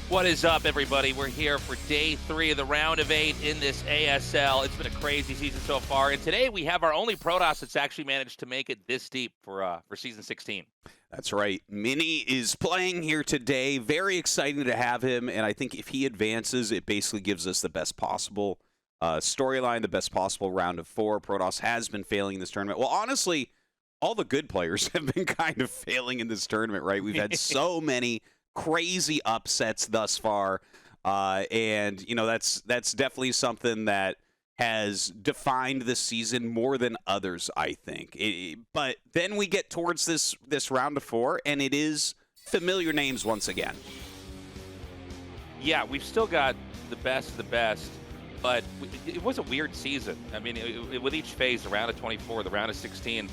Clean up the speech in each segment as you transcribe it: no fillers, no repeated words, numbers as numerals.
What is up, everybody? We're here for day 3 of the round of 8 in this ASL. It's been a crazy season so far, and today we have our only Protoss that's actually managed to make it this deep for season 16. That's right. Mini is playing here today. Very exciting to have him, and I think if he advances, it basically gives us the best possible storyline, the best possible round of 4. Protoss has been failing in this tournament. Well, honestly, all the good players have been kind of failing in this tournament, right? We've had so many crazy upsets thus far, and you know that's definitely something that has defined this season more than others, I think. But then we get towards this round of 4, and it is familiar names once again. Yeah, we've still got the best of the best, but it was a weird season. I mean, with each phase, the round of 24, the round of 16,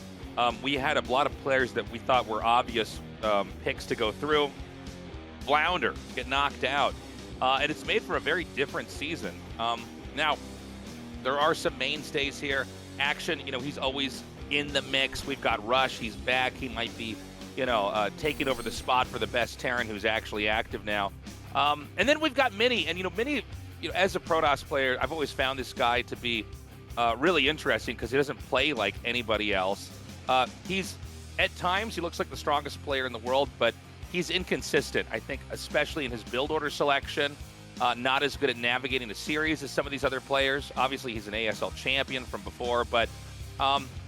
we had a lot of players that we thought were obvious picks to go through. Flounder get knocked out, and it's made for a very different season. Now, there are some mainstays here. Action, you know, he's always in the mix. We've got Rush, he's back. He might be, you know, taking over the spot for the best Terran who's actually active now. And then we've got Mini, and, you know, Mini, you know, as a Protoss player, I've always found this guy to be really interesting because he doesn't play like anybody else. He's, at times, he looks like the strongest player in the world, but he's inconsistent, I think, especially in his build order selection. Not as good at navigating the series as some of these other players. Obviously, he's an ASL champion from before, but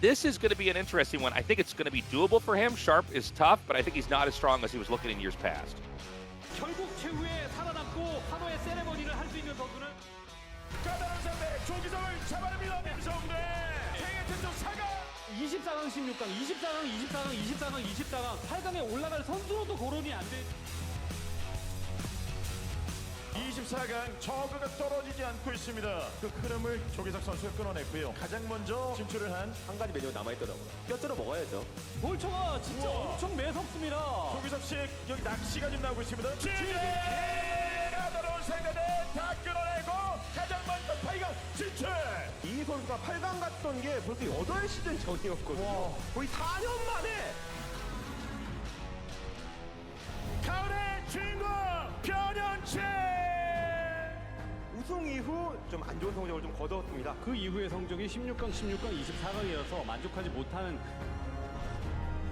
this is going to be an interesting one. I think it's going to be doable for him. Sharp is tough, but I think he's not as strong as he was looking in years past. 저그가 떨어지지 않고 있습니다. 그 흐름을 조기석 선수가 끊어냈고요. 가장 먼저 진출을 한 가지 메뉴가 남아있더라고요. 뼈들어 먹어야죠. 볼초가 진짜 엄청 매섭습니다. 조기석 씨 여기 낚시가 좀 나오고 있습니다. 지뢰가 들어온 상대들 다 끊어내고 가장 먼저 8강 진출. 이 선수가 8강 갔던 게 벌써 8시즌 전이었거든요. 거의 4년 만에. 가을의 주인공 변현재. 우승 이후 좀 안 좋은 성적을 좀 거뒀습니다. 그 이후의 성적이 16강, 24강이어서 만족하지 못하는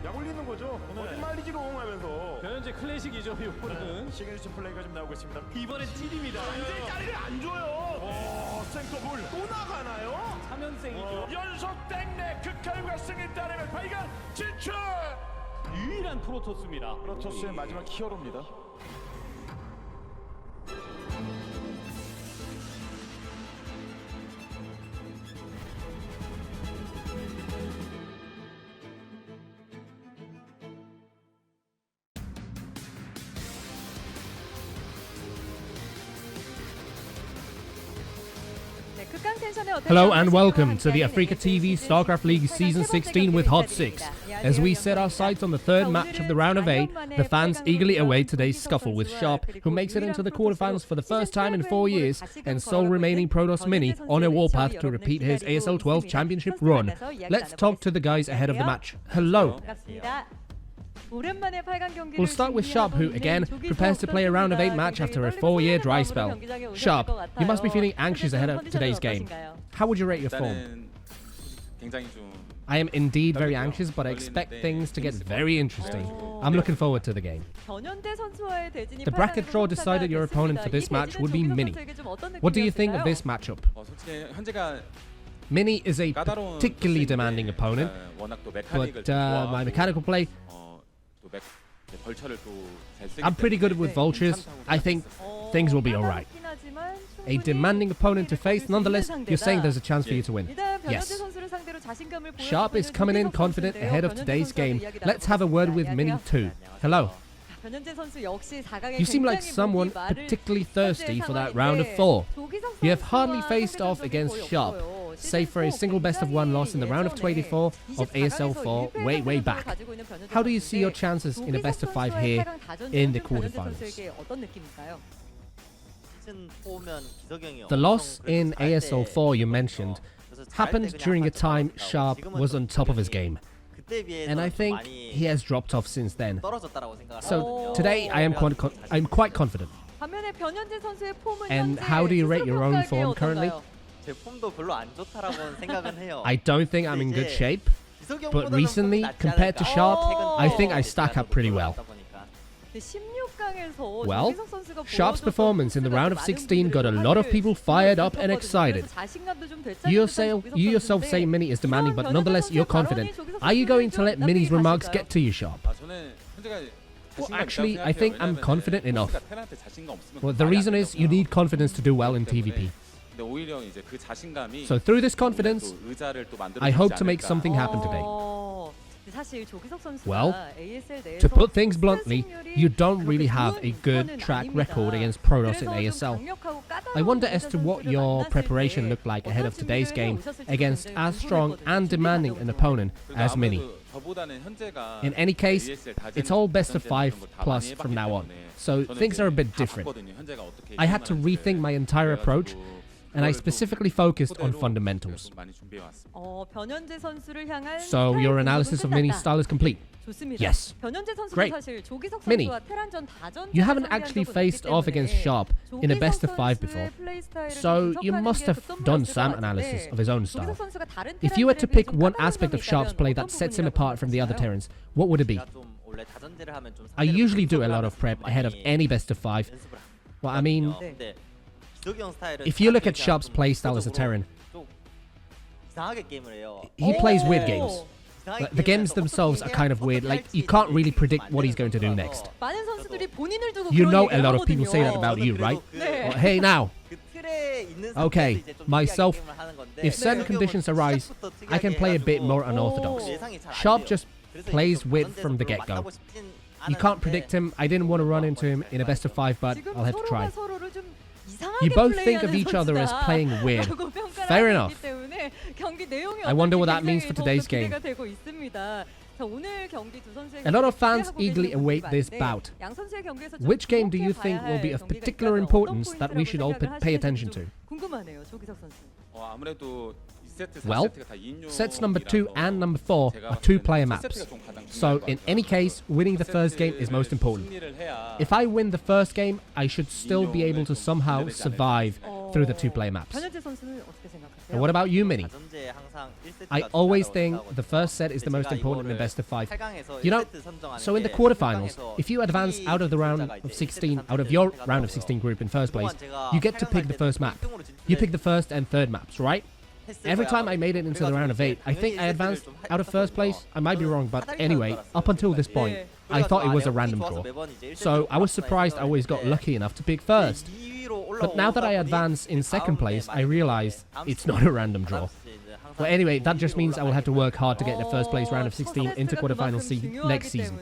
약 올리는 거죠. 어디 말리지롱 하면서 변현재 클래식이죠. 이거는 시그니처 플레이가 좀 나오고 있습니다. 이번엔 찔입니다. 완전히 자리를 안 줘요. 생더블 또 나가나요? 3연승이죠. 연속 땡내 극할과 승리 따르면 8강 진출. 유일한 프로토스입니다. 프로토스의 마지막 히어로입니다. Hello and welcome to the AfreecaTV StarCraft League Season 16 with Hot 6. As we set our sights on the third match of the round of 8, the fans eagerly await today's scuffle with Sharp, who makes it into the quarterfinals for the first time in 4 years, and sole remaining Protoss Mini on a warpath to repeat his ASL 12 championship run. Let's talk to the guys ahead of the match. Hello. We'll start with Sharp, who, again, prepares to play a round of 8 match after a 4-year dry spell. Sharp, you must be feeling anxious ahead of today's game. How would you rate your form? I am indeed very anxious, but I expect things to get very interesting. I'm looking forward to the game. The bracket draw decided your opponent for this match would be Mini. What do you think of this matchup? Mini is a particularly demanding opponent, but my mechanical play, I'm pretty good with vultures. I think things will be alright. A demanding opponent to face, nonetheless, you're saying there's a chance for you to win. Yes. Sharp is coming in confident ahead of today's game. Let's have a word with Mini too. Hello. You seem like someone particularly thirsty for that round of 4. You have hardly faced off against Sharp, save for a single best-of-1 loss in the round of 24 of ASL 4 way back. How do you see your chances in a best-of-5 here in the quarterfinals? The loss in ASL 4 you mentioned happened during a time Sharp was on top of his game, and I think he has dropped off since then. So today I'm quite confident. And how do you rate your own form currently? 제 폼도 별로 안 좋다라고는 생각은 해요. I don't think I'm in good shape, but recently, compared to Sharp, I think I stack up pretty well. Well, Sharp's performance in the round of 16 got a lot of people fired up and excited. You yourself say Mini is demanding, but nonetheless you're confident. Are you going to let Mini's remarks get to you, Sharp? Well, actually, I think I'm confident enough. Well, the reason is you need confidence to do well in TVP. So through this confidence, I hope to make something happen today. Well, to put things bluntly, you don't really have a good track record against Protoss in ASL. I wonder as to what your preparation looked like ahead of today's game against as strong and demanding an opponent as Mini. In any case, it's all best of 5 plus from now on, so things are a bit different. I had to rethink my entire approach, and I specifically focused on fundamentals. So your analysis of Mini's style is complete? Yes. Great. Mini, you haven't actually faced off against Sharp in a best of 5 before, so you must have done some analysis of his own style. If you were to pick one aspect of Sharp's play that sets him apart from the other Terrans, what would it be? I usually do a lot of prep ahead of any best of 5. Well, I mean, if you look at Sharp's playstyle as a Terran, he plays weird games. The games themselves are kind of weird, like you can't really predict what he's going to do next. You know a lot of people say that about you, right? Well, hey now! Okay, myself, if certain conditions arise, I can play a bit more unorthodox. Sharp just plays weird from the get-go. You can't predict him, I didn't want to run into him in a best of 5, but I'll have to try. You both think of each other as playing weird. Fair enough. I wonder what that means for today's game. A lot of fans eagerly await this bout. Which game do you think will be of particular importance that we should all pay attention to? Well, sets number 2 and number 4 are 2-player maps. So in any case, winning the first game is most important. If I win the first game, I should still be able to somehow survive through the 2-player maps. And what about you, Mini? I always think the first set is the most important in best of 5. You know, so in the quarterfinals, if you advance out of the round of 16, out of your round of 16 group in first place, you get to pick the first map. You pick the first and third maps, right? Every time I made it into the round of 8, I think I advanced out of first place. I might be wrong, but anyway, up until this point, I thought it was a random draw. So I was surprised I always got lucky enough to pick first. But now that I advance in second place, I realized it's not a random draw. Well, anyway, that just means I will have to work hard to get the first place round of 16 into quarterfinal next season.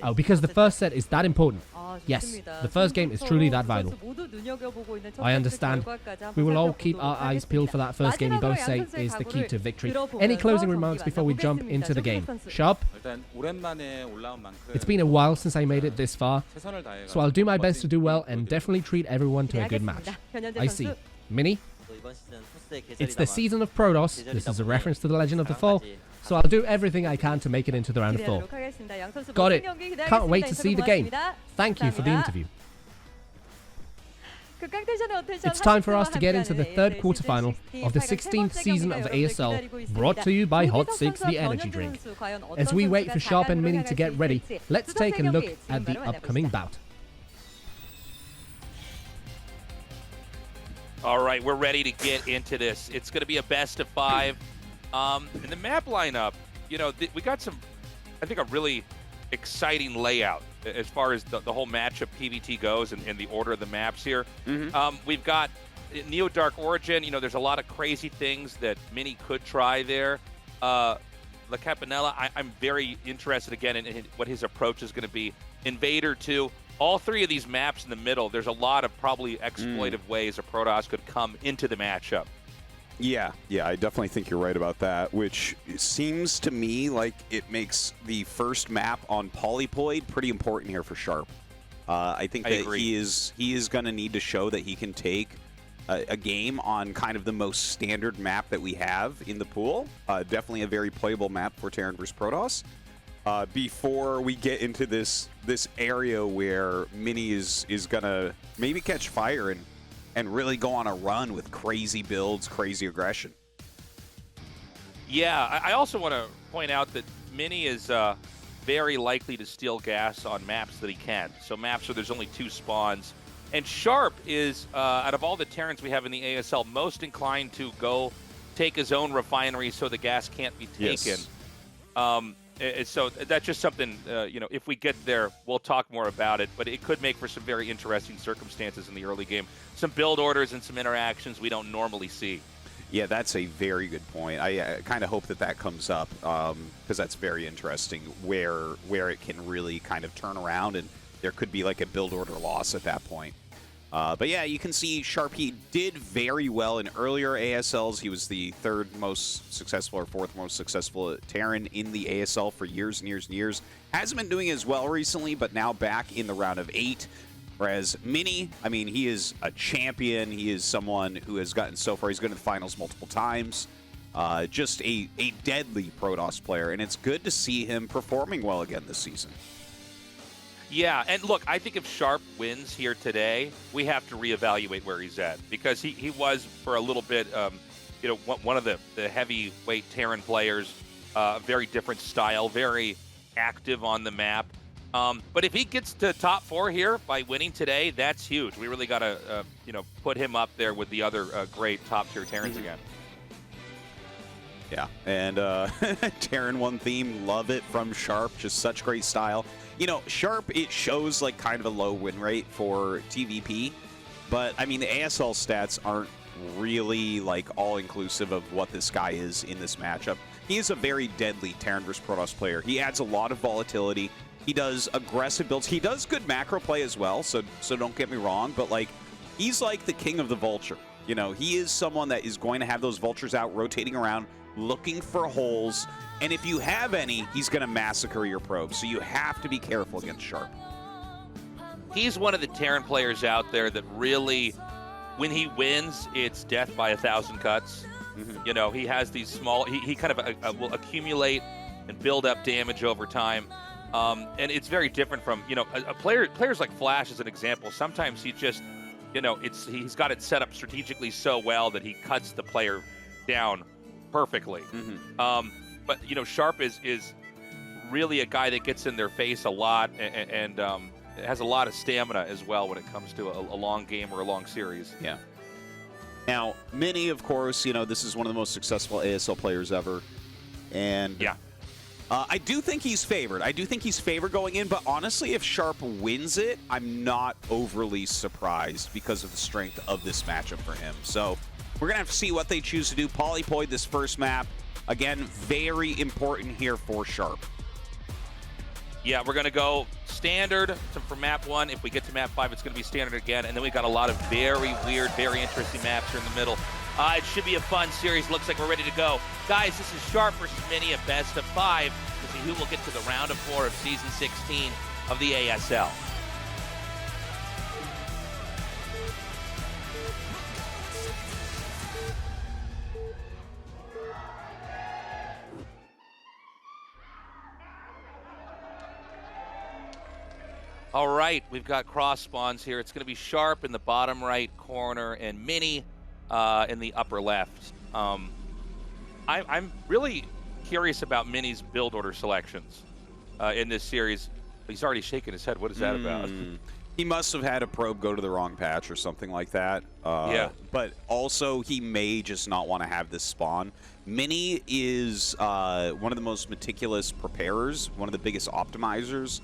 Oh, because the first set is that important. Yes, the first game is truly that vital. I understand. We will all keep our eyes peeled for that first game you both say is the key to victory. Any closing remarks before we jump into the game? Sharp? It's been a while since I made it this far, so I'll do my best to do well and definitely treat everyone to a good match. I see. Mini? It's the season of Protoss. This is a reference to the Legend of the Fall. So I'll do everything I can to make it into the round of 4. Got it. Can't wait to see the game. Thank you for the interview. It's time for us to get into the third quarterfinal of the 16th season of ASL, brought to you by Hot 6, the energy drink. As we wait for Sharp and Mini to get ready, let's take a look at the upcoming bout. All right, we're ready to get into this. It's going to be a best of 5. In the map lineup, you know, we got some, I think, a really exciting layout as far as the whole matchup PvT goes and the order of the maps here. We've got Neo Dark Origin. You know, there's a lot of crazy things that Mini could try there. La Campanella, I'm very interested again in what his approach is going to be. Invader too. All 3 of these maps in the middle, there's a lot of probably exploitive ways a Protoss could come into the matchup. Yeah, I definitely think you're right about that, which seems to me like it makes the first map on Polypoid pretty important here for Sharp. I think that he is going to need to show that he can take a game on kind of the most standard map that we have in the pool. Definitely a very playable map for Terran vs. Protoss. before we get into this area where Mini is gonna maybe catch fire and really go on a run with crazy builds, crazy aggression. Yeah, I also want to point out that Mini is very likely to steal gas on maps that he can. So maps where there's only 2 spawns. And Sharp is, out of all the Terrans we have in the ASL, most inclined to go take his own refinery so the gas can't be taken. Yes. So that's just something, if we get there, we'll talk more about it. But it could make for some very interesting circumstances in the early game. Some build orders and some interactions we don't normally see. Yeah, that's a very good point. I kind of hope that comes up because that's very interesting where it can really kind of turn around and there could be like a build order loss at that point. But yeah, you can see Sharp, he did very well in earlier ASLs. He was the 3rd most successful or 4th most successful Terran in the ASL for years and years and years. Hasn't been doing as well recently, but now back in the round of 8. Whereas Mini, I mean, he is a champion. He is someone who has gotten so far. He's gone to the finals multiple times. Just a deadly Protoss player, and it's good to see him performing well again this season. Yeah, and look, I think if Sharp wins here today, we have to reevaluate where he's at because he was for a little bit, one of the heavyweight Terran players, very different style, very active on the map. But if he gets to top 4 here by winning today, that's huge. We really got to, put him up there with the other great top-tier Terrans again. Yeah, and Terran 1 theme, love it from Sharp. Just such great style. Sharp, it shows like kind of a low win rate for TVP, but I mean the ASL stats aren't really like all-inclusive of what this guy is in this matchup. He is a very deadly Terran versus Protoss player. He adds a lot of volatility. He does aggressive builds. He does good macro play as well, so don't get me wrong, but like he's like the king of the vulture. He is someone that is going to have those vultures out rotating around, looking for holes, and if you have any, he's going to massacre your probes, so you have to be careful against Sharp. He's one of the Terran players out there that really, when he wins, it's death by 1,000 cuts. Mm-hmm. He has these small, he kind of will accumulate and build up damage over time. And it's very different from, players like Flash as an example. Sometimes he just, he's got it set up strategically so well that he cuts the player down perfectly. Mm-hmm. But Sharp is really a guy that gets in their face a lot and has a lot of stamina as well when it comes to a long game or a long series. Yeah. Now, Mini, of course, this is one of the most successful ASL players ever. And yeah. I do think he's favored. I do think he's favored going in, but honestly, if Sharp wins it, I'm not overly surprised because of the strength of this matchup for him. So we're going to have to see what they choose to do. Polypoid, this first map, again, very important here for Sharp. Yeah, we're going to go standard for map 1. If we get to map 5, it's going to be standard again. And then we've got a lot of very weird, very interesting maps here in the middle. It should be a fun series. Looks like we're ready to go. Guys, this is Sharp versus Mini, a best of 5 to see who will get to the round of 4 of Season 16 of the ASL. All right, we've got cross spawns here. It's going to be Sharp in the bottom right corner and Mini in the upper left. I'm really curious about Mini's build order selections in this series. He's already shaking his head. What is that about? He must have had a probe go to the wrong patch or something like that. Yeah. But also, he may just not want to have this spawn. Mini is one of the most meticulous preparers, one of the biggest optimizers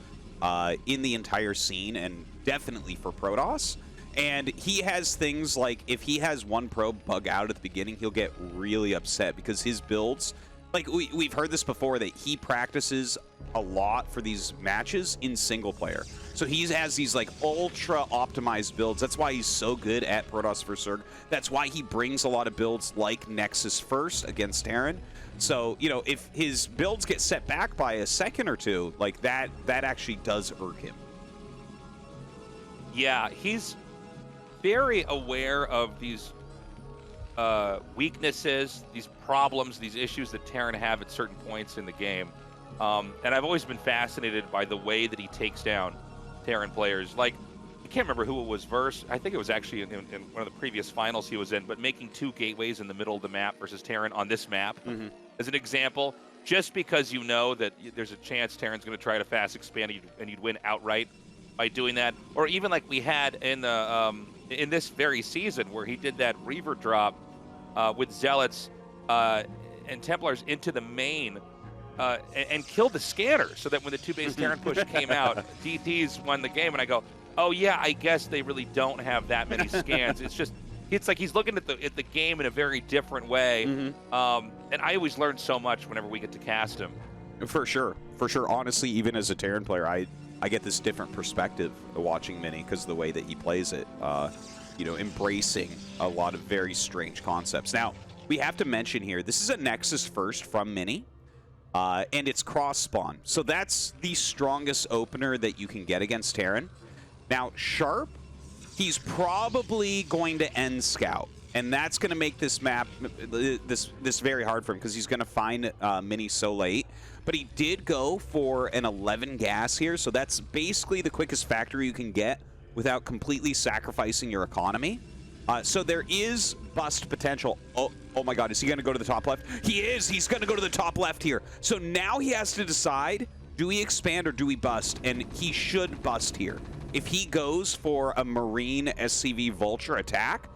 in the entire scene, and definitely for Protoss. And he has things like, if he has one probe bug out at the beginning, he'll get really upset because his builds, like we've heard this before, that he practices a lot for these matches in single player. So he has these like ultra optimized builds. That's why he's so good at Protoss vs. Zerg. That's why he brings a lot of builds like Nexus first against Terran. So, if his builds get set back by a second or two, like that actually does irk him. Yeah, he's very aware of these weaknesses, these problems, these issues that Terran have at certain points in the game. And I've always been fascinated by the way that he takes down Terran players. Like, I can't remember who it was versus. I think it was actually in one of the previous finals he was in, but making 2 gateways in the middle of the map versus Terran on this map, as an example, just because you know that there's a chance Terran's going to try to fast expand and you'd win outright by doing that. Or even like we had in the in this very season where he did that Reaver drop with Zealots and Templars into the main and killed the scanner, so that when the 2-base Terran push came out, DTs won the game. And I go, oh yeah, I guess they really don't have that many scans. It's like he's looking at the game in a very different way. And I always learn so much whenever we get to cast him. For sure. Honestly, even as a Terran player, I get this different perspective watching Mini because of the way that he plays it. You know, embracing a lot of very strange concepts. Now, we have to mention here, this is a Nexus first from Mini. And it's cross spawn. So that's the strongest opener that you can get against Terran. Now, Sharp, he's probably going to end Scout. And that's going to make this map, this very hard for him because he's going to find Mini so late. But he did go for an 11 gas here. So that's basically the quickest factory you can get without completely sacrificing your economy. So there is bust potential. Oh my god, is he going to go to the top left? He is! He's going to go to the top left here. So now he has to decide, do we expand or do we bust? And he should bust here. If he goes for a Marine SCV Vulture attack,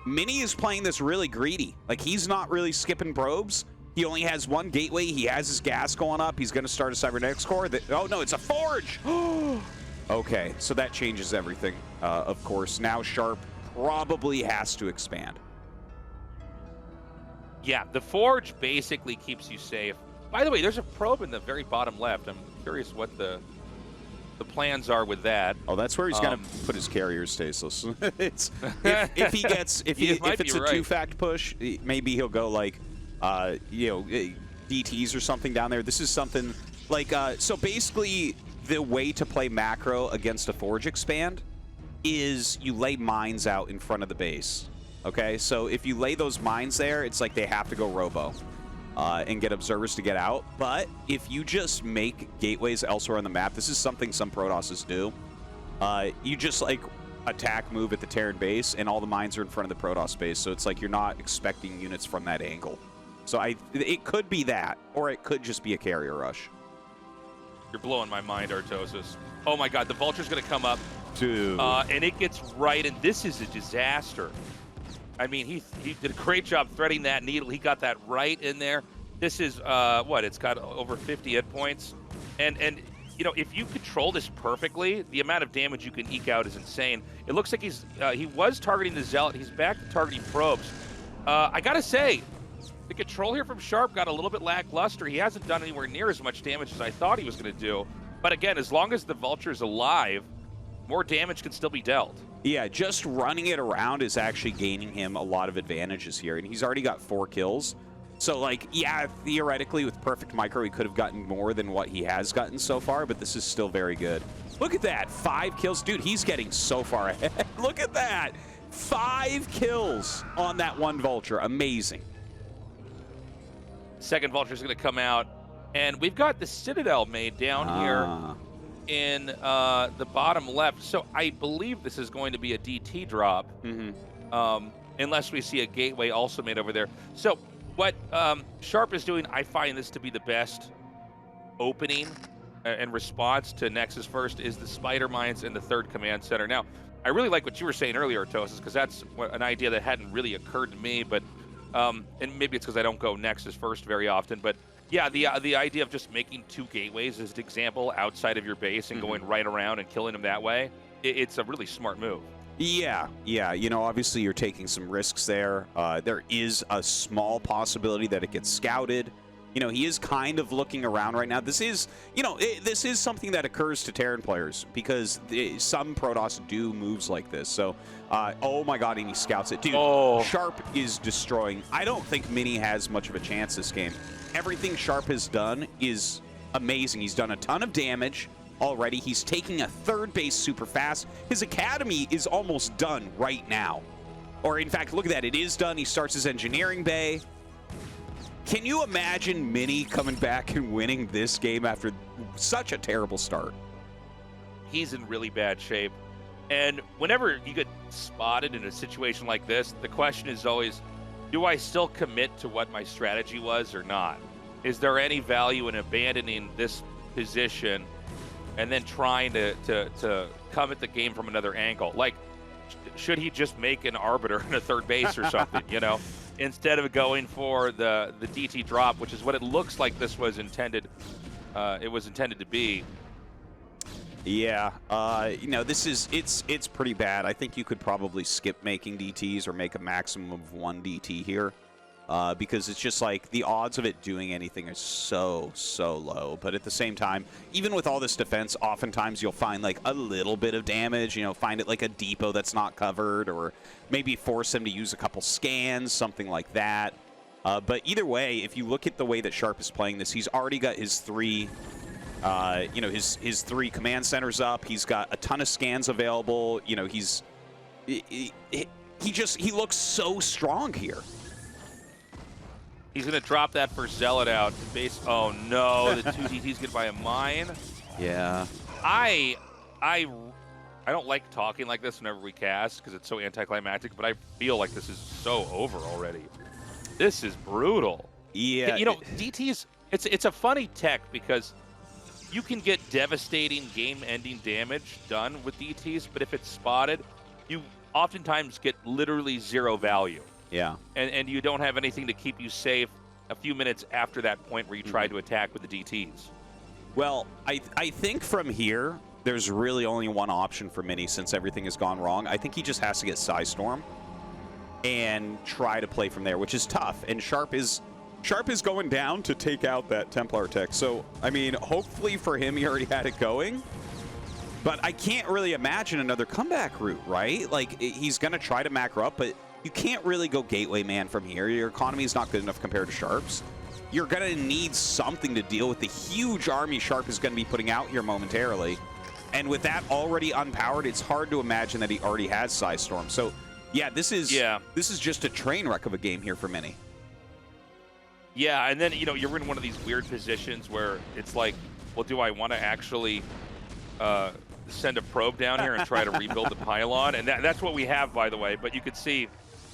Mini is playing this really greedy. Like, he's not really skipping probes. He only has 1 gateway. He has his gas going up. He's going to start a Cybernetics core. Oh no, it's a Forge! Okay, so that changes everything, of course. Now Sharp probably has to expand. Yeah, the Forge basically keeps you safe. By the way, there's a probe in the very bottom left. I'm curious what the plans are with that. Oh, that's where he's going to put his carriers, Tastosis. if he gets if it's a 2-fact push, maybe he'll go like you know, DTs or something down there. This is something like so basically the way to play macro against a Forge expand is you lay mines out in front of the base. Okay, so if you lay those mines there, it's like they have to go robo and get observers to get out. But if you just make gateways elsewhere on the map, this is something some Protosses do. You just like attack move at the Terran base, and all the mines are in front of the Protoss base. So it's like you're not expecting units from that angle. So it could be that, or it could just be a carrier rush. You're blowing my mind, Artosis. Oh my god, the Vulture's going to come up. Dude. And it gets right, and this is a disaster. I mean, he did a great job threading that needle. He got that right in there. This is, what, it's got over 50 hit points. And you know, if you control this perfectly, the amount of damage you can eke out is insane. It looks like he was targeting the Zealot. He's back to targeting probes. I got to say, the control here from Sharp got a little bit lackluster. He hasn't done anywhere near as much damage as I thought he was going to do. But again, as long as the Vulture's alive, more damage can still be dealt. Yeah, just running it around is actually gaining him a lot of advantages here, and he's already got 4 kills. So, like, yeah, theoretically, with perfect micro, he could have gotten more than what he has gotten so far, but this is still very good. Look at that, 5 kills. Dude, he's getting so far ahead. Look at that. 5 kills on that 1 Vulture. Amazing. Second Vulture's going to come out, and we've got the Citadel made down here in the bottom left. So I believe this is going to be a DT drop, unless we see a gateway also made over there. So what Sharp is doing, I find this to be the best opening and response to Nexus first, is the Spider Mines and the 3rd Command Center. Now, I really like what you were saying earlier, Tosis, because that's an idea that hadn't really occurred to me, but and maybe it's because I don't go Nexus first very often, but yeah, the idea of just making 2 gateways as an example outside of your base and going right around and killing them that way, it's a really smart move. Yeah, you know, obviously you're taking some risks there. There is a small possibility that it gets scouted. You know, he is kind of looking around right now. This is, you know, this is something that occurs to Terran players because some Protoss do moves like this. So, oh my god, and he scouts it. Dude, Sharp is destroying. I don't think Mini has much of a chance this game. Everything Sharp has done is amazing. He's done a ton of damage already. He's taking a 3rd base super fast. His academy is almost done right now. Or in fact, look at that. It is done. He starts his engineering bay. Can you imagine Mini coming back and winning this game after such a terrible start? He's in really bad shape. And whenever you get spotted in a situation like this, the question is always, do I still commit to what my strategy was or not? Is there any value in abandoning this position and then trying to come at the game from another angle? Like, should he just make an arbiter in a third base or something, you know, instead of going for the DT drop, which is what it looks like this was intended. It was intended to be. Yeah, you know, it's pretty bad. I think you could probably skip making DTs or make a maximum of 1 DT here, because it's just like the odds of it doing anything are so low. But at the same time, even with all this defense, oftentimes you'll find like a little bit of damage. You know, find it like a depot that's not covered, or maybe force him to use a couple scans, something like that. But either way, if you look at the way that Sharp is playing this, he's already got his 3. You know, his 3 command centers up. He's got a ton of scans available. You know, he looks so strong here. He's gonna drop that first Zealot out. Base. Oh no, the 2 DTs get by a mine. Yeah. I don't like talking like this whenever we cast because it's so anticlimactic, but I feel like this is so over already. This is brutal. Yeah. You know, DTs. It's a funny tech because you can get devastating game-ending damage done with DTs, but if it's spotted, you oftentimes get literally 0 value. Yeah. And you don't have anything to keep you safe a few minutes after that point where you try to attack with the DTs. Well, I think from here, there's really only one option for Mini since everything has gone wrong. I think he just has to get Psystorm and try to play from there, which is tough. And Sharp is going down to take out that Templar tech. So, I mean, hopefully for him, he already had it going. But I can't really imagine another comeback route, right? Like, he's going to try to macro up, but you can't really go Gateway Man from here. Your economy is not good enough compared to Sharp's. You're going to need something to deal with the huge army Sharp is going to be putting out here momentarily. And with that already unpowered, it's hard to imagine that he already has Psystorm. So, yeah, this is just a train wreck of a game here for Mini. Yeah, and then, you know, you're in one of these weird positions where it's like, well, do I want to actually send a probe down here and try to rebuild the pylon? And that's what we have, by the way. But you could see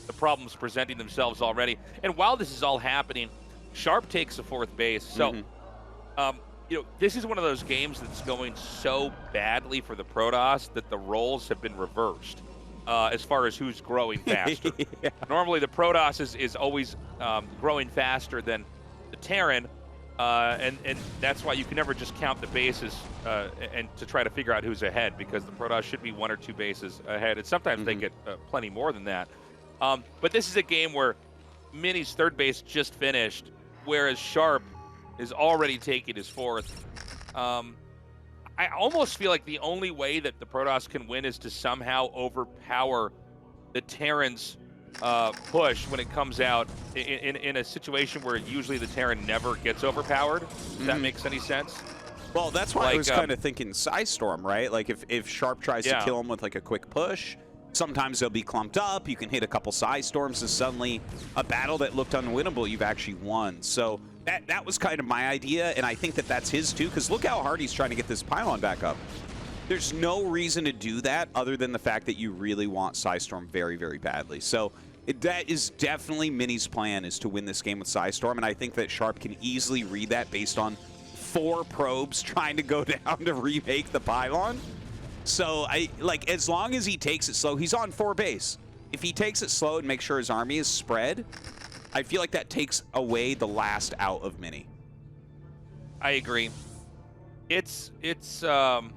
the problems presenting themselves already. And while this is all happening, Sharp takes the 4th base. So, you know, this is one of those games that's going so badly for the Protoss that the roles have been reversed. As far as who's growing faster. Yeah. Normally, the Protoss is always growing faster than the Terran, and that's why you can never just count the bases and to try to figure out who's ahead, because the Protoss should be 1 or 2 bases ahead, and sometimes they get plenty more than that. But this is a game where Mini's 3rd base just finished, whereas Sharp is already taking his 4th. I almost feel like the only way that the Protoss can win is to somehow overpower the Terran's push when it comes out in a situation where usually the Terran never gets overpowered. If that makes any sense. Well, that's why I was kind of thinking Psystorm, right? Like if Sharp tries to kill him with like a quick push, sometimes they'll be clumped up. You can hit a couple Psystorms, and suddenly a battle that looked unwinnable, you've actually won. So that was kind of my idea, and I think that that's his too, because look how hard he's trying to get this pylon back up. There's no reason to do that other than the fact that you really want Psystorm very, very badly. So that is definitely Mini's plan, is to win this game with Psystorm, and I think that Sharp can easily read that based on 4 probes trying to go down to remake the pylon. So, as long as he takes it slow, he's on 4 base. If he takes it slow and makes sure his army is spread, I feel like that takes away the last out of Mini. I agree. It's going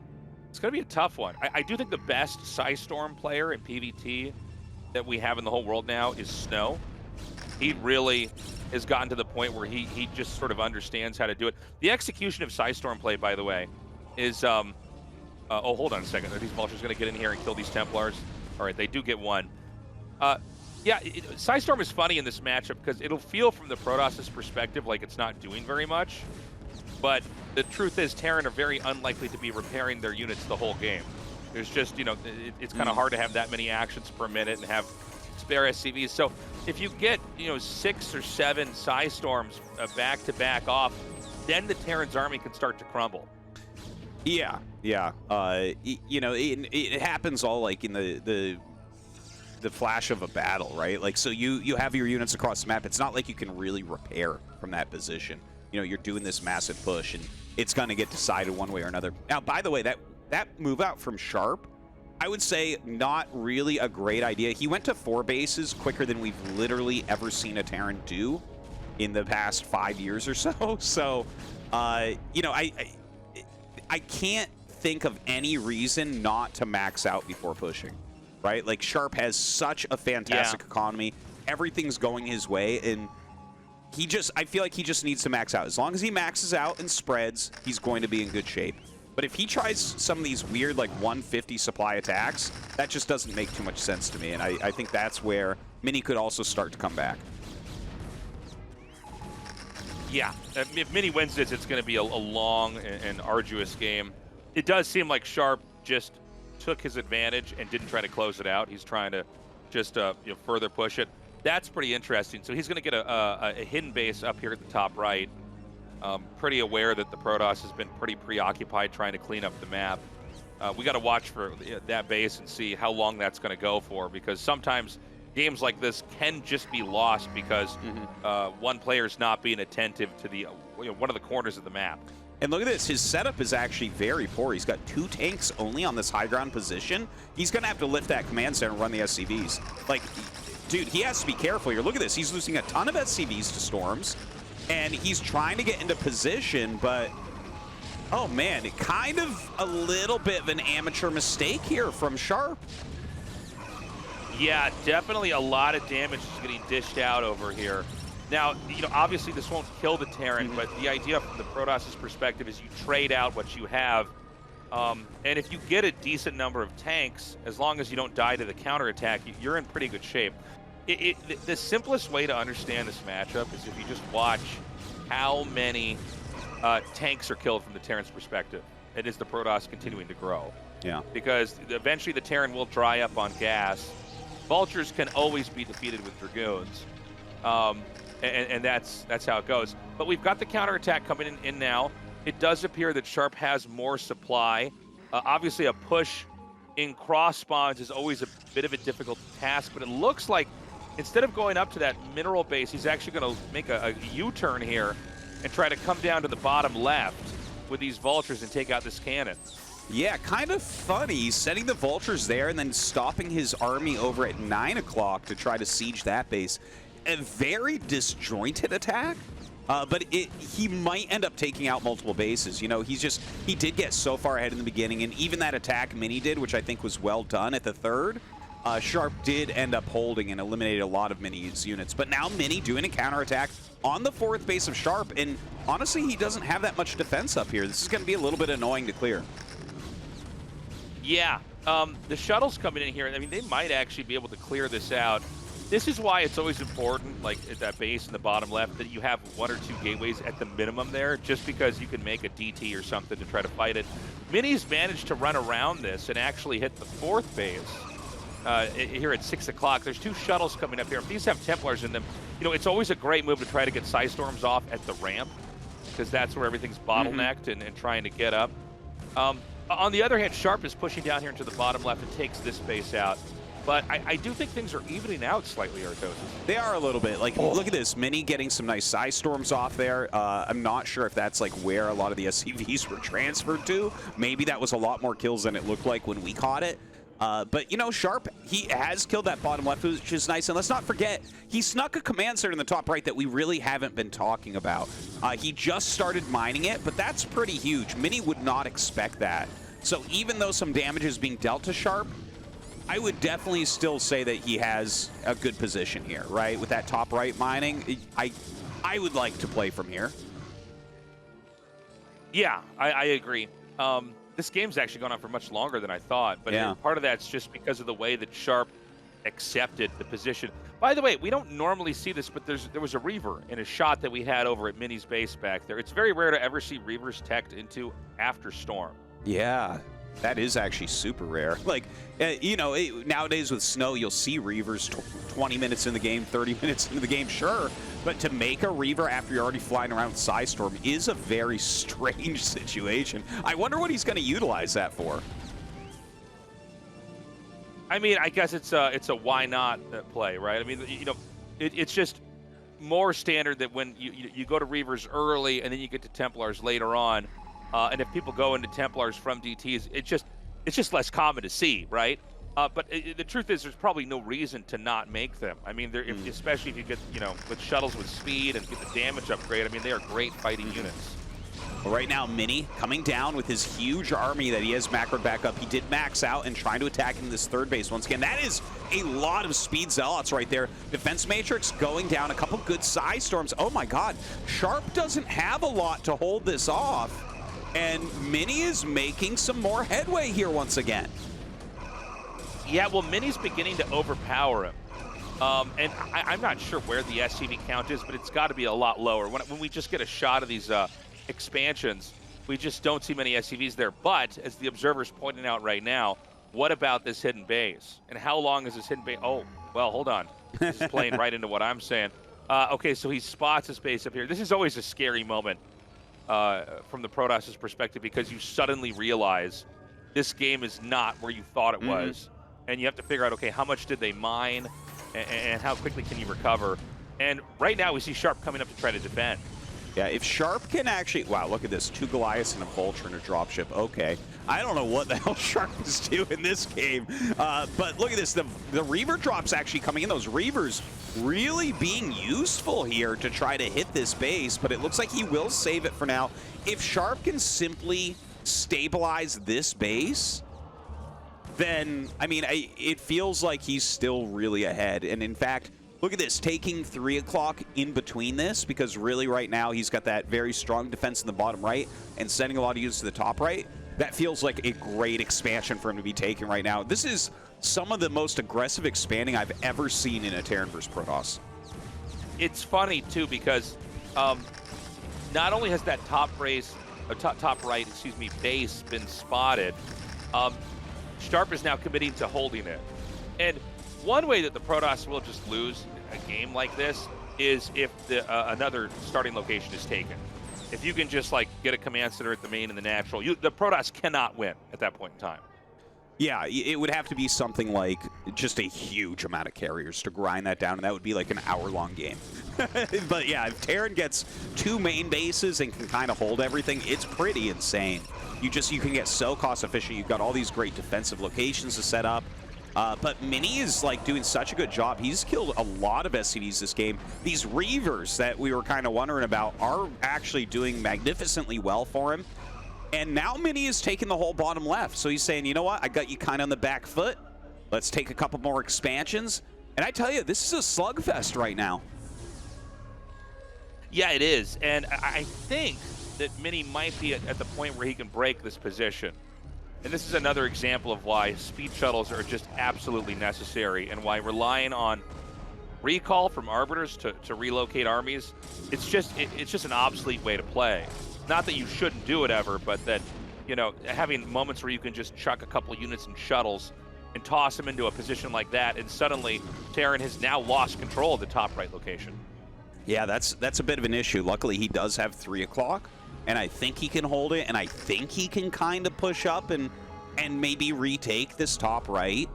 to be a tough one. I do think the best Psystorm player in PvT that we have in the whole world now is Snow. He really has gotten to the point where he just sort of understands how to do it. The execution of Psystorm play, by the way, is... oh, hold on a second. Are these vultures going to get in here and kill these Templars? All right, they do get one. Yeah, Psystorm is funny in this matchup because it'll feel from the Protoss' perspective like it's not doing very much. But the truth is, Terran are very unlikely to be repairing their units the whole game. There's just, you know, it's kind of hard to have that many actions per minute and have spare SCVs. So if you get 6 or 7 Psy Storms back to back off, then the Terran's army can start to crumble. Yeah. It happens all like in the flash of a battle, right? Like, so you have your units across the map. It's not like you can really repair from that position. You're doing this massive push, and it's going to get decided one way or another. Now, by the way, that move out from Sharp, I would say not really a great idea. He went to 4 bases quicker than we've literally ever seen a Terran do in the past 5 years or so. So, I can't think of any reason not to max out before pushing, right? Like, Sharp has such a fantastic economy. Everything's going his way, and I feel like he just needs to max out. As long as he maxes out and spreads, he's going to be in good shape. But if he tries some of these weird, like, 150 supply attacks, that just doesn't make too much sense to me, and I think that's where Mini could also start to come back. Yeah, if Mini wins this, it's going to be a long and arduous game. It does seem like Sharp just took his advantage and didn't try to close it out. He's trying to just further push it. That's pretty interesting. So he's going to get a hidden base up here at the top right. Pretty aware that the Protoss has been pretty preoccupied trying to clean up the map. We got to watch for that base and see how long that's going to go for, because sometimes games like this can just be lost because one player's not being attentive to the one of the corners of the map. And look at this, his setup is actually very poor. He's got 2 tanks only on this high ground position. He's going to have to lift that command center and run the SCVs. Like, dude, he has to be careful here. Look at this, he's losing a ton of SCVs to Storms, and he's trying to get into position, but oh man, kind of a little bit of an amateur mistake here from Sharp. Yeah, definitely a lot of damage is getting dished out over here. Now, obviously this won't kill the Terran, but the idea from the Protoss' perspective is you trade out what you have. And if you get a decent number of tanks, as long as you don't die to the counterattack, you're in pretty good shape. The simplest way to understand this matchup is if you just watch how many tanks are killed from the Terran's perspective. It is the Protoss continuing to grow. Yeah. Because eventually the Terran will dry up on gas. Vultures can always be defeated with Dragoons. And that's how it goes. But we've got the counterattack coming in now. It does appear that Sharp has more supply. Obviously, a push in cross spawns is always a bit of a difficult task, but it looks like instead of going up to that mineral base, he's actually going to make a U-turn here and try to come down to the bottom left with these vultures and take out this cannon. Yeah, kind of funny, setting the vultures there and then stopping his army over at 9 o'clock to try to siege that base. A very disjointed attack, but he might end up taking out multiple bases. He did get so far ahead in the beginning, and even that attack Mini did, which I think was well done at the 3rd, Sharp did end up holding and eliminated a lot of Mini's units. But now Mini doing a counterattack on the 4th base of Sharp, and honestly, he doesn't have that much defense up here. This is going to be a little bit annoying to clear. Yeah, the shuttles coming in here, I mean, they might actually be able to clear this out. This is why it's always important, like at that base in the bottom left, that you have 1 or 2 gateways at the minimum there, just because you can make a DT or something to try to fight it. Mini's managed to run around this and actually hit the 4th base here at 6 o'clock. There's 2 shuttles coming up here. If these have Templars in them, it's always a great move to try to get Psy Storms off at the ramp, because that's where everything's bottlenecked and trying to get up. On the other hand, Sharp is pushing down here into the bottom left and takes this base out. But I do think things are evening out slightly, Tastosis. They are a little bit. Like, look at this. Mini getting some nice Psy Storms off there. I'm not sure if that's, like, where a lot of the SCVs were transferred to. Maybe that was a lot more kills than it looked like when we caught it. But, Sharp, he has killed that bottom left, which is nice. And let's not forget, he snuck a command center in the top right that we really haven't been talking about. He just started mining it, but that's pretty huge. Mini would not expect that. So even though some damage is being dealt to Sharp, I would definitely still say that he has a good position here, right? With that top right mining, I would like to play from here. Yeah, I agree. This game's actually gone on for much longer than I thought, but part of that's just because of the way that Sharp accepted the position. By the way, we don't normally see this, but there was a Reaver in a shot that we had over at Mini's base back there. It's very rare to ever see Reavers teched into after Storm. Yeah. That is actually super rare. Like, you know, nowadays with snow, you'll see Reavers 20 minutes in the game, 30 minutes into the game, sure. But to make a Reaver after you're already flying around with Psystorm is a very strange situation. I wonder what he's going to utilize that for. I mean, I guess it's a why not play, right? I mean, you know, it's just more standard that when you go to Reavers early and then you get to Templars later on. And if people go into Templars from DTs, it's just less common to see, right? But the truth is, there's probably no reason to not make them. I mean, especially if you get, you know, with shuttles with speed and get the damage upgrade. I mean, they are great fighting units. Well, right now, Mini coming down with his huge army that he has macroed back up. He did max out and trying to attack in this third base once again. That is a lot of speed zealots right there. Defense Matrix going down. A couple good Psystorms. Oh my God, Sharp doesn't have a lot to hold this off. And Mini is making some more headway here once again. Yeah, well, Mini's beginning to overpower him. And I'm not sure where the SCV count is, but it's got to be a lot lower. When we just get a shot of these expansions, we just don't see many SCVs there. But, as the observer's pointing out right now, what about this hidden base? And how long is this hidden base? Oh, well, hold on. This is playing right into what I'm saying. Okay, so he spots his base up here. This is always a scary moment. From the Protoss' perspective, because you suddenly realize this game is not where you thought it was, and you have to figure out, okay, how much did they mine, and how quickly can you recover? And right now we see Sharp coming up to try to defend. Yeah, if Sharp can actually... Wow, look at this. 2 Goliaths and a Vulture and a dropship. Okay. I don't know what the hell Sharp is doing in this game. But look at this. The Reaver drops actually coming in. Those Reavers really being useful here to try to hit this base. But it looks like he will save it for now. If Sharp can simply stabilize this base, then, I mean, it feels like he's still really ahead. And in fact... Look at this, taking 3 o'clock in between this, because really right now he's got that very strong defense in the bottom right and sending a lot of units to the top right. That feels like a great expansion for him to be taking right now. This is some of the most aggressive expanding I've ever seen in a Terran vs. Protoss. It's funny, too, because not only has that top right base been spotted, Sharp is now committing to holding it. And one way that the Protoss will just lose a game like this is if another starting location is taken. If you can just like get a command center at the main and the natural, the Protoss cannot win at that point in time. Yeah, it would have to be something like just a huge amount of carriers to grind that down, and that would be like an hour-long game. But yeah, if Terran gets 2 main bases and can kind of hold everything, it's pretty insane. You can get so cost-efficient. You've got all these great defensive locations to set up. But Mini is like doing such a good job. He's killed a lot of SCVs this game. These Reavers that we were kind of wondering about are actually doing magnificently well for him. And now Mini is taking the whole bottom left. So he's saying, you know what? I got you kind of on the back foot. Let's take a couple more expansions. And I tell you, this is a slugfest right now. Yeah, it is. And I think that Mini might be at the point where he can break this position. And this is another example of why speed shuttles are just absolutely necessary, and why relying on recall from Arbiters to relocate armies, it's just an obsolete way to play. Not that you shouldn't do it ever, but that, you know, having moments where you can just chuck a couple units in shuttles and toss them into a position like that, and suddenly Terran has now lost control of the top right location. Yeah, that's a bit of an issue. Luckily, he does have 3 o'clock. And I think he can hold it, and I think he can kind of push up and maybe retake this top right.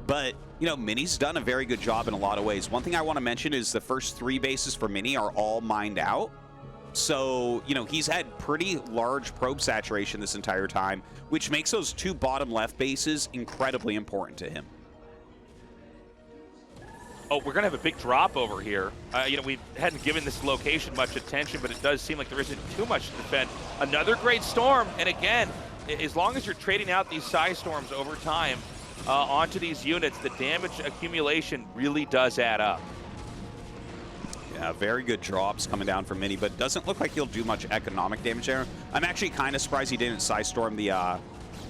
But, you know, Mini's done a very good job in a lot of ways. One thing I want to mention is the first 3 bases for Mini are all mined out. So, you know, he's had pretty large probe saturation this entire time, which makes those 2 bottom left bases incredibly important to him. Oh, we're going to have a big drop over here. You know, we hadn't given this location much attention, but it does seem like there isn't too much to defend. Another great storm, and again, as long as you're trading out these Psystorms over time onto these units, the damage accumulation really does add up. Yeah, very good drops coming down from Mini, but doesn't look like he'll do much economic damage there. I'm actually kind of surprised he didn't Psystorm the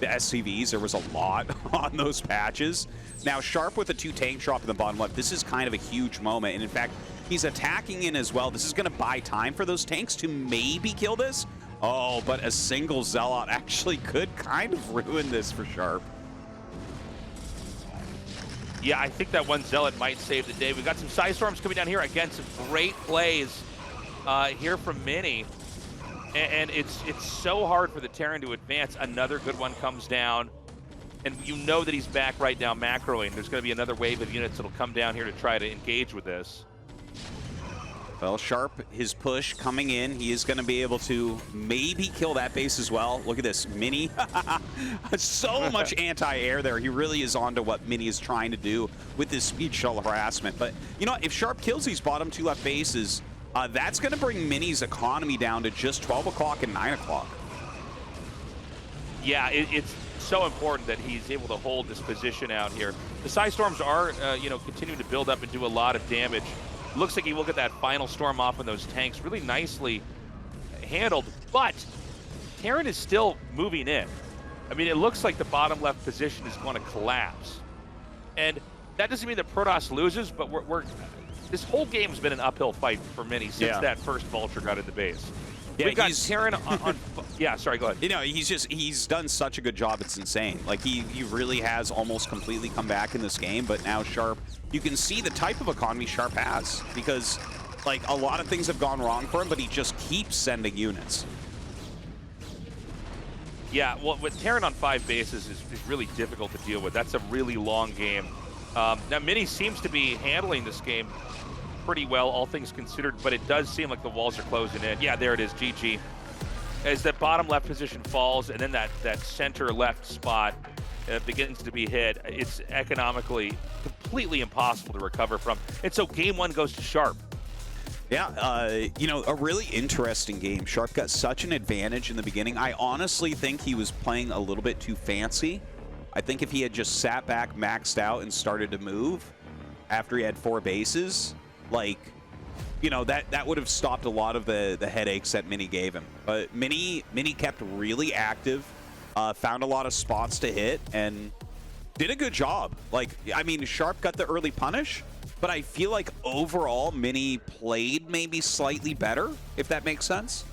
SCVs. There was a lot on those patches. Now, Sharp with a 2 tank drop in the bottom left, this is kind of a huge moment. And in fact, he's attacking in as well. This is going to buy time for those tanks to maybe kill this. Oh, but a single Zealot actually could kind of ruin this for Sharp. Yeah, I think that one Zealot might save the day. We've got some Side Storms coming down here. Again, some great plays here from Mini. And it's so hard for the Terran to advance. Another good one comes down. And you know that he's back right now macroing. There's going to be another wave of units that'll come down here to try to engage with this. Well, Sharp, his push coming in. He is going to be able to maybe kill that base as well. Look at this. Mini. So much anti-air there. He really is onto what Mini is trying to do with this speed shuttle harassment. But, you know, if Sharp kills these bottom two left bases, that's going to bring Mini's economy down to just 12 o'clock and 9 o'clock. Yeah, it's so important that he's able to hold this position out here. The Side Storms are, you know, continuing to build up and do a lot of damage. Looks like he will get that final storm off on those tanks. Really nicely handled, but Terran is still moving in. I mean, it looks like the bottom left position is going to collapse. And that doesn't mean that Protoss loses, but this whole game's been an uphill fight for Mini since that first Vulture got in the base. Yeah, we've got Terran on yeah, sorry, go ahead. You know, he's done such a good job, it's insane. Like, he really has almost completely come back in this game, but now Sharp, you can see the type of economy Sharp has, because, like, a lot of things have gone wrong for him, but he just keeps sending units. Yeah, well, with Terran on 5 bases is really difficult to deal with. That's a really long game. Now, Mini seems to be handling this game pretty well, all things considered, but it does seem like the walls are closing in. Yeah, there it is, GG. As that bottom left position falls, and then that center left spot begins to be hit, it's economically completely impossible to recover from. And so game one goes to Sharp. Yeah, you know, a really interesting game. Sharp got such an advantage in the beginning. I honestly think he was playing a little bit too fancy. I think if he had just sat back, maxed out, and started to move after he had 4 bases, like, you know, that would have stopped a lot of the headaches that Mini gave him. But Mini kept really active, found a lot of spots to hit, and did a good job. Like, I mean, Sharp got the early punish, but I feel like overall Mini played maybe slightly better, if that makes sense.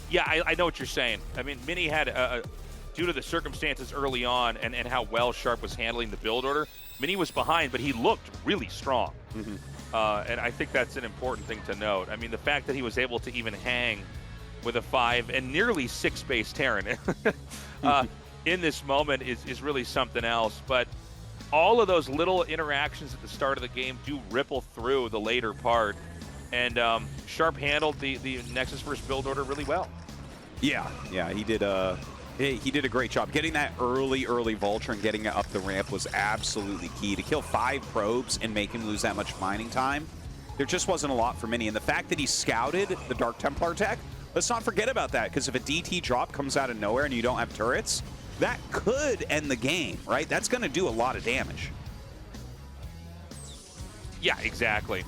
Yeah, I know what you're saying. I mean, Mini had, due to the circumstances early on and how well Sharp was handling the build order, Mini was behind, but he looked really strong. Mm-hmm. And I think that's an important thing to note. I mean, the fact that he was able to even hang with a 5 and nearly 6 base Terran in this moment is really something else. But all of those little interactions at the start of the game do ripple through the later part. And Sharp handled the Nexus first build order really well. Yeah, he did a great job. Getting that early Vulture and getting it up the ramp was absolutely key. To kill 5 probes and make him lose that much mining time, there just wasn't a lot for Mini. And the fact that he scouted the Dark Templar tech, let's not forget about that, because if a DT drop comes out of nowhere and you don't have turrets, that could end the game, right? That's going to do a lot of damage. Yeah, exactly.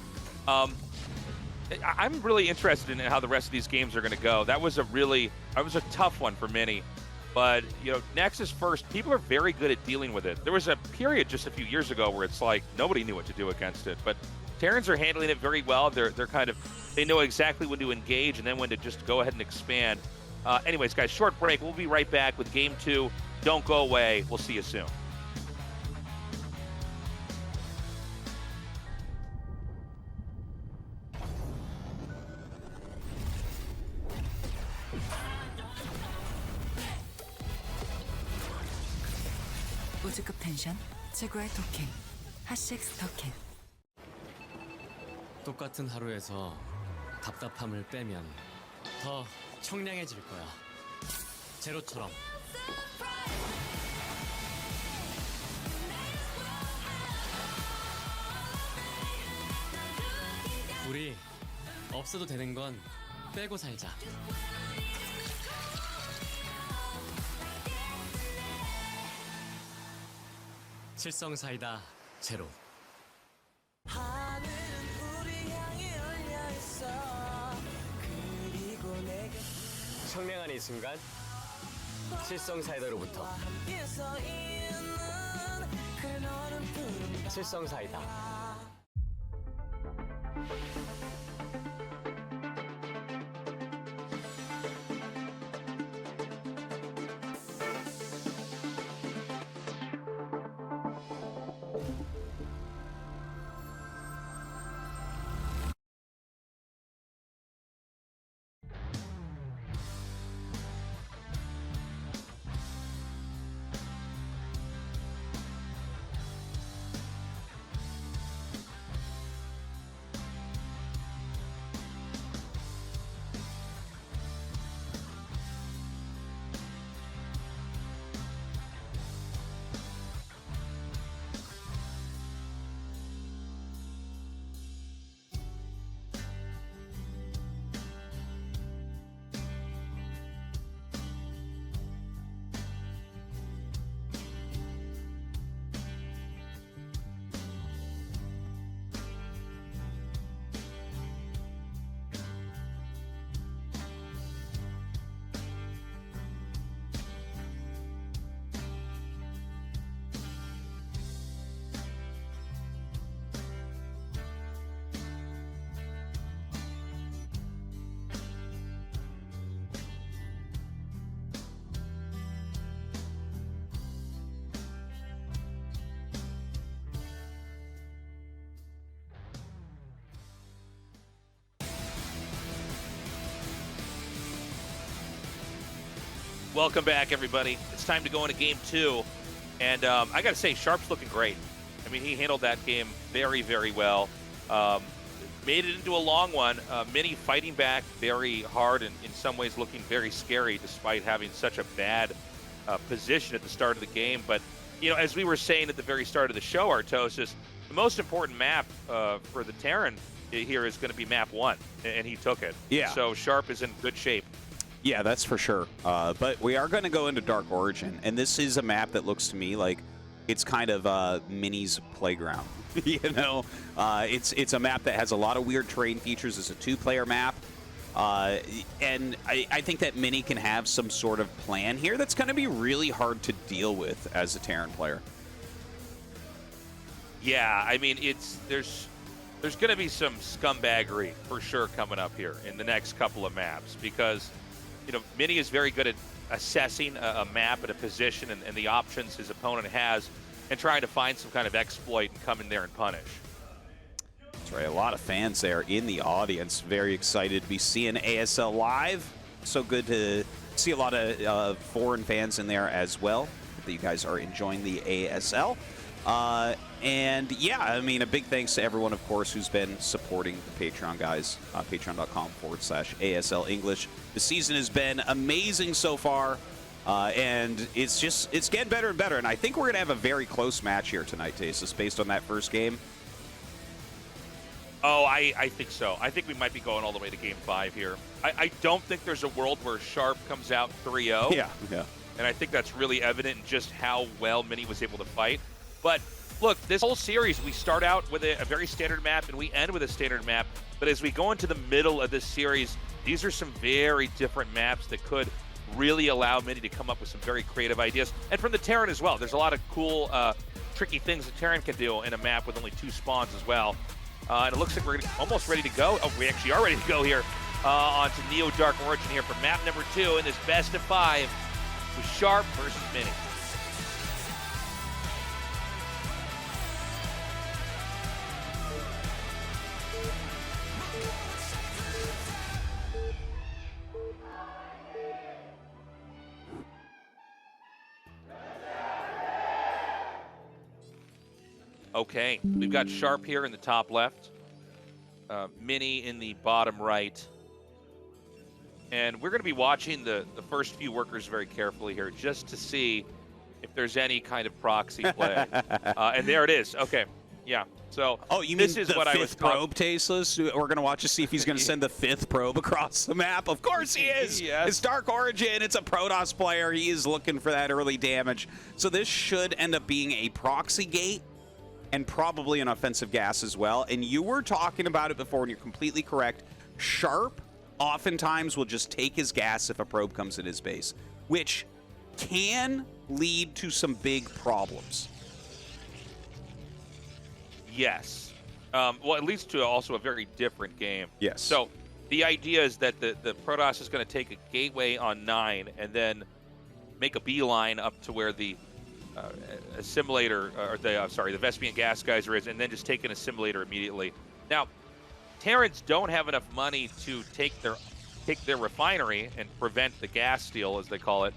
I'm really interested in how the rest of these games are going to go. That was a tough one for Mini. But, you know, Nexus first, people are very good at dealing with it. There was a period just a few years ago where it's like nobody knew what to do against it. But Terrans are handling it very well. They're kind of, they know exactly when to engage and then when to just go ahead and expand. Anyways, guys, short break. We'll be right back with Game 2. Don't go away. We'll see you soon. 우주급 텐션, 최고의 토킹, 핫식스 토킹. 똑같은 하루에서 답답함을 빼면 더 청량해질 거야. 제로처럼. 우리 없어도 되는 건 빼고 살자. 칠성사이다 제로. 청량한 이 순간 칠성사이다로부터. 칠성사이다. Welcome back, everybody. It's time to go into game 2. And I got to say, Sharp's looking great. I mean, he handled that game very, very well. Made it into a long one. Mini fighting back very hard and in some ways looking very scary despite having such a bad position at the start of the game. But, you know, as we were saying at the very start of the show, Tastosis, the most important map for the Terran here is going to be map 1, and he took it. Yeah. So Sharp is in good shape. Yeah, that's for sure. But we are going to go into Dark Origin, and this is a map that looks to me like it's kind of Mini's playground. You know, it's a map that has a lot of weird terrain features. It's a 2-player map, and I think that Mini can have some sort of plan here that's going to be really hard to deal with as a Terran player. Yeah, I mean, there's going to be some scumbaggery for sure coming up here in the next couple of maps because, you know, Mini is very good at assessing a map and a position and the options his opponent has and trying to find some kind of exploit and come in there and punish. That's right. A lot of fans there in the audience. Very excited to be seeing ASL live. So good to see a lot of foreign fans in there as well. Hope that you guys are enjoying the ASL. And yeah, I mean, a big thanks to everyone, of course, who's been supporting the Patreon guys. Patreon.com/ASL English. The season has been amazing so far. And it's getting better and better. And I think we're going to have a very close match here tonight, Tastosis, based on that first game. Oh, I think so. I think we might be going all the way to game 5 here. I don't think there's a world where Sharp comes out 3-0. Yeah. And I think that's really evident in just how well Mini was able to fight. But look, this whole series, we start out with a very standard map and we end with a standard map. But as we go into the middle of this series, these are some very different maps that could really allow Mini to come up with some very creative ideas. And from the Terran as well. There's a lot of cool, tricky things the Terran can do in a map with only 2 spawns as well. And it looks like we're almost ready to go. Oh, we actually are ready to go here onto Neo Dark Origin here for map number 2 in this best of 5 with Sharp versus Mini. Okay, we've got Sharp here in the top left, Mini in the bottom right, and we're going to be watching the first few workers very carefully here just to see if there's any kind of proxy play. And there it is. Okay, yeah. So you this mean is the what I 5th was probe, Tastosis? We're going to watch to see if he's going to send the 5th probe across the map. Of course he is. Yes. It's Dark Origin. It's a Protoss player. He is looking for that early damage. So this should end up being a proxy gate and probably an offensive gas as well. And you were talking about it before, and you're completely correct. Sharp oftentimes will just take his gas if a probe comes in his base, which can lead to some big problems. Yes. Well, it leads to also a very different game. Yes. So the idea is that the Protoss is going to take a gateway on 9 and then make a beeline up to where the assimilator, or the Vespian gas geyser is, and then just take an assimilator immediately. Now, Terrans don't have enough money to take their refinery and prevent the gas steal, as they call it,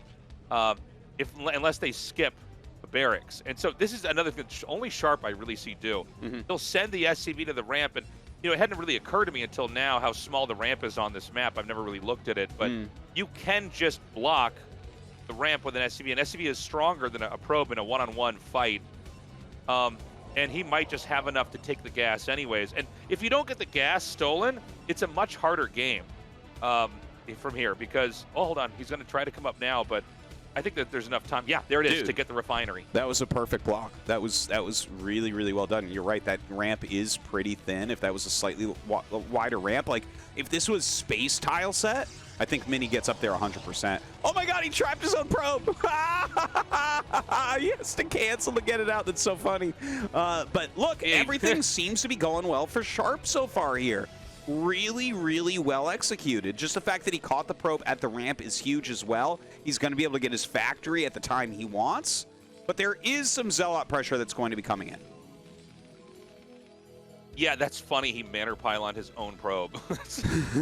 unless they skip the barracks. And so this is another thing that only Sharp I really see do. He'll send the SCV to the ramp, and you know, it hadn't really occurred to me until now how small the ramp is on this map. I've never really looked at it, but you can just block the ramp with an SCV. An SCV is stronger than a probe in a one-on-one fight. And he might just have enough to take the gas anyways. And if you don't get the gas stolen, it's a much harder game from here because, oh, hold on, he's going to try to come up now, but I think that there's enough time. Yeah, there it is to get the refinery. That was a perfect block. That was really, really well done. You're right, that ramp is pretty thin. If that was a slightly wider ramp, like if this was space tile set, I think Mini gets up there 100%. Oh my god, he trapped his own probe! He has to cancel to get it out. That's so funny. But look, everything seems to be going well for Sharp so far here. Really, really well executed. Just the fact that he caught the probe at the ramp is huge as well. He's going to be able to get his factory at the time he wants. But there is some Zealot pressure that's going to be coming in. Yeah, that's funny. He Manor Pyloned his own probe.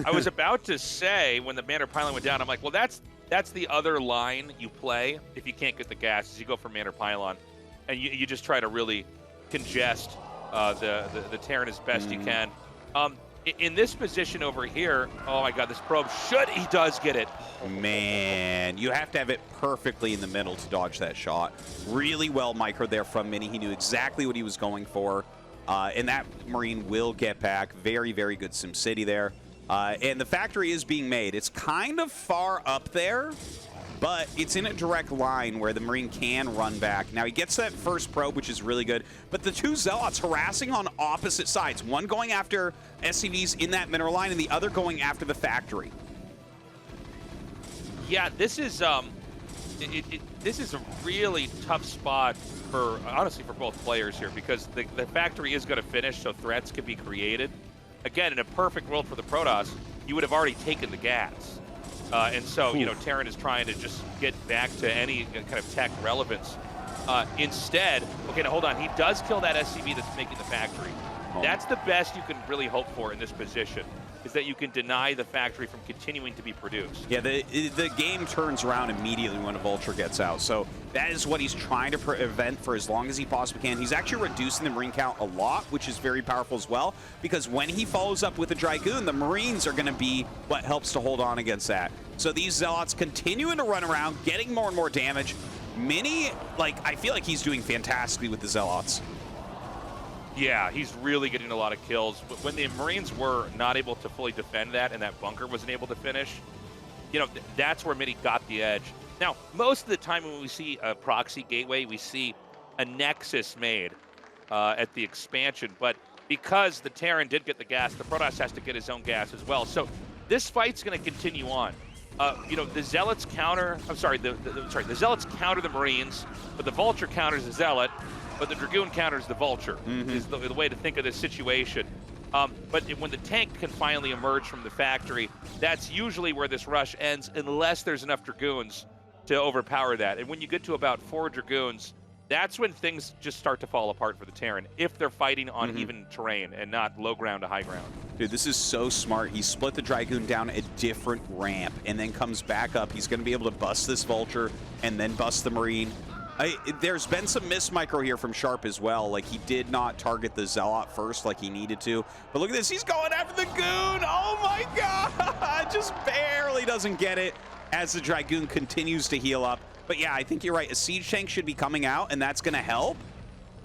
I was about to say, when the Manor Pylon went down, I'm like, well, that's that's the other line you play if you can't get the gas, is you go for man or pylon, and you just try to really congest the Terran as best you can. In this position over here, oh my god, this probe, he does get it. Man, you have to have it perfectly in the middle to dodge that shot. Really well microed there from Mini. He knew exactly what he was going for. And that Marine will get back. Very, very good SimCity there. And the factory is being made. It's kind of far up there, but it's in a direct line where the Marine can run back. Now, he gets that first probe, which is really good, but the two Zealots harassing on opposite sides. One going after SCVs in that mineral line, and the other going after the factory. Yeah, this is this is a really tough spot for, honestly, for both players here, because the factory is going to finish, so threats can be created. Again, in a perfect world for the Protoss, you would have already taken the gas. And so, you know, Terran is trying to just get back to any kind of tech relevance. Instead, okay, now hold on. He does kill that SCV that's making the factory. That's the best you can really hope for in this position, is that you can deny the factory from continuing to be produced. Yeah, the game turns around immediately when a Vulture gets out. So that is what he's trying to prevent for as long as he possibly can. He's actually reducing the Marine count a lot, which is very powerful as well, because when he follows up with the Dragoon, the Marines are going to be what helps to hold on against that. So these Zealots continuing to run around, getting more and more damage. Mini, like, I feel like he's doing fantastically with the Zealots. Yeah, he's really getting a lot of kills. But when the Marines were not able to fully defend that and that bunker wasn't able to finish, you know, that's where Mini got the edge. Now, most of the time when we see a proxy gateway, we see a nexus made at the expansion. But because the Terran did get the gas, the Protoss has to get his own gas as well. So this fight's going to continue on. You know, the Zealots counter, the Zealots counter the Marines, but the Vulture counters the Zealot, but the Dragoon counters the Vulture, is the way to think of this situation. But when the tank can finally emerge from the factory, that's usually where this rush ends, unless there's enough Dragoons to overpower that. And when you get to about 4 Dragoons, that's when things just start to fall apart for the Terran, if they're fighting on even terrain and not low ground to high ground. Dude, this is so smart. He split the Dragoon down a different ramp and then comes back up. He's going to be able to bust this Vulture and then bust the Marine. There's been some miss micro here from Sharp as well. Like, he did not target the Zealot first like he needed to. But look at this. He's going after the Goon. Oh, my God. Just barely doesn't get it as the Dragoon continues to heal up. But, yeah, I think you're right. A Siege Tank should be coming out, and that's going to help.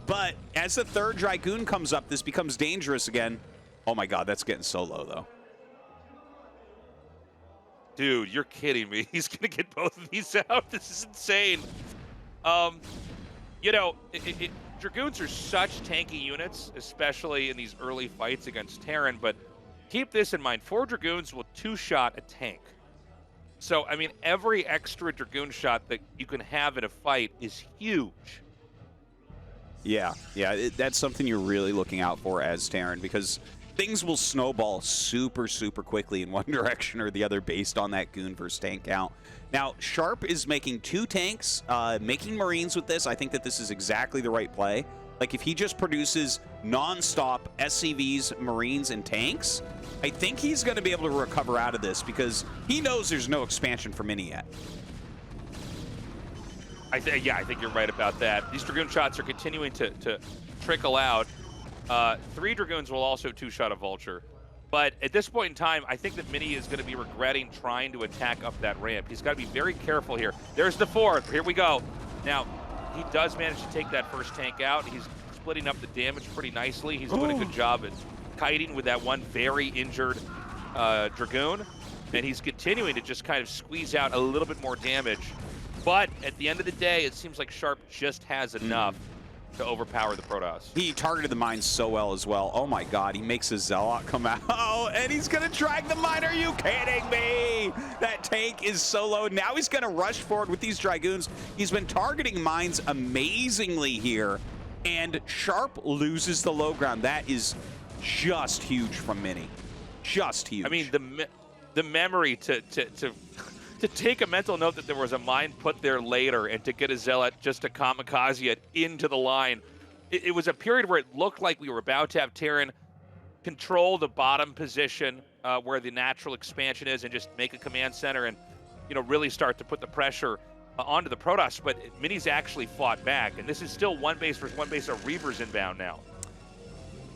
But as the third Dragoon comes up, this becomes dangerous again. Oh, my God. That's getting so low, though. Dude, you're kidding me. He's going to get both of these out. This is insane. You know, Dragoons are such tanky units, especially in these early fights against Terran, but keep this in mind. 4 Dragoons will 2-shot a tank. So, I mean, every extra Dragoon shot that you can have in a fight is huge. Yeah, that's something you're really looking out for as Terran, because things will snowball super, super quickly in one direction or the other based on that Goon versus tank count. Now, Sharp is making 2 tanks, making Marines with this. I think that this is exactly the right play. Like, if he just produces non-stop SCVs, Marines, and tanks, I think he's going to be able to recover out of this because he knows there's no expansion for Mini yet. Yeah, I think you're right about that. These Dragoon shots are continuing to trickle out. 3 Dragoons will also 2-shot a Vulture. But at this point in time, I think that Mini is going to be regretting trying to attack up that ramp. He's got to be very careful here. There's the 4th. Here we go. Now, he does manage to take that first tank out. He's splitting up the damage pretty nicely. He's doing a good job at kiting with that one very injured Dragoon. And he's continuing to just kind of squeeze out a little bit more damage. But at the end of the day, it seems like Sharp just has enough to overpower the Protoss. He targeted the mines so well as well. Oh my God, he makes a Zealot come out. Oh, and he's gonna drag the mine. Are you kidding me? That tank is so low. Now he's gonna rush forward with these Dragoons. He's been targeting mines amazingly here, and Sharp loses the low ground. That is just huge from Mini. Just huge. I mean, the memory to take a mental note that there was a mine put there later and to get a Zealot just to kamikaze it into the line. It was a period where it looked like we were about to have Terran control the bottom position where the natural expansion is and just make a command center. And, really start to put the pressure onto the Protoss. But Mini's actually fought back, and this is still one base versus one base. Reaver's inbound now.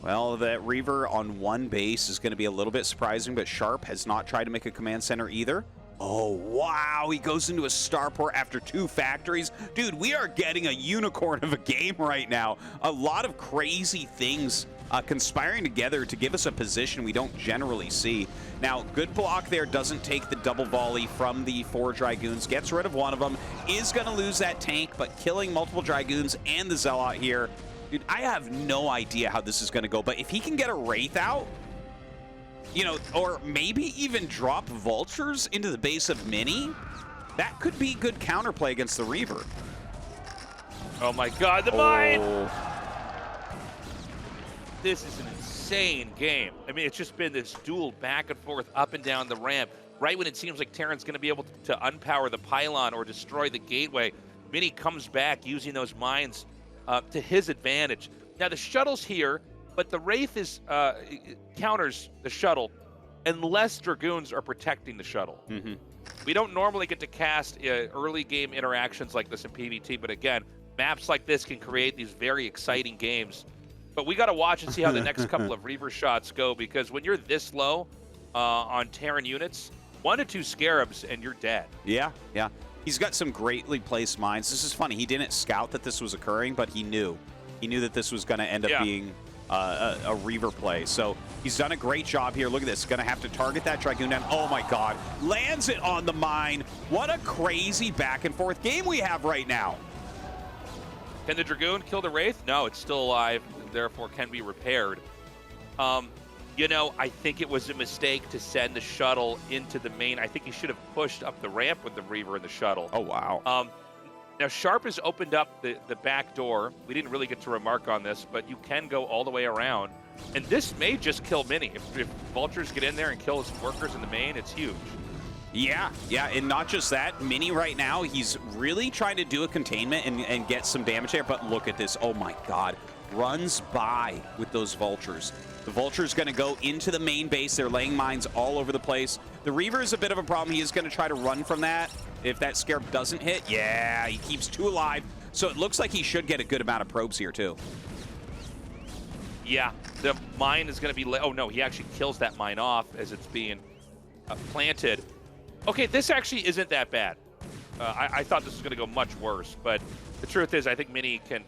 Well, that Reaver on one base is going to be a little bit surprising, but Sharp has not tried to make a command center either. Oh, wow, he goes into a starport after 2 factories. Dude, we are getting a unicorn of a game right now. A lot of crazy things conspiring together to give us a position we don't generally see. Now, good block there, doesn't take the double volley from the 4 Dragoons, gets rid of one of them, is going to lose that tank, but killing multiple Dragoons and the Zealot here. Dude, I have no idea how this is going to go, but if he can get a Wraith out, or maybe even drop Vultures into the base of Mini, that could be good counterplay against the Reaver. Oh my God, the mine! This is an insane game. I mean, it's just been this duel back and forth, up and down the ramp. Right when it seems like Terran's going to be able to unpower the pylon or destroy the gateway, Mini comes back using those mines to his advantage. Now, the shuttle's here, but the Wraith counters the shuttle unless Dragoons are protecting the shuttle. Mm-hmm. We don't normally get to cast early game interactions like this in PvT, but again, maps like this can create these very exciting games. But we got to watch and see how the next couple of Reaver shots go, because when you're this low on Terran units, 1 to 2 Scarabs and you're dead. Yeah. He's got some greatly placed mines. This is funny. He didn't scout that this was occurring, but he knew. He knew that this was going to end up being a Reaver play. So he's done a great job here. Look at this. Going to have to target that Dragoon down. Oh, my God. Lands it on the mine. What a crazy back and forth game we have right now. Can the Dragoon kill the Wraith? No, it's still alive, and therefore can be repaired. I think it was a mistake to send the shuttle into the main. I think he should have pushed up the ramp with the Reaver and the shuttle. Oh, wow. Now, Sharp has opened up the back door. We didn't really get to remark on this, but you can go all the way around. And this may just kill Mini. If Vultures get in there and kill his workers in the main, it's huge. Yeah, and not just that. Mini right now, he's really trying to do a containment and get some damage there, but look at this. Oh, my God. Runs by with those Vultures. The Vulture's going to go into the main base. They're laying mines all over the place. The Reaver is a bit of a problem. He is going to try to run from that. If that Scarab doesn't hit, yeah, he keeps 2 alive. So it looks like he should get a good amount of probes here, too. Yeah, the mine is going to be... Oh, no, he actually kills that mine off as it's being planted. Okay, this actually isn't that bad. I thought this was going to go much worse, but the truth is I think Mini can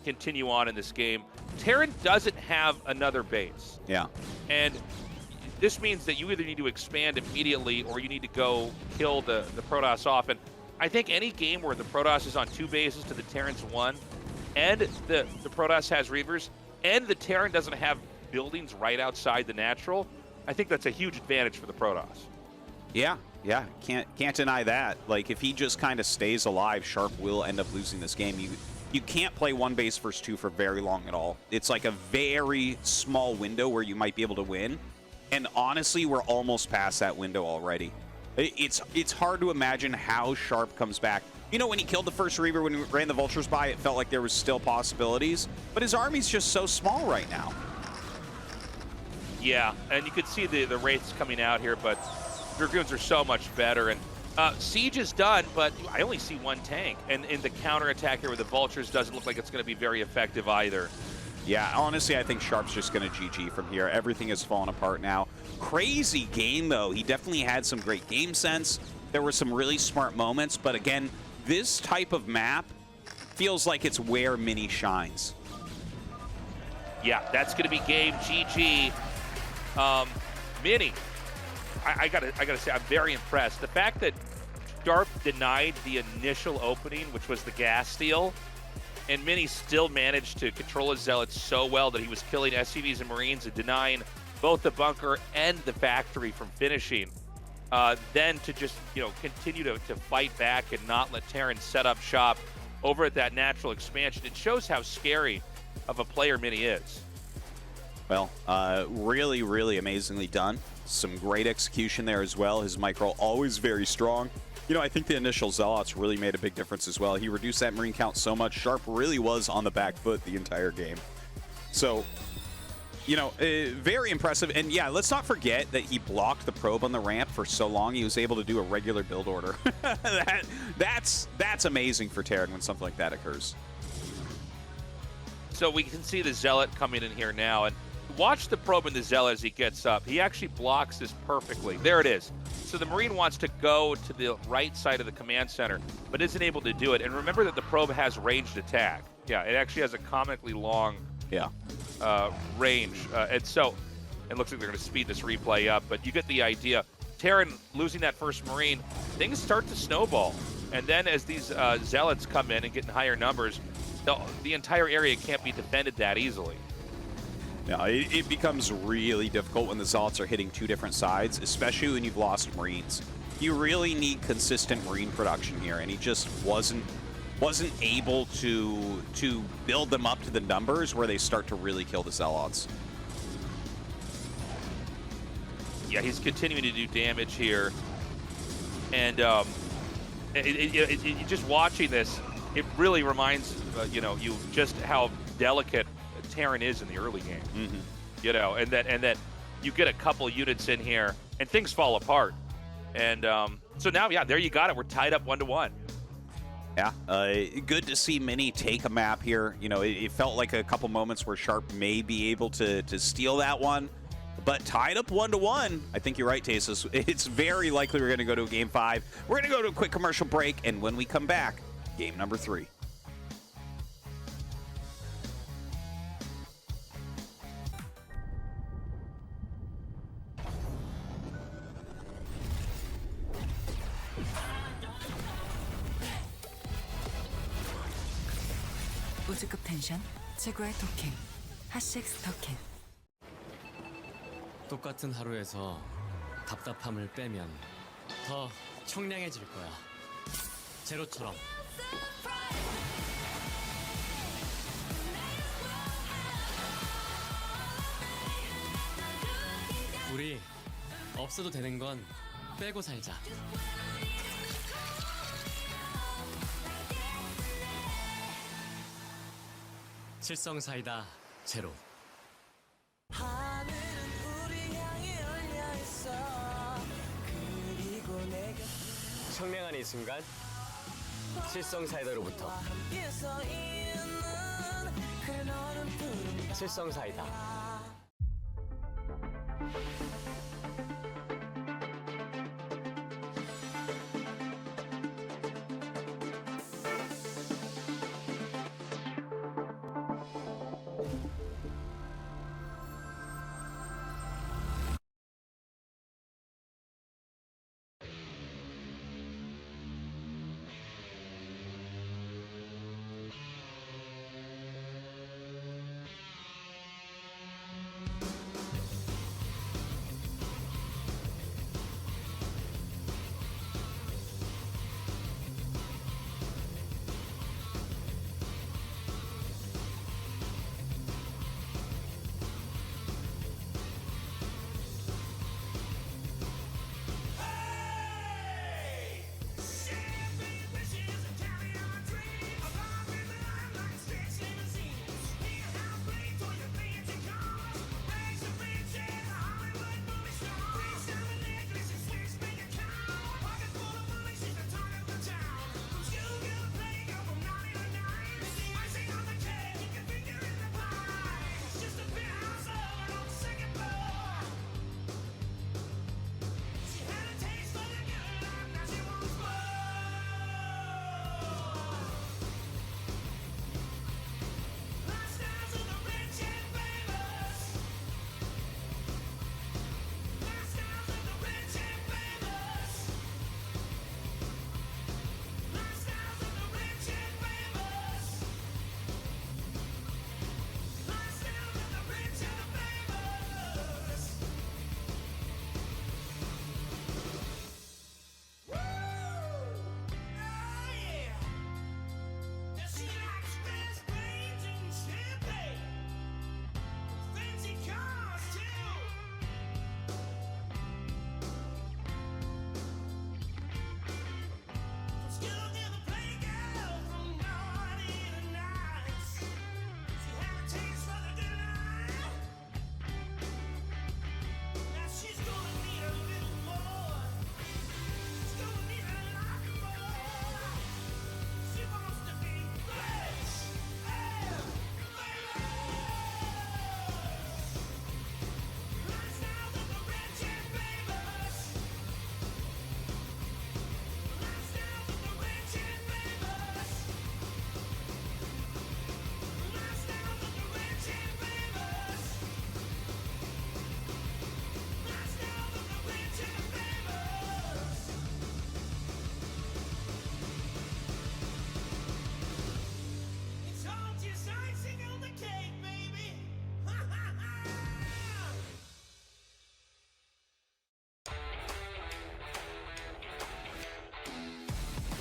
continue on in this game. Terran doesn't have another base. Yeah. And this means that you either need to expand immediately or you need to go kill the Protoss off. And I think any game where the Protoss is on 2 bases to the Terran's 1, and the Protoss has Reavers, and the Terran doesn't have buildings right outside the natural, I think that's a huge advantage for the Protoss. Yeah, can't deny that. Like, if he just kind of stays alive, Sharp will end up losing this game. You can't play 1 base versus 2 for very long at all. It's like a very small window where you might be able to win. And honestly, we're almost past that window already. It's hard to imagine how Sharp comes back. When he killed the first Reaver, when he ran the Vultures by, it felt like there was still possibilities. But his army's just so small right now. Yeah, and you could see the Wraiths coming out here, but Dragoons are so much better. And Siege is done, but I only see 1 tank. And in the counterattack here with the Vultures doesn't look like it's going to be very effective either. Yeah, honestly, I think Sharp's just going to GG from here. Everything has fallen apart now. Crazy game, though. He definitely had some great game sense. There were some really smart moments. But again, this type of map feels like it's where Mini shines. Yeah, that's going to be game GG. Mini, I gotta say, I'm very impressed. The fact that Sharp denied the initial opening, which was the gas steal, and Mini still managed to control his Zealots so well that he was killing SCVs and Marines and denying both the bunker and the factory from finishing. Then to just continue to fight back and not let Terran set up shop over at that natural expansion. It shows how scary of a player Mini is. Well, really, really amazingly done. Some great execution there as well. His micro always very strong. I think the initial Zealots really made a big difference as well. He reduced that Marine count so much. Sharp really was on the back foot the entire game. So, You know, very impressive. And yeah, let's not forget that he blocked the probe on the ramp for so long. He was able to do a regular build order. That's amazing for Terran when something like that occurs. So we can see the Zealot coming in here now, and watch the probe in the Zealot as he gets up. He actually blocks this perfectly. There it is. So the Marine wants to go to the right side of the command center, but isn't able to do it. And remember that the probe has ranged attack. Yeah, it actually has a comically long range. And so it looks like they're going to speed this replay up, but you get the idea. Terran losing that first Marine, things start to snowball. And then as these Zealots come in and get in higher numbers, the entire area can't be defended that easily. No, it becomes really difficult when the Zealots are hitting two different sides, especially when you've lost Marines. You really need consistent Marine production here, and he just wasn't able to build them up to the numbers where they start to really kill the Zealots. Yeah, he's continuing to do damage here, and just watching this, it really reminds you just how delicate Terran is in the early game. Mm-hmm. You know, and that you get a couple units in here and things fall apart. And so now, yeah, there you got it. We're tied up 1-1. Yeah, good to see Mini take a map here. You know, it felt like a couple moments where Sharp may be able to steal that one, but tied up 1-1. I think you're right, Tastosis. It's very likely we're going to go to a game 5. We're going to go to a quick commercial break, and when we come back, game number 3. 우주급 텐션 최고의 도킹 핫식스 더캔. 똑같은 하루에서 답답함을 빼면 더 청량해질 거야. 제로처럼. 우리 없어도 되는 건 빼고 살자. 칠성 사이다 제로. 청량한 이 순간 칠성 사이다로부터. 칠성 사이다.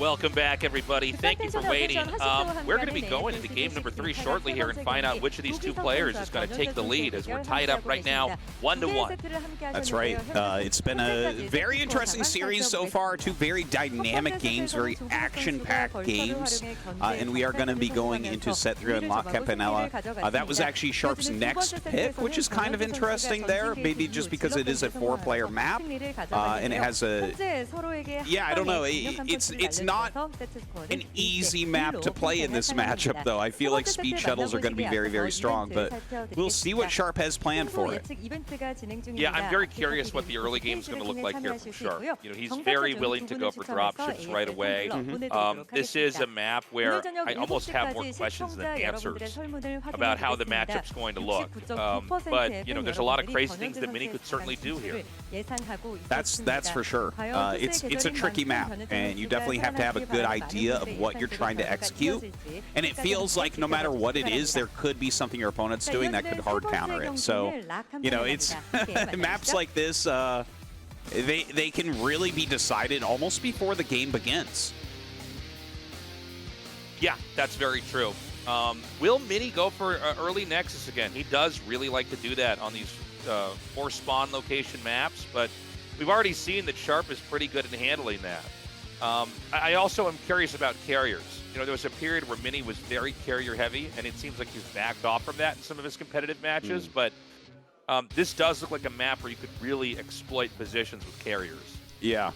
Welcome back, everybody. Thank you for waiting. We're going to be going into game number 3 shortly here and find out which of these two players is going to take the lead, as we're tied up right now 1-1. That's right. It's been a very interesting series so far. Two very dynamic games, very action-packed games. And we are going to be going into set 3 on La Campanella. That was actually Sharp's next pick, which is kind of interesting there, maybe just because it is a 4-player map. And it has a... Yeah, I don't know. It's not an easy map to play in this matchup, though. I feel like speed shuttles are going to be very, very strong, but we'll see what Sharp has planned for it. Yeah, I'm very curious what the early game is going to look like here from Sharp. You know, he's very willing to go for dropships right away. This is a map where I almost have more questions than answers about how the matchup's going to look. But, you know, there's a lot of crazy things that Mini could certainly do here. That's for sure. It's a tricky map, and you definitely have to have a good idea of what you're trying to execute. And it feels like no matter what it is, there could be something your opponent's doing that could hard counter it. So, you know, it's maps like this, they can really be decided almost before the game begins. Yeah, that's very true. Will Mini go for early Nexus again? He does really like to do that on these 4 spawn location maps, but we've already seen that Sharp is pretty good in handling that. I also am curious about carriers. You know, there was a period where Mini was very carrier heavy, and it seems like he's backed off from that in some of his competitive matches, but this does look like a map where you could really exploit positions with carriers. Yeah.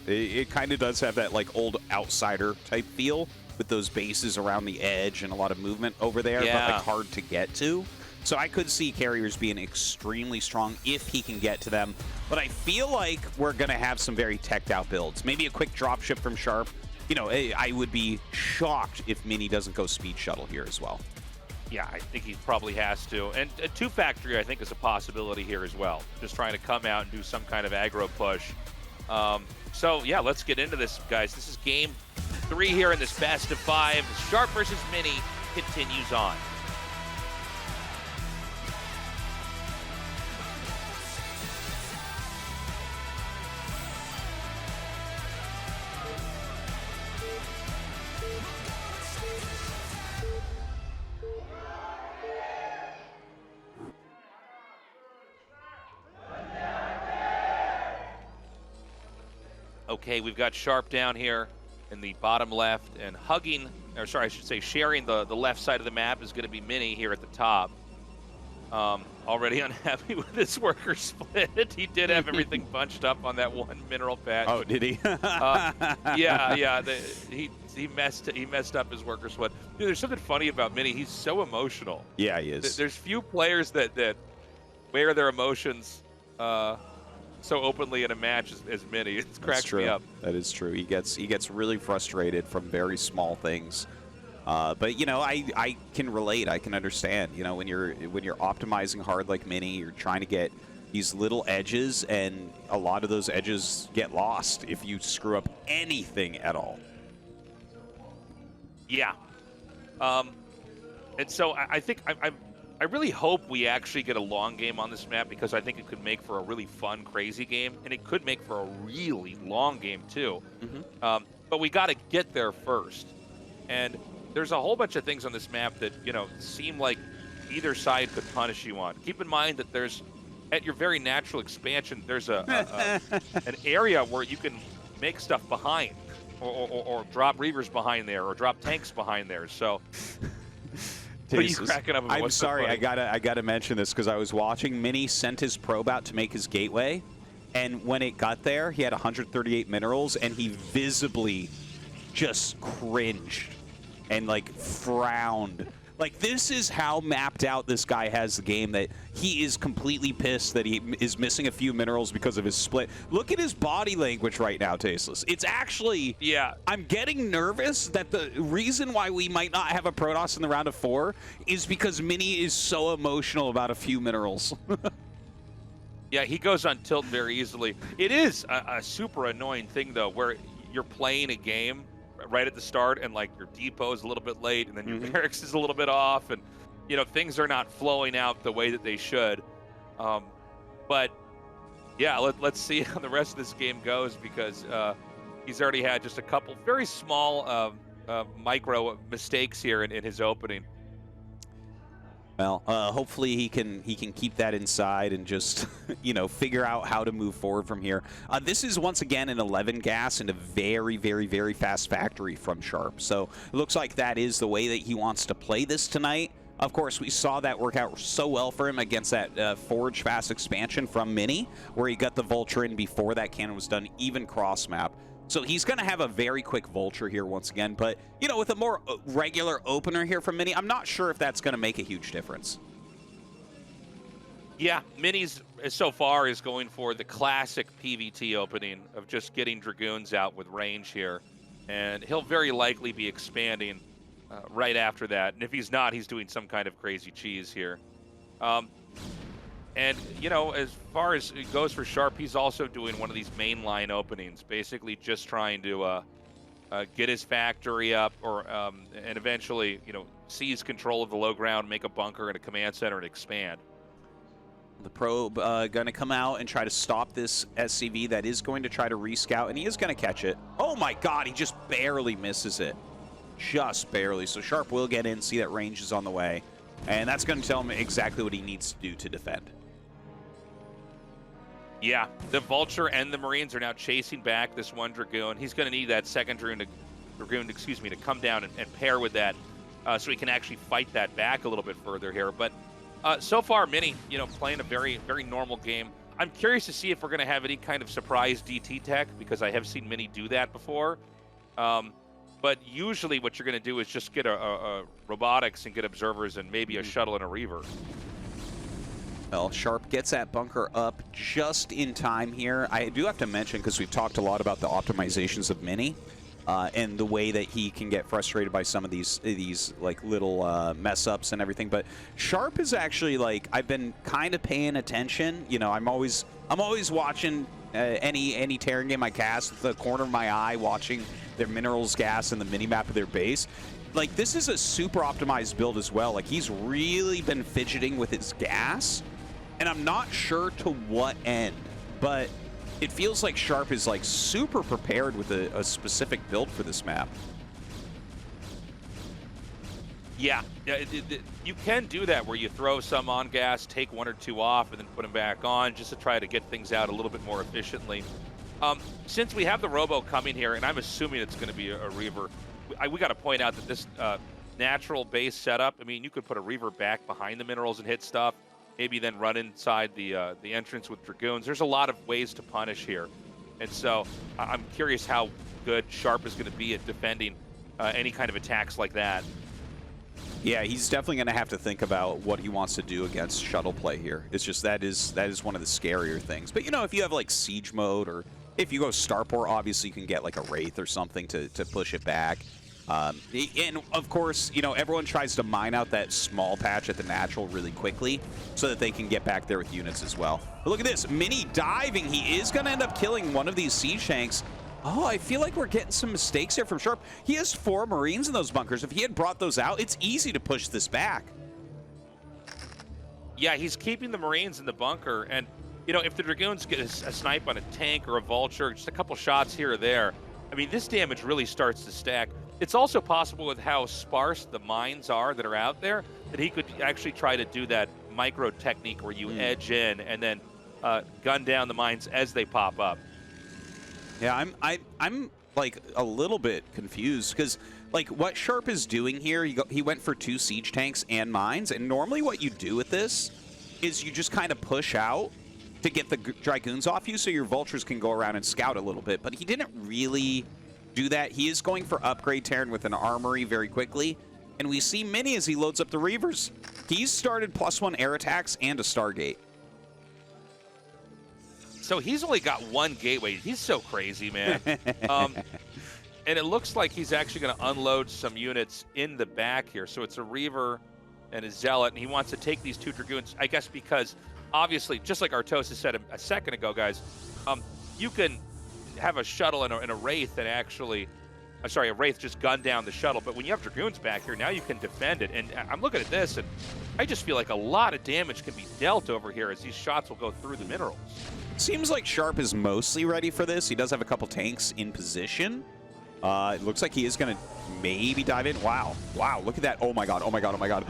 It kind of does have that, like, old outsider type feel with those bases around the edge and a lot of movement over there, but, like, hard to get to. So I could see carriers being extremely strong if he can get to them. But I feel like we're going to have some very teched out builds. Maybe a quick dropship from Sharp. You know, I would be shocked if Mini doesn't go speed shuttle here as well. Yeah, I think he probably has to. And a 2-factory, I think, is a possibility here as well. Just trying to come out and do some kind of aggro push. So, yeah, let's get into this, guys. This is game 3 here in this best of 5. Sharp versus Mini continues on. Okay, we've got Sharp down here in the bottom left, and hugging, or sorry, I should say sharing the left side of the map is going to be Mini here at the top. Already unhappy with his worker split. He did have everything bunched up on that one mineral patch. Oh, did he? Yeah. He messed up his worker split. Dude, there's something funny about Mini. He's so emotional. Yeah, he is. There's few players that wear their emotions so openly in a match as Mini. It cracks me up. That is true. He gets really frustrated from very small things. But you know, I can relate. I can understand. You know, when you're optimizing hard like Mini, you're trying to get these little edges, and a lot of those edges get lost if you screw up anything at all. Yeah. And so I think I really hope we actually get a long game on this map, because I think it could make for a really fun, crazy game, and it could make for a really long game too. But we got to get there first. And there's a whole bunch of things on this map that, you know, seem like either side could punish you on. Keep in mind that there's, at your very natural expansion, there's an area where you can make stuff behind, or drop Reavers behind there, or drop tanks behind there. So, what are you cracking up about? I'm sorry, I gotta mention this, because I was watching. Mini sent his probe out to make his gateway, and when it got there, he had 138 minerals, and he visibly just cringed and, like, frowned. Like, this is how mapped out this guy has the game, that he is completely pissed that he is missing a few minerals because of his split. Look at his body language right now, Tasteless. It's actually... Yeah. I'm getting nervous that the reason why we might not have a Protoss in the round of 4 is because Mini is so emotional about a few minerals. Yeah, he goes on tilt very easily. It is a super annoying thing, though, where you're playing a game right at the start, and, like, your depot is a little bit late, and then your barracks is a little bit off, and, you know, things are not flowing out the way that they should. But yeah, let's see how the rest of this game goes, because He's already had just a couple very small micro mistakes here in his opening. Well, hopefully he can keep that inside and just, figure out how to move forward from here. This is once again an 11 gas and a very, very, very fast factory from Sharp. So it looks like that is the way that he wants to play this tonight. Of course, we saw that work out so well for him against that Forge fast expansion from Mini, where he got the Vulture in before that cannon was done, even cross map. So he's going to have a very quick Vulture here once again. But, with a more regular opener here from Mini, I'm not sure if that's going to make a huge difference. Yeah, Mini's so far is going for the classic PVT opening of just getting Dragoons out with range here. And he'll very likely be expanding right after that. And if he's not, he's doing some kind of crazy cheese here. And, as far as it goes for Sharp, he's also doing one of these mainline openings, basically just trying to get his factory up and eventually, seize control of the low ground, make a bunker and a command center and expand. The probe going to come out and try to stop this SCV that is going to try to rescout, and he is going to catch it. Oh my god, he just barely misses it. Just barely. So Sharp will get in, see that range is on the way, and that's going to tell him exactly what he needs to do to defend. Yeah, the Vulture and the Marines are now chasing back this one Dragoon. He's going to need that second Dragoon to come down and pair with that so he can actually fight that back a little bit further here. But so far, Mini, playing a very, very normal game. I'm curious to see if we're going to have any kind of surprise DT tech, because I have seen Mini do that before. But usually what you're going to do is just get a robotics and get observers and maybe a shuttle and a reaver. Well, Sharp gets that bunker up just in time here. I do have to mention, because we've talked a lot about the optimizations of Mini and the way that he can get frustrated by some of these like little mess ups and everything. But Sharp is actually, like, I've been kind of paying attention. I'm always watching any Terran game I cast with the corner of my eye, watching their minerals, gas, and the mini map of their base. Like, this is a super optimized build as well. Like, he's really been fidgeting with his gas, and I'm not sure to what end, but it feels like Sharp is, like, super prepared with a specific build for this map. Yeah, you can do that where you throw some on gas, take one or two off, and then put them back on just to try to get things out a little bit more efficiently. Since we have the Robo coming here, and I'm assuming it's going to be a Reaver, we got to point out that this natural base setup, I mean, you could put a Reaver back behind the minerals and hit stuff, maybe then run inside the entrance with Dragoons. There's a lot of ways to punish here. And so I'm curious how good Sharp is going to be at defending any kind of attacks like that. Yeah, he's definitely going to have to think about what he wants to do against shuttle play here. It's just that is one of the scarier things. But, if you have, like, siege mode, or if you go Starport, obviously you can get, like, a Wraith or something to push it back. And, of course, everyone tries to mine out that small patch at the natural really quickly so that they can get back there with units as well. But look at this. Mini diving. He is going to end up killing one of these siege tanks. Oh, I feel like we're getting some mistakes here from Sharp. He has 4 Marines in those bunkers. If he had brought those out, it's easy to push this back. Yeah, he's keeping the Marines in the bunker. And, if the Dragoons get a snipe on a tank or a Vulture, just a couple shots here or there, I mean, this damage really starts to stack. It's also possible with how sparse the mines are that are out there that he could actually try to do that micro technique where you edge in and then gun down the mines as they pop up. Yeah, I'm like a little bit confused because, like, what Sharp is doing here, he went for 2 siege tanks and mines, and normally what you do with this is you just kind of push out to get the Dragoons off you so your Vultures can go around and scout a little bit, but he didn't really do that. He is going for upgrade Terran with an armory very quickly, and we see Mini as he loads up the Reavers. He's started +1 air attacks and a Stargate. So he's only got 1 gateway. He's so crazy, man. And it looks like he's actually going to unload some units in the back here. So it's a Reaver and a Zealot, and he wants to take these 2 Dragoons, I guess, because obviously, just like Tastosis said a second ago, guys, you can have a shuttle and a Wraith that actually, a Wraith just gun down the shuttle. But when you have Dragoons back here, now you can defend it. And I'm looking at this, and I just feel like a lot of damage can be dealt over here as these shots will go through the minerals. Seems like Sharp is mostly ready for this. He does have a couple tanks in position. It looks like he is going to maybe dive in. Wow. Wow, look at that. Oh my god, oh my god, oh my god.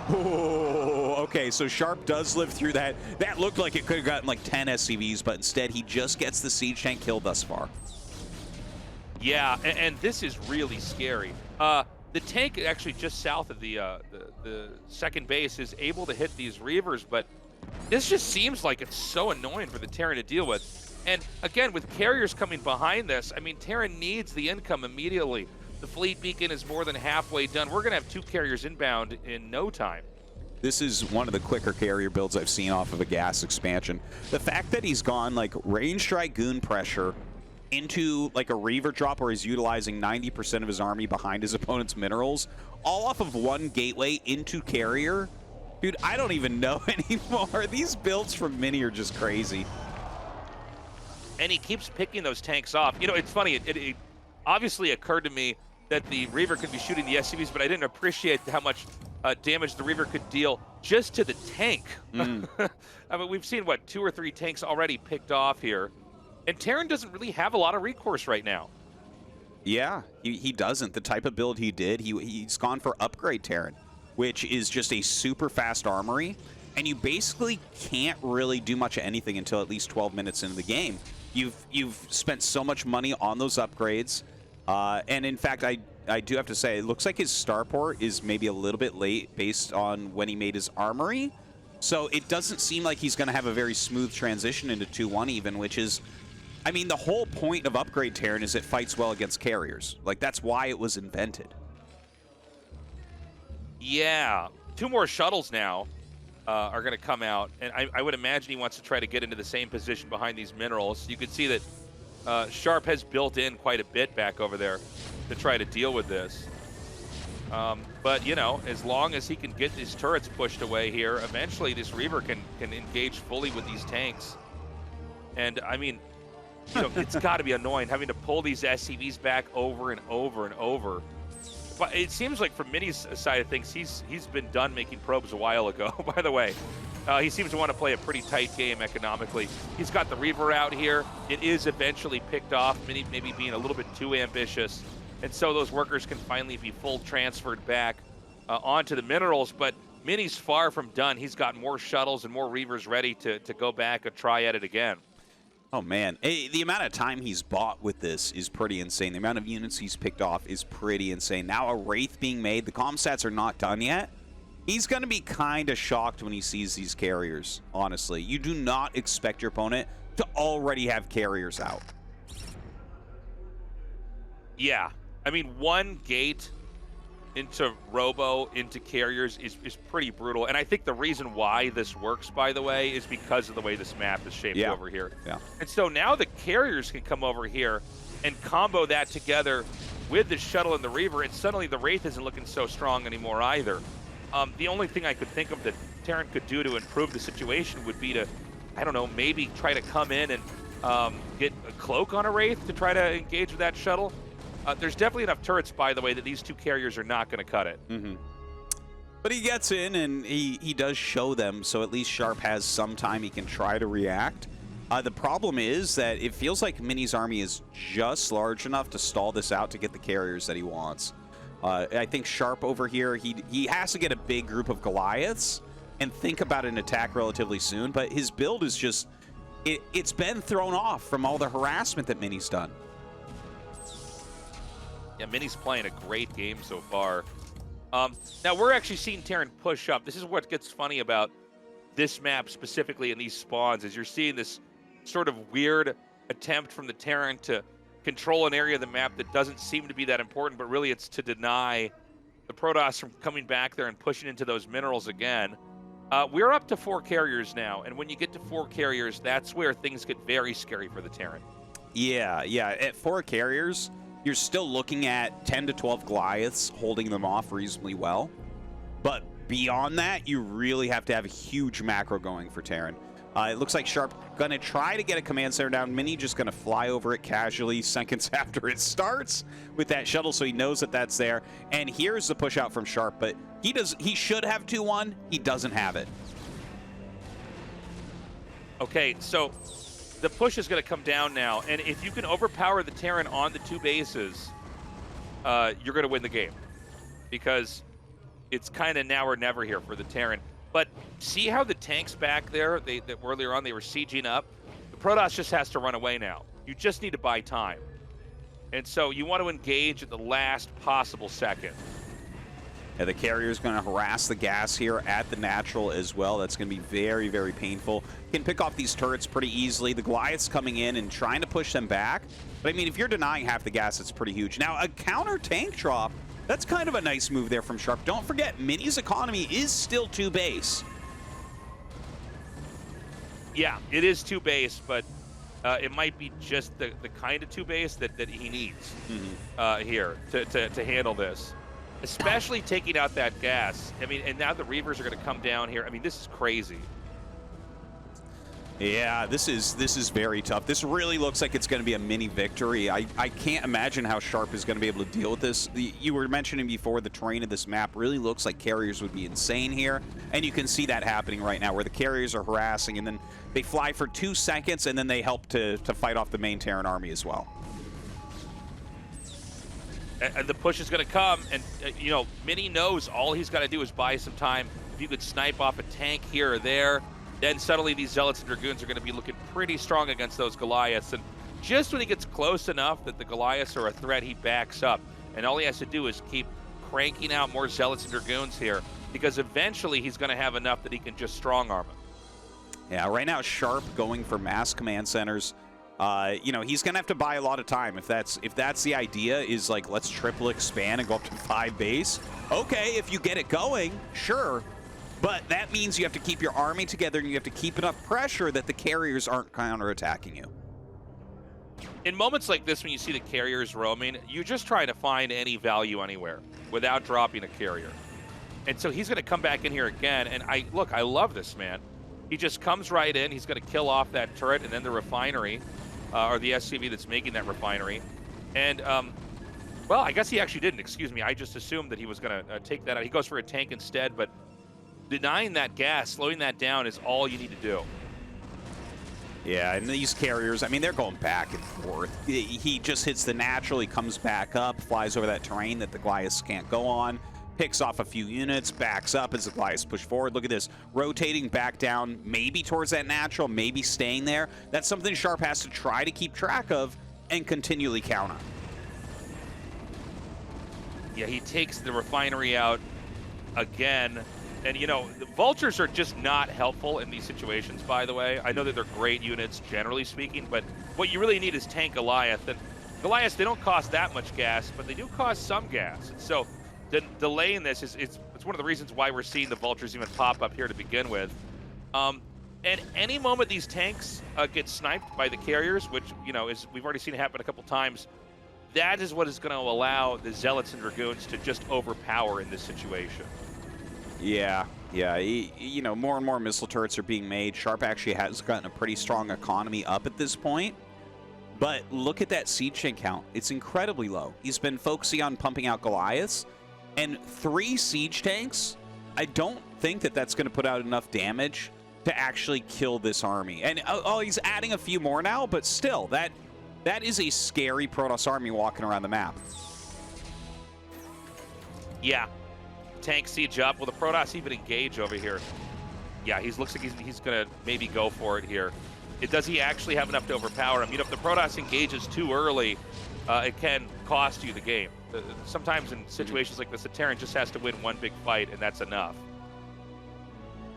Oh, okay, so Sharp does live through that. That looked like it could have gotten like 10 SCVs, but instead he just gets the siege tank killed thus far. Yeah, and this is really scary. The tank actually just south of the second base is able to hit these Reavers, but this just seems like it's so annoying for the Terran to deal with. And again, with carriers coming behind this, I mean, Terran needs the income immediately. The fleet beacon is more than halfway done. We're going to have 2 carriers inbound in no time. This is one of the quicker carrier builds I've seen off of a gas expansion. The fact that he's gone like range Dragoon pressure into like a Reaver drop where he's utilizing 90% of his army behind his opponent's minerals, all off of one gateway into carrier. Dude, I don't even know anymore. These builds from Mini are just crazy. And he keeps picking those tanks off. You know, it's funny. It obviously occurred to me that the Reaver could be shooting the SCVs, but I didn't appreciate how much damage the Reaver could deal just to the tank. I mean, we've seen, what, 2 or 3 tanks already picked off here. And Terran doesn't really have a lot of recourse right now. Yeah, he doesn't. The type of build he did, he's gone for upgrade Terran, which is just a super fast armory. And you basically can't really do much of anything until at least 12 minutes into the game. You've spent so much money on those upgrades. And in fact, I do have to say, it looks like his starport is maybe a little bit late based on when he made his armory. So it doesn't seem like he's going to have a very smooth transition into 2-1 even, which is, I mean, the whole point of upgrade Terran is it fights well against carriers. Like, that's why it was invented. Yeah, 2 more shuttles now are going to come out, and I would imagine he wants to try to get into the same position behind these minerals. You can see that Sharp has built in quite a bit back over there to try to deal with this. But, you know, as long as he can get these turrets pushed away here, eventually this Reaver can engage fully with these tanks. And, I mean, you know, it's got to be annoying having to pull these SCVs back over and over and over. But it seems like from Mini's side of things, he's been done making probes a while ago, by the way. He seems to want to play a pretty tight game economically. He's got the Reaver out here. It is eventually picked off, Mini maybe being a little bit too ambitious. And so those workers can finally be full transferred back onto the minerals. But Mini's far from done. He's got more shuttles and more Reavers ready to go back and try at it again. Oh, man. The amount of time he's bought with this is pretty insane. The amount of units he's picked off is pretty insane. Now a Wraith being made. The comm stats are not done yet. He's going to be kind of shocked when he sees these carriers, honestly. You do not expect your opponent to already have carriers out. Yeah. I mean, one gate into Robo, into carriers is pretty brutal. And I think the reason why this works, by the way, is because of the way this map is shaped over here. Yeah. And so now the carriers can come over here and combo that together with the shuttle and the Reaver, and suddenly the Wraith isn't looking so strong anymore either. The only thing I could think of that Terran could do to improve the situation would be to, I don't know, maybe try to come in and get a cloak on a Wraith to try to engage with that shuttle. There's definitely enough turrets, by the way, that these 2 carriers are not going to cut it. But he gets in, and he does show them, so at least Sharp has some time he can try to react. The problem is that it feels like Mini's army is just large enough to stall this out to get the carriers that he wants. I think Sharp over here, he has to get a big group of Goliaths and think about an attack relatively soon, but his build is just, it's been thrown off from all the harassment that Mini's done. Yeah, Mini's playing a great game so far. Now, we're actually seeing Terran push up. This is what gets funny about this map specifically in these spawns, is you're seeing this sort of weird attempt from the Terran to control an area of the map that doesn't seem to be that important, but really it's to deny the Protoss from coming back there and pushing into those minerals again. We're up to 4 carriers now, and when you get to 4 carriers, that's where things get very scary for the Terran. Yeah. At 4 carriers, you're still looking at 10 to 12 Goliaths holding them off reasonably well. But beyond that, you really have to have a huge macro going for Terran. It looks like Sharp going to try to get a command center down. Mini just going to fly over it casually seconds after it starts with that shuttle, so he knows that that's there. And here's the push out from Sharp, but he should have 2-1. He doesn't have it. Okay, so the push is going to come down now, and if you can overpower the Terran on the 2 bases, you're going to win the game, because it's kind of now or never here for the Terran. But see how the tanks back there, that earlier on they were sieging up? The Protoss just has to run away now. You just need to buy time. And so you want to engage at the last possible second. Yeah, the carrier's going to harass the gas here at the natural as well. That's going to be very, very painful. Can pick off these turrets pretty easily. The Goliath's coming in and trying to push them back. But, I mean, if you're denying half the gas, it's pretty huge. Now, a counter tank drop, that's kind of a nice move there from Sharp. Don't forget, Mini's economy is still 2 base. Yeah, it is 2 base, but it might be just the kind of 2 base that he needs here to handle this. Especially taking out that gas. I mean, and now the Reavers are going to come down here. I mean, this is crazy. Yeah, this is very tough. This really looks like it's going to be a mini victory. I can't imagine how Sharp is going to be able to deal with this. You were mentioning before, the terrain of this map really looks like carriers would be insane here, and you can see that happening right now, where the carriers are harassing, and then they fly for 2 seconds, and then they help to fight off the main Terran army as well. And the push is going to come, and you know, Mini knows all he's got to do is buy some time. If you could snipe off a tank here or there, then suddenly these Zealots and Dragoons are going to be looking pretty strong against those Goliaths. And just when he gets close enough that the Goliaths are a threat, he backs up. And all he has to do is keep cranking out more Zealots and Dragoons here, because eventually he's going to have enough that he can just strong arm them. Yeah, right now Sharp going for mass command centers. You know, he's gonna have to buy a lot of time. If that's the idea, is like, let's triple expand and go up to 5 base. Okay, if you get it going, sure. But that means you have to keep your army together, and you have to keep enough pressure that the carriers aren't counterattacking you. In moments like this, when you see the carriers roaming, you're just trying to find any value anywhere without dropping a carrier. And so he's going to come back in here again, and I love this, man. He just comes right in. He's going to kill off that turret and then the refinery, or the SCV that's making that refinery. And, well, I guess he actually didn't. Excuse me. I just assumed that he was going to take that out. He goes for a tank instead, but denying that gas, slowing that down is all you need to do. Yeah, and these carriers, I mean, they're going back and forth. He just hits the natural. He comes back up, flies over that terrain that the Goliaths can't go on, picks off a few units, backs up as the Goliaths push forward. Look at this, rotating back down, maybe towards that natural, maybe staying there. That's something Sharp has to try to keep track of and continually counter. Yeah, he takes the refinery out again. And, you know, the Vultures are just not helpful in these situations, by the way. I know that they're great units, generally speaking, but what you really need is tank Goliath. And Goliaths, they don't cost that much gas, but they do cost some gas. And so delaying this it's one of the reasons why we're seeing the Vultures even pop up here to begin with. And any moment these tanks get sniped by the carriers, which, you know, we've already seen it happen a couple times, that is what is going to allow the Zealots and Dragoons to just overpower in this situation. Yeah, you know, more and more missile turrets are being made. Sharp actually has gotten a pretty strong economy up at this point. But look at that siege tank count. It's incredibly low. He's been focusing on pumping out Goliaths. And 3 siege tanks, I don't think that that's going to put out enough damage to actually kill this army. And, oh, he's adding a few more now, but still, that is a scary Protoss army walking around the map. Yeah. Tank siege up. Will the Protoss even engage over here? Yeah, looks like he's going to maybe go for it here. Does he actually have enough to overpower him? You know, if the Protoss engages too early, it can cost you the game. Sometimes in situations like this, the Terran just has to win one big fight, and that's enough.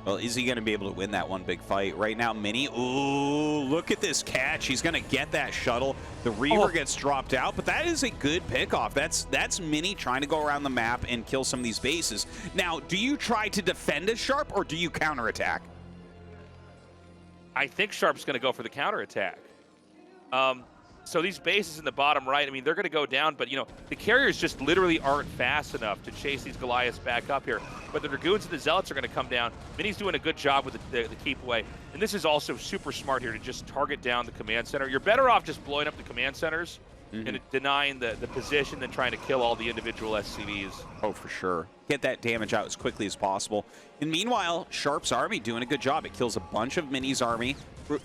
Well, is he going to be able to win that one big fight? Right now, Mini, ooh, look at this catch. He's going to get that shuttle. The Reaver gets dropped out, but that is a good pickoff. That's Mini trying to go around the map and kill some of these bases. Now, do you try to defend as Sharp, or do you counterattack? I think Sharp's going to go for the counterattack. So these bases in the bottom right, I mean, they're going to go down, but, you know, the carriers just literally aren't fast enough to chase these Goliaths back up here. But the Dragoons and the Zealots are going to come down. Mini's doing a good job with the keep away. And this is also super smart here to just target down the command center. You're better off just blowing up the command centers and denying the position than trying to kill all the individual SCVs. Oh, for sure. Get that damage out as quickly as possible. And meanwhile, Sharp's army doing a good job. It kills a bunch of Mini's army.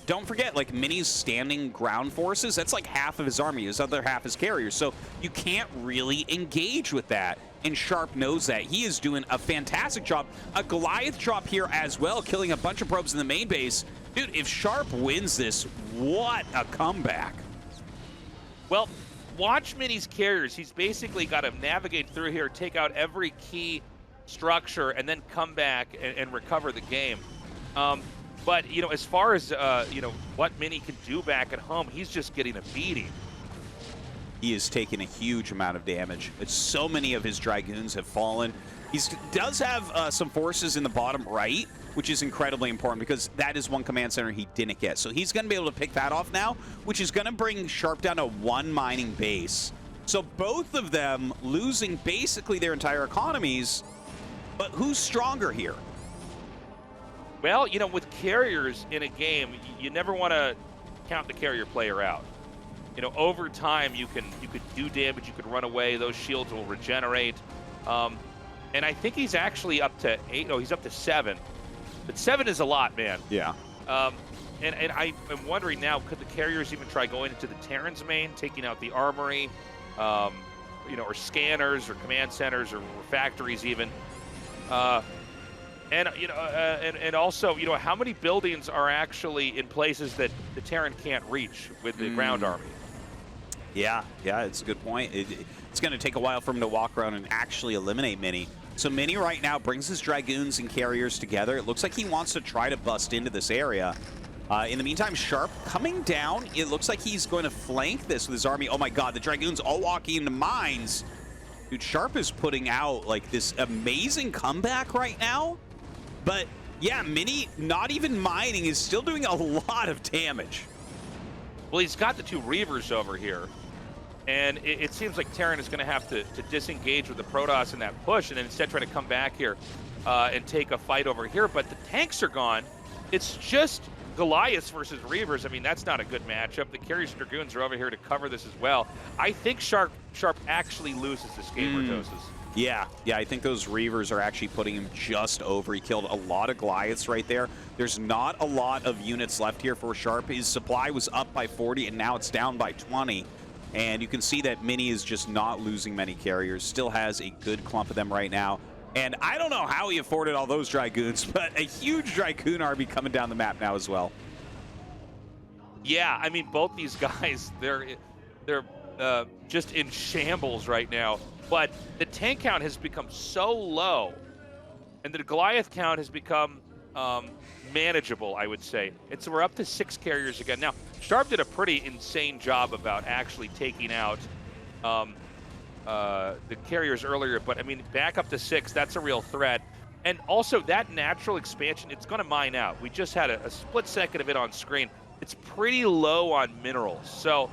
don't forget, like, Mini's standing ground forces, that's like half of his army. His other half is carriers. So you can't really engage with that. And Sharp knows that. He is doing a fantastic job. A Goliath drop here as well, killing a bunch of probes in the main base. Dude, if Sharp wins this, what a comeback. Well, watch Mini's carriers. He's basically got to navigate through here, take out every key structure, and then come back and recover the game. But, you know, as far as, you know, what Mini can do back at home, he's just getting a beating. He is taking a huge amount of damage. So many of his Dragoons have fallen. He does have some forces in the bottom right, which is incredibly important because that is one command center he didn't get. So he's going to be able to pick that off now, which is going to bring Sharp down to 1 mining base. So both of them losing basically their entire economies. But who's stronger here? Well, you know, with carriers in a game, you never want to count the carrier player out. You know, over time, you could do damage, you could run away, those shields will regenerate. And I think he's actually up to 8, no, he's up to 7. But 7 is a lot, man. Yeah. And I am wondering now, could the carriers even try going into the Terran's main, taking out the armory, you know, or scanners, or command centers, or factories even? And you know, and also, you know, how many buildings are actually in places that the Terran can't reach with the ground army? Yeah, it's a good point. It's going to take a while for him to walk around and actually eliminate Mini. So Mini right now brings his Dragoons and carriers together. It looks like he wants to try to bust into this area. In the meantime, Sharp coming down. It looks like he's going to flank this with his army. Oh my god, the Dragoons all walking into mines. Dude, Sharp is putting out like this amazing comeback right now. But yeah, Mini, not even mining, is still doing a lot of damage. Well, he's got the 2 Reavers over here. And it seems like Terran is going to have to disengage with the Protoss in that push, and then instead try to come back here and take a fight over here. But the tanks are gone. It's just Goliaths versus Reavers. I mean, that's not a good matchup. The carriers and Dragoons are over here to cover this as well. I think Sharp actually loses this game, Tastosis. Yeah, I think those Reavers are actually putting him just over. He killed a lot of Goliaths right there. There's not a lot of units left here for Sharp. His supply was up by 40, and now it's down by 20. And you can see that Mini is just not losing many carriers. Still has a good clump of them right now. And I don't know how he afforded all those Dragoons, but a huge Dragoon army coming down the map now as well. Yeah, I mean, both these guys, they're just in shambles right now. But the tank count has become so low, and the Goliath count has become manageable, I would say. And so we're up to 6 carriers again. Now, Sharp did a pretty insane job about actually taking out the carriers earlier, but I mean, back up to 6, that's a real threat. And also, that natural expansion, it's going to mine out. We just had a split second of it on screen. It's pretty low on minerals. So,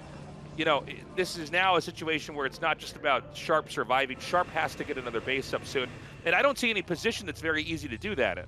you know, this is now a situation where it's not just about Sharp surviving. Sharp has to get another base up soon. And I don't see any position that's very easy to do that in.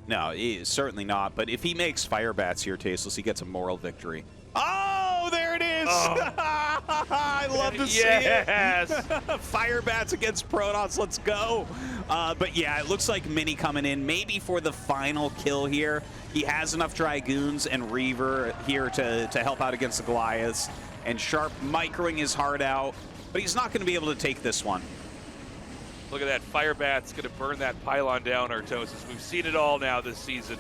No, certainly not. But if he makes Fire Bats here, Tasteless, he gets a moral victory. Oh, there it is! Oh. I love to see it. Fire Bats against Protoss, let's go. But yeah, it looks like Mini coming in, maybe for the final kill here. He has enough Dragoons and Reaver here to help out against the Goliaths. And Sharp microing his heart out, but he's not going to be able to take this one. Look at that. Fire Bat's going to burn that pylon down, Tastosis. We've seen it all now this season.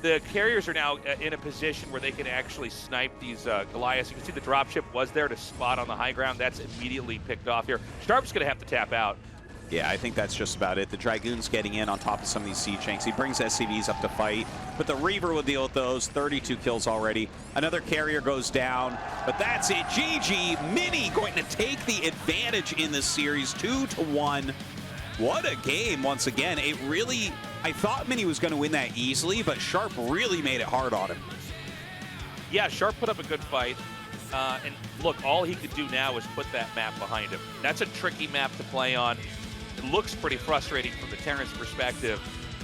The carriers are now in a position where they can actually snipe these Goliaths. You can see the dropship was there to spot on the high ground. That's immediately picked off here. Sharp's going to have to tap out. Yeah, I think that's just about it. The Dragoon's getting in on top of some of these siege tanks. He brings SCVs up to fight, but the Reaver will deal with those. 32 kills already. Another carrier goes down, but that's it. GG. Mini going to take the advantage in this series, 2-1. What a game once again. It really, I thought Mini was going to win that easily, but Sharp really made it hard on him. Yeah, Sharp put up a good fight. And look, all he could do now is put that map behind him. That's a tricky map to play on. It looks pretty frustrating from the Terran's perspective.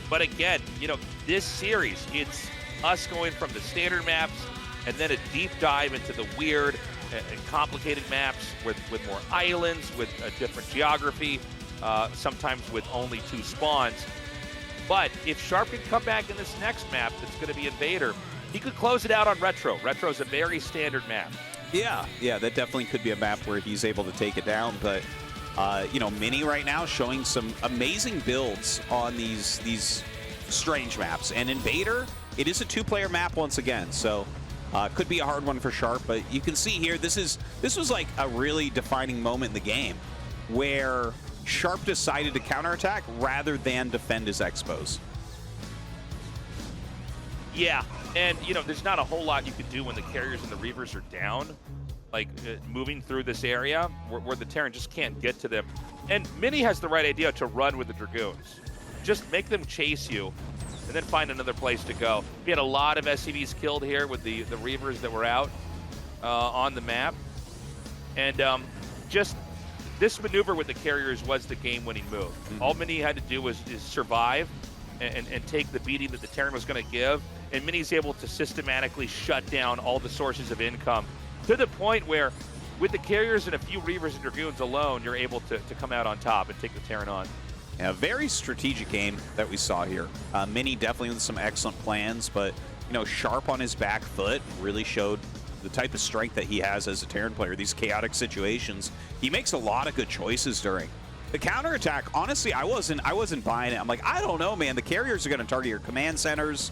But again, you know, this series, it's us going from the standard maps and then a deep dive into the weird and complicated maps with more islands, with a different geography, sometimes with only 2 spawns. But if Sharp can come back in this next map, that's going to be Invader, he could close it out on Retro. Retro's a very standard map. Yeah, that definitely could be a map where he's able to take it down. But Mini right now showing some amazing builds on these strange maps. And Invader, it is a 2-player map once again, so could be a hard one for Sharp. But you can see here, this was like a really defining moment in the game where Sharp decided to counterattack rather than defend his expos. Yeah, and there's not a whole lot you can do when the carriers and the Reavers are down, like moving through this area where the Terran just can't get to them. And Mini has the right idea to run with the Dragoons. Just make them chase you, and then find another place to go. We had a lot of SCVs killed here with the Reavers that were out on the map, and just this maneuver with the carriers was the game-winning move. Mm-hmm. All Mini had to do is survive and take the beating that the Terran was going to give. And Mini's able to systematically shut down all the sources of income to the point where, with the carriers and a few Reavers and Dragoons alone, you're able to come out on top and take the Terran on. Yeah, very strategic game that we saw here. Mini definitely with some excellent plans, but Sharp on his back foot really showed the type of strength that he has as a Terran player. These chaotic situations, he makes a lot of good choices during. The counterattack, honestly, I wasn't buying it. I'm like, I don't know, man. The carriers are going to target your command centers,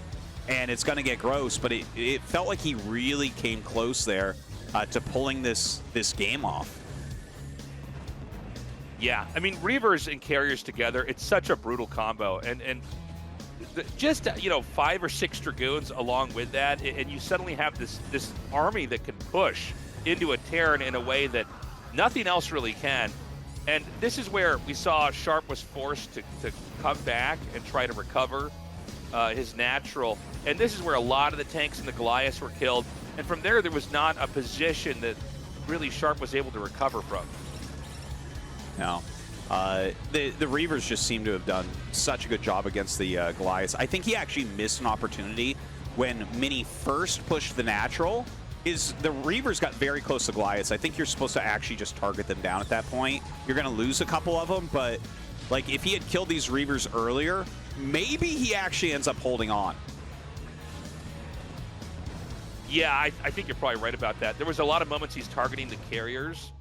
and it's going to get gross. But it felt like he really came close there to pulling this game off. Yeah, I mean, Reavers and carriers together, it's such a brutal combo. And just 5 or 6 Dragoons along with that, and you suddenly have this army that can push into a Terran in a way that nothing else really can. And this is where we saw Sharp was forced to come back and try to recover his natural. And this is where a lot of the tanks and the Goliaths were killed. And from there was not a position that really Sharp was able to recover from. No. The Reavers just seem to have done such a good job against the Goliaths. I think he actually missed an opportunity when Mini first pushed the natural. The Reavers got very close to Goliaths. I think you're supposed to actually just target them down at that point. You're going to lose a couple of them, but like if he had killed these Reavers earlier, maybe he actually ends up holding on. Yeah, I think you're probably right about that. There was a lot of moments he's targeting the carriers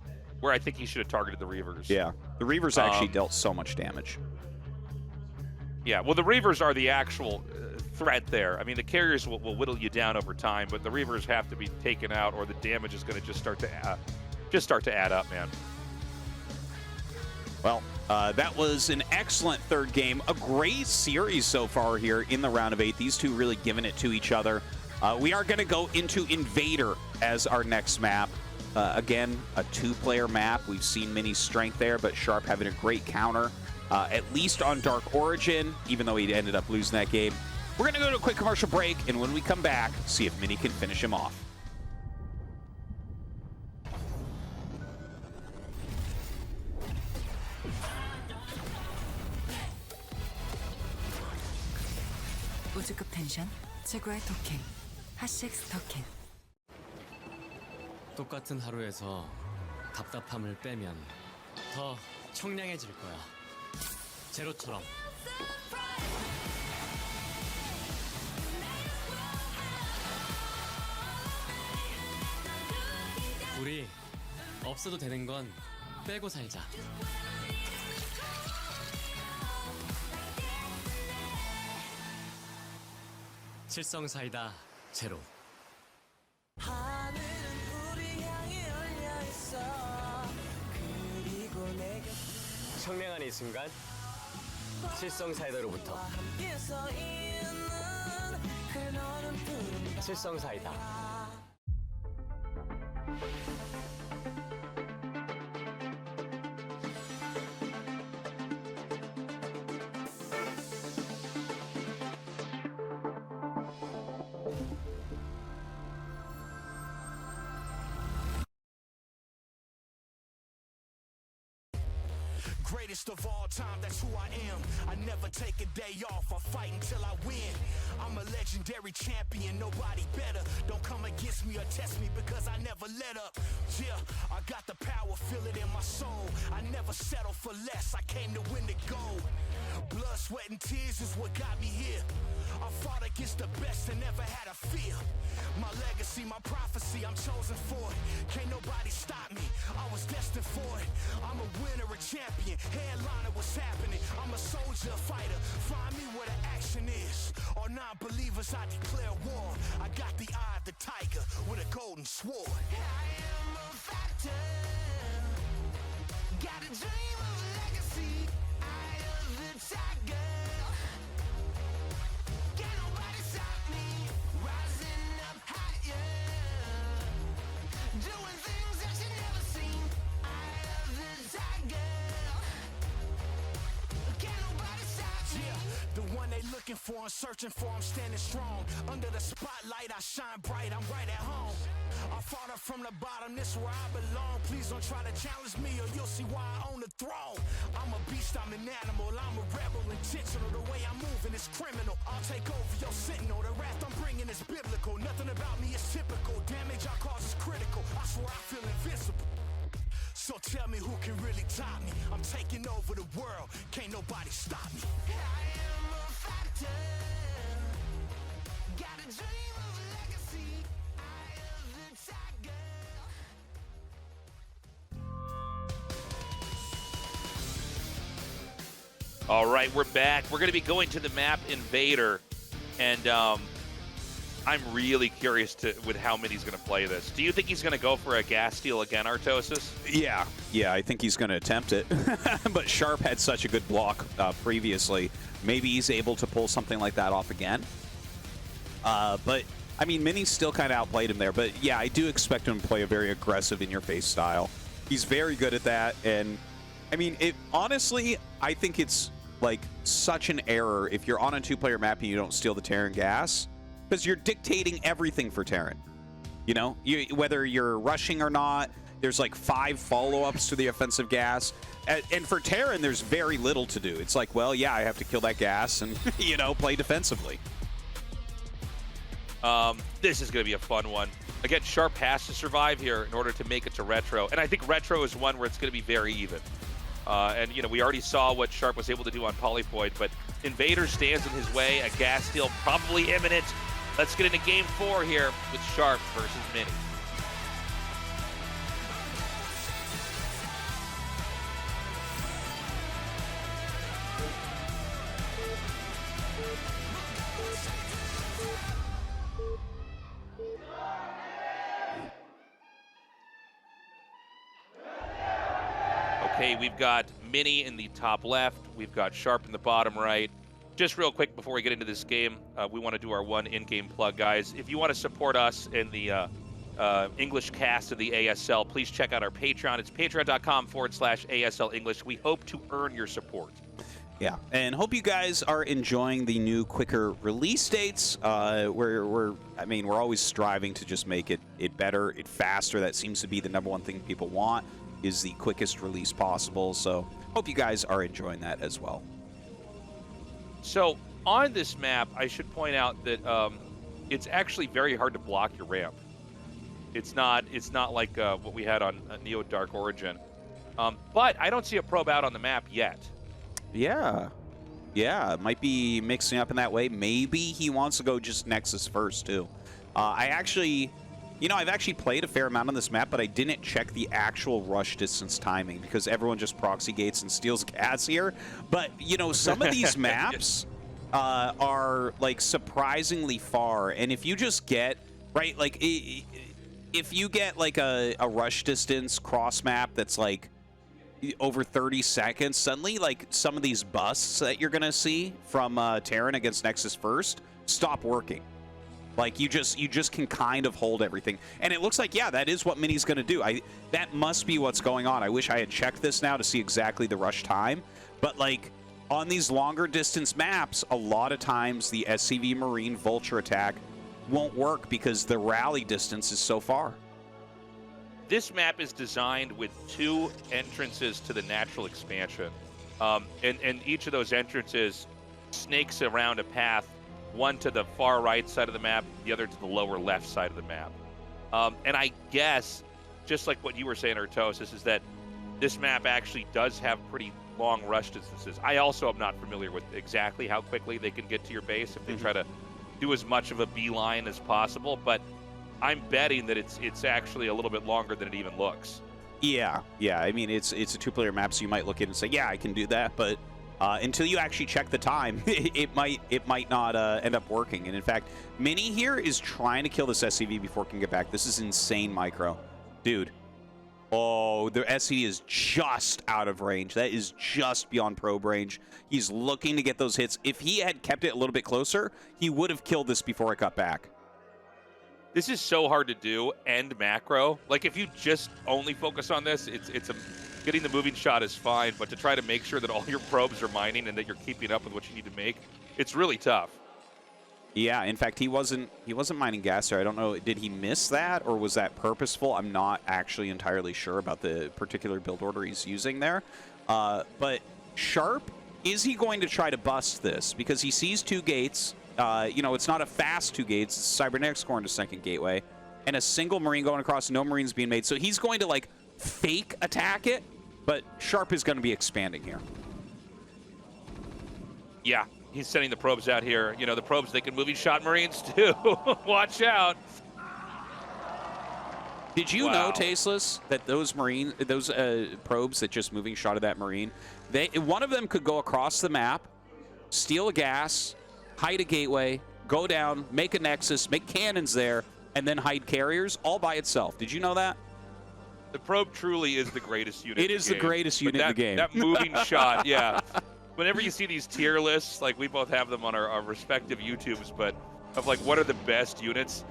where I think he should have targeted the Reavers. Yeah, the Reavers actually dealt so much damage. Yeah, well, the Reavers are the actual threat there. I mean, the carriers will whittle you down over time, but the Reavers have to be taken out, or the damage is going to just start to add up, man. Well, that was an excellent third game. A great series so far here in the round of 8. These two really giving it to each other. We are going to go into Invader as our next map. Again, a 2-player map. We've seen Mini's strength there, but Sharp having a great counter, at least on Dark Origin, even though he ended up losing that game. We're going to go to a quick commercial break, and when we come back, see if Mini can finish him off. 우주급 텐션 최고의 토킹 핫식스 토킹. 똑같은 하루에서 답답함을 빼면 더 청량해질 거야. 제로처럼. 우리 없어도 되는 건 빼고 살자. 칠성사이다 제로. 청량한 이 순간 칠성사이다로부터. 칠성사이다. Greatest of all time, that's who I am. I never take a day off, I fight until I win. I'm a legendary champion, nobody better. Don't come against me or test me because I never let up. Yeah, I got the power, feel it in my soul. I never settle for less, I came to win the gold. Blood, sweat, and tears is what got me here. I fought against the best and never had a fear. My legacy, my prophecy, I'm chosen for it. Can't nobody stop me, I was destined for it. I'm a winner, a champion, headliner, what's happening? I'm a soldier, a fighter, find me where the action is. All non-believers, I declare war. I got the eye of the tiger with a golden sword. I am a fighter, got a dream of a legacy. Eye of the tiger, can't nobody stop me. Rising up higher, doing things that you never seen. Eye of the tiger, can't nobody stop me. Yeah, the one they looking for and searching for, I'm standing strong. Under the spotlight, I shine bright, I'm right at home. I fought up from the bottom, this where I belong. Please don't try to challenge me or you'll see why I own the throne. I'm a beast, I'm an animal, I'm a rebel, intentional. The way I'm moving is criminal. I'll take over your sentinel, the wrath I'm bringing is biblical. Nothing about me is typical, damage I cause is critical. I swear I feel invincible. So tell me who can really top me. I'm taking over the world, can't nobody stop me. I am a fighter, got a dream of a legacy. Eye of the tiger. All right, we're back. We're going to be going to the map Invader, and I'm really curious with how Mini's going to play this. Do you think he's going to go for a gas steal again, Artosis? Yeah, I think he's going to attempt it. But Sharp had such a good block previously. Maybe he's able to pull something like that off again. But, I mean, Mini still kind of outplayed him there. But, yeah, I do expect him to play a very aggressive in-your-face style. He's very good at that. And, I mean, honestly, I think it's, like, such an error if you're on a two-player map and you don't steal the Terran gas. Because you're dictating everything for Terran. You know, whether you're rushing or not, there's like 5 follow-ups to the offensive gas. And for Terran, there's very little to do. It's like, well, yeah, I have to kill that gas and, you know, play defensively. This is going to be a fun one. Again, Sharp has to survive here in order to make it to Retro. And I think Retro is one where it's going to be very even. And, you know, we already saw what Sharp was able to do on Polypoid, but Invader stands in his way. A gas steal probably imminent. Let's get into Game 4 here with Sharp versus Mini. Okay, we've got Mini in the top left. We've got Sharp in the bottom right. Just real quick before we get into this game, we want to do our one in-game plug, guys. If you want to support us in the English cast of the ASL, please check out our Patreon. It's patreon.com/ASL English. We hope to earn your support. Yeah, and hope you guys are enjoying the new quicker release dates. We're always striving to just make it better, it faster. That seems to be the #1 thing people want, is the quickest release possible. So hope you guys are enjoying that as well. So on this map, I should point out that it's actually very hard to block your ramp. It's not like what we had on Neo Dark Origin. But I don't see a probe out on the map yet. Yeah, it might be mixing up in that way. Maybe he wants to go just Nexus first too. I've actually played a fair amount on this map, but I didn't check the actual rush distance timing because everyone just proxy gates and steals gas here. But, you know, some of these maps are, like, surprisingly far. And if you just get, right, like, if you get, like, a rush distance cross map that's, like, over 30 seconds, suddenly, like, some of these busts that you're going to see from Terran against Nexus first stop working. Like, you just can kind of hold everything. And it looks like, yeah, that is what Mini's going to do. That must be what's going on. I wish I had checked this now to see exactly the rush time. But, like, on these longer distance maps, a lot of times the SCV Marine Vulture attack won't work because the rally distance is so far. This map is designed with 2 entrances to the natural expansion. And each of those entrances snakes around a path, one to the far right side of the map, the other to the lower left side of the map. And I guess just like what you were saying, Tastosis, is that this map actually does have pretty long rush distances. I also am not familiar with exactly how quickly they can get to your base if they try to do as much of a beeline as possible, but I'm betting that it's actually a little bit longer than it even looks. Yeah. I mean, it's a two-player map, so you might look at it and say, yeah, I can do that, but until you actually check the time, it might not end up working. And in fact, Mini here is trying to kill this SCV before it can get back. This is insane micro. Dude. Oh, the SCV is just out of range. That is just beyond probe range. He's looking to get those hits. If he had kept it a little bit closer, he would have killed this before it got back. This is so hard to do and macro. Like, if you just only focus on this, getting the moving shot is fine, but to try to make sure that all your probes are mining and that you're keeping up with what you need to make, it's really tough. Yeah, in fact, he wasn't mining gas there. I don't know, did he miss that, or was that purposeful? I'm not actually entirely sure about the particular build order he's using there. But Sharp, is he going to try to bust this? Because he sees two gates. You know, it's not a fast two gates. It's Cybernetics scoring to second gateway. And a single Marine going across, no Marines being made. So he's going to, like, fake attack it, but Sharp is going to be expanding here. Yeah, he's sending the probes out here. You know, the probes, they can moving shot Marines too. Watch out. Did you know, Tasteless, that those probes that just moving shot of that Marine, one of them could go across the map, steal a gas, hide a gateway, go down, make a nexus, make cannons there, and then hide carriers all by itself. Did you know that? The probe truly is the greatest unit. It is the greatest unit in the game. That moving shot, yeah. Whenever you see these tier lists, like we both have them on our respective YouTubes, but of like what are the best units,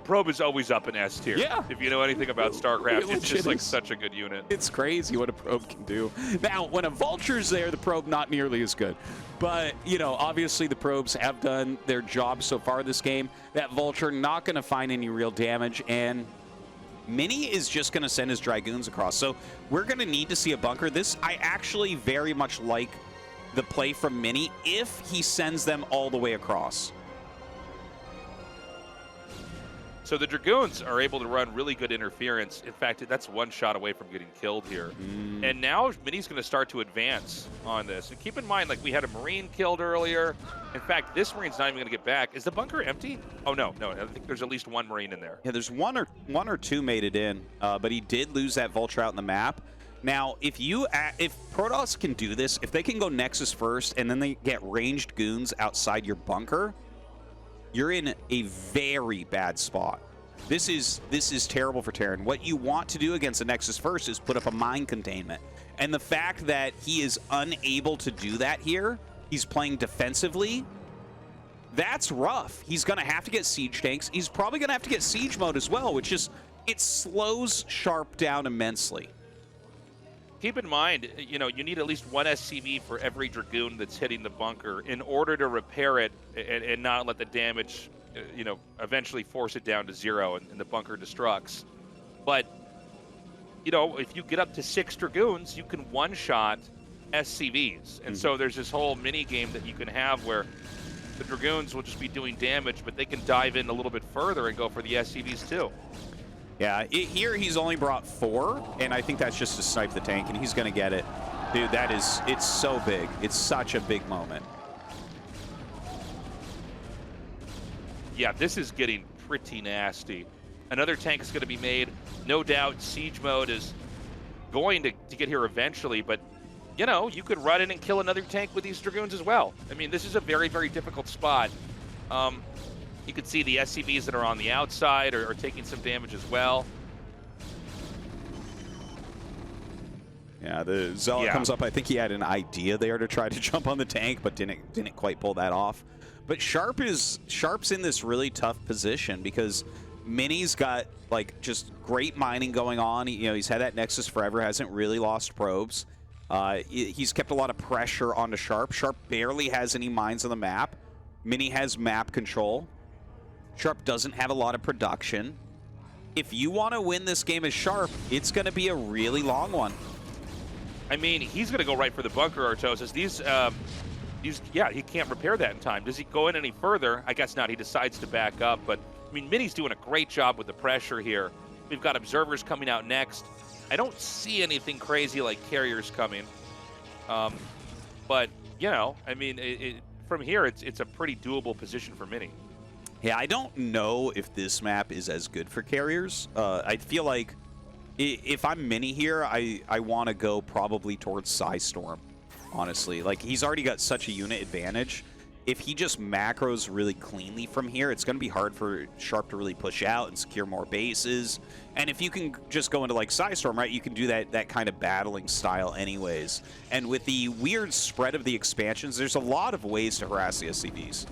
probe is always up in S tier. Yeah. If you know anything about StarCraft, it's just like such a good unit. It's crazy what a probe can do. Now, when a vulture's there, the probe not nearly as good. But, you know, obviously the probes have done their job so far this game. That vulture not going to find any real damage, and Mini is just going to send his Dragoons across. So we're going to need to see a bunker. This, I actually very much like the play from Mini if he sends them all the way across. So the Dragoons are able to run really good interference. In fact, that's one shot away from getting killed here. And now Mini's going to start to advance on this. And keep in mind, like, we had a Marine killed earlier. In fact, this Marine's not even going to get back. Is the bunker empty? Oh, no. I think there's at least one Marine in there. Yeah, there's one or two made it in, but he did lose that Vulture out in the map. Now, if Protoss can do this, if they can go Nexus first and then they get ranged goons outside your bunker, you're in a very bad spot. This is terrible for Terran. What you want to do against the Nexus first is put up a mine containment. And the fact that he is unable to do that here, he's playing defensively, that's rough. He's going to have to get siege tanks. He's probably going to have to get siege mode as well, which is, it slows Sharp down immensely. Keep in mind, you know, you need at least one SCV for every Dragoon that's hitting the bunker in order to repair it and not let the damage, you know, eventually force it down to 0 and the bunker destructs. But, you know, if you get up to 6 Dragoons, you can one-shot SCVs. And so there's this whole mini-game that you can have where the Dragoons will just be doing damage, but they can dive in a little bit further and go for the SCVs too. Yeah, here he's only brought 4, and I think that's just to snipe the tank, and he's going to get it. Dude, it's so big. It's such a big moment. Yeah, this is getting pretty nasty. Another tank is going to be made. No doubt siege mode is going to get here eventually, but, you know, you could run in and kill another tank with these Dragoons as well. I mean, this is a very, very difficult spot. You can see the SCVs that are on the outside are taking some damage as well. Yeah, the Zealot comes up. I think he had an idea there to try to jump on the tank, but didn't quite pull that off. But Sharp's in this really tough position because Mini's got, like, just great mining going on. You know, he's had that Nexus forever, hasn't really lost probes. He's kept a lot of pressure onto Sharp. Sharp barely has any mines on the map. Mini has map control. Sharp doesn't have a lot of production. If you want to win this game as Sharp, it's going to be a really long one. I mean, he's going to go right for the bunker, Tastosis. Yeah, he can't repair that in time. Does he go in any further? I guess not. He decides to back up. But, I mean, Mini's doing a great job with the pressure here. We've got observers coming out next. I don't see anything crazy like carriers coming. But, you know, I mean, from here, it's a pretty doable position for Mini. Yeah, I don't know if this map is as good for carriers. I feel like if I'm Mini here, I want to go probably towards Psystorm, honestly. Like, he's already got such a unit advantage. If he just macros really cleanly from here, it's going to be hard for Sharp to really push out and secure more bases. And if you can just go into, like, Psystorm, right, you can do that kind of battling style anyways. And with the weird spread of the expansions, there's a lot of ways to harass the SCVs.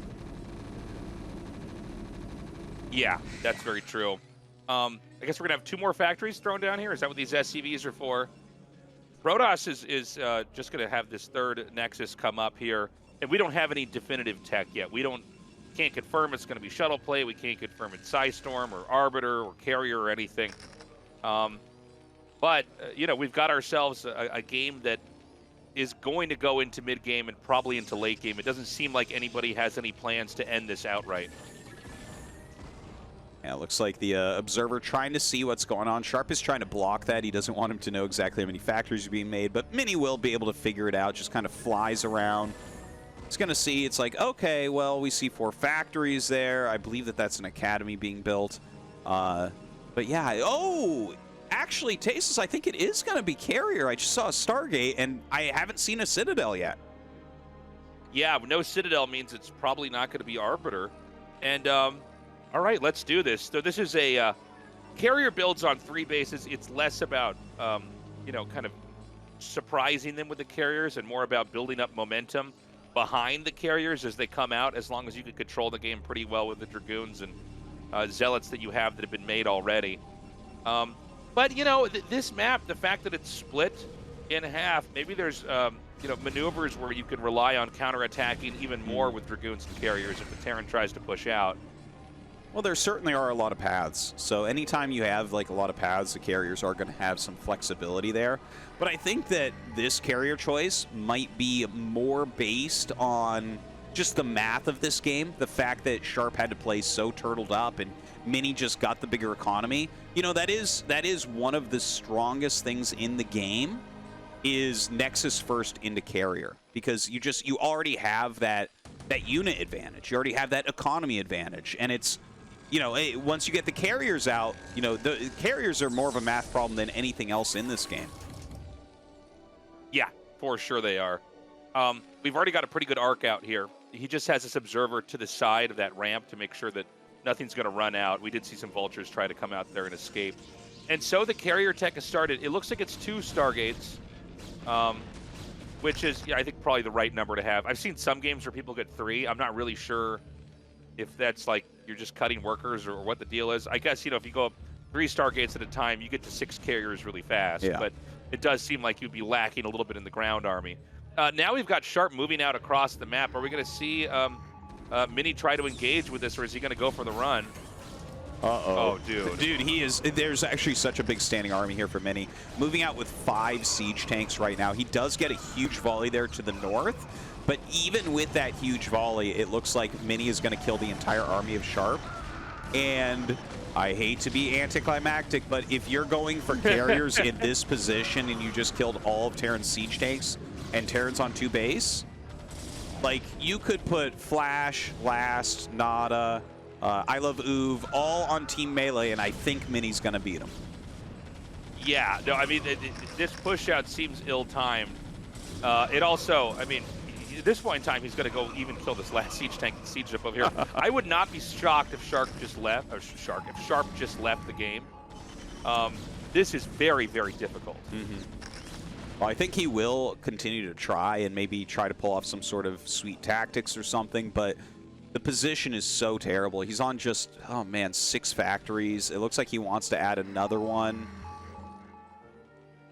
Yeah, that's very true. I guess we're going to have 2 more factories thrown down here. Is that what these SCVs are for? Protoss is just going to have this 3rd Nexus come up here. And we don't have any definitive tech yet. Can't confirm it's going to be shuttle play. We can't confirm it's Psystorm or Arbiter or Carrier or anything. But, you know, we've got ourselves a game that is going to go into mid-game and probably into late game. It doesn't seem like anybody has any plans to end this outright. Yeah, it looks like the Observer trying to see what's going on. Sharp is trying to block that. He doesn't want him to know exactly how many factories are being made, but Mini will be able to figure it out. Just kind of flies around. It's going to see, it's like, okay, well, we see 4 factories there. I believe that's an academy being built. But yeah, oh, actually, Tastosis, I think it is going to be Carrier. I just saw a Stargate, and I haven't seen a Citadel yet. Yeah, no Citadel means it's probably not going to be Arbiter. And, all right, let's do this. So this is a Carrier builds on 3 bases. It's less about, you know, kind of surprising them with the Carriers and more about building up momentum behind the Carriers as they come out, as long as you can control the game pretty well with the Dragoons and Zealots that you have that have been made already. But, you know, this map, the fact that it's split in half, maybe there's, you know, maneuvers where you can rely on counterattacking even more with Dragoons and Carriers if the Terran tries to push out. Well, there certainly are a lot of paths. So anytime you have, like, a lot of paths, the Carriers are going to have some flexibility there. But I think that this Carrier choice might be more based on just the math of this game. The fact that Sharp had to play so turtled up and Mini just got the bigger economy. You know, that is one of the strongest things in the game, is Nexus first into Carrier. Because you already have that unit advantage. You already have that economy advantage. And it's, you know, once you get the Carriers out, you know, the Carriers are more of a math problem than anything else in this game. Yeah, for sure they are. We've already got a pretty good arc out here. He just has this observer to the side of that ramp to make sure that nothing's going to run out. We did see some vultures try to come out there and escape. And so the Carrier tech has started. It looks like it's 2 Stargates, which is, yeah, I think, probably the right number to have. I've seen some games where people get 3. I'm not really sure if that's like you're just cutting workers or what the deal is. I guess, you know, if you go up 3 Stargates at a time, you get to 6 Carriers really fast. Yeah. But it does seem like you'd be lacking a little bit in the ground army. Now we've got Sharp moving out across the map. Are we going to see Mini try to engage with this, or is he going to go for the run? Uh-oh. Oh, dude. Dude, there's actually such a big standing army here for Mini. Moving out with 5 siege tanks right now. He does get a huge volley there to the north, but even with that huge volley, it looks like Mini is going to kill the entire army of Sharp. And I hate to be anticlimactic, but if you're going for Carriers in this position and you just killed all of Terran's siege tanks and Terran's on 2 base, like, you could put Flash, Last, Nada, I Love Uv all on Team Melee, and I think Mini's going to beat him. Yeah, no, I mean, this push out seems ill-timed. It also, I mean, at this point in time, he's going to go even kill this last siege tank and siege up over here. I would not be shocked if Sharp just left, if Sharp just left the game. This is very, very difficult. Mm-hmm. Well, I think he will continue to try and maybe try to pull off some sort of sweet tactics or something, but the position is so terrible. He's on just, oh man, 6 factories. It looks like he wants to add another one.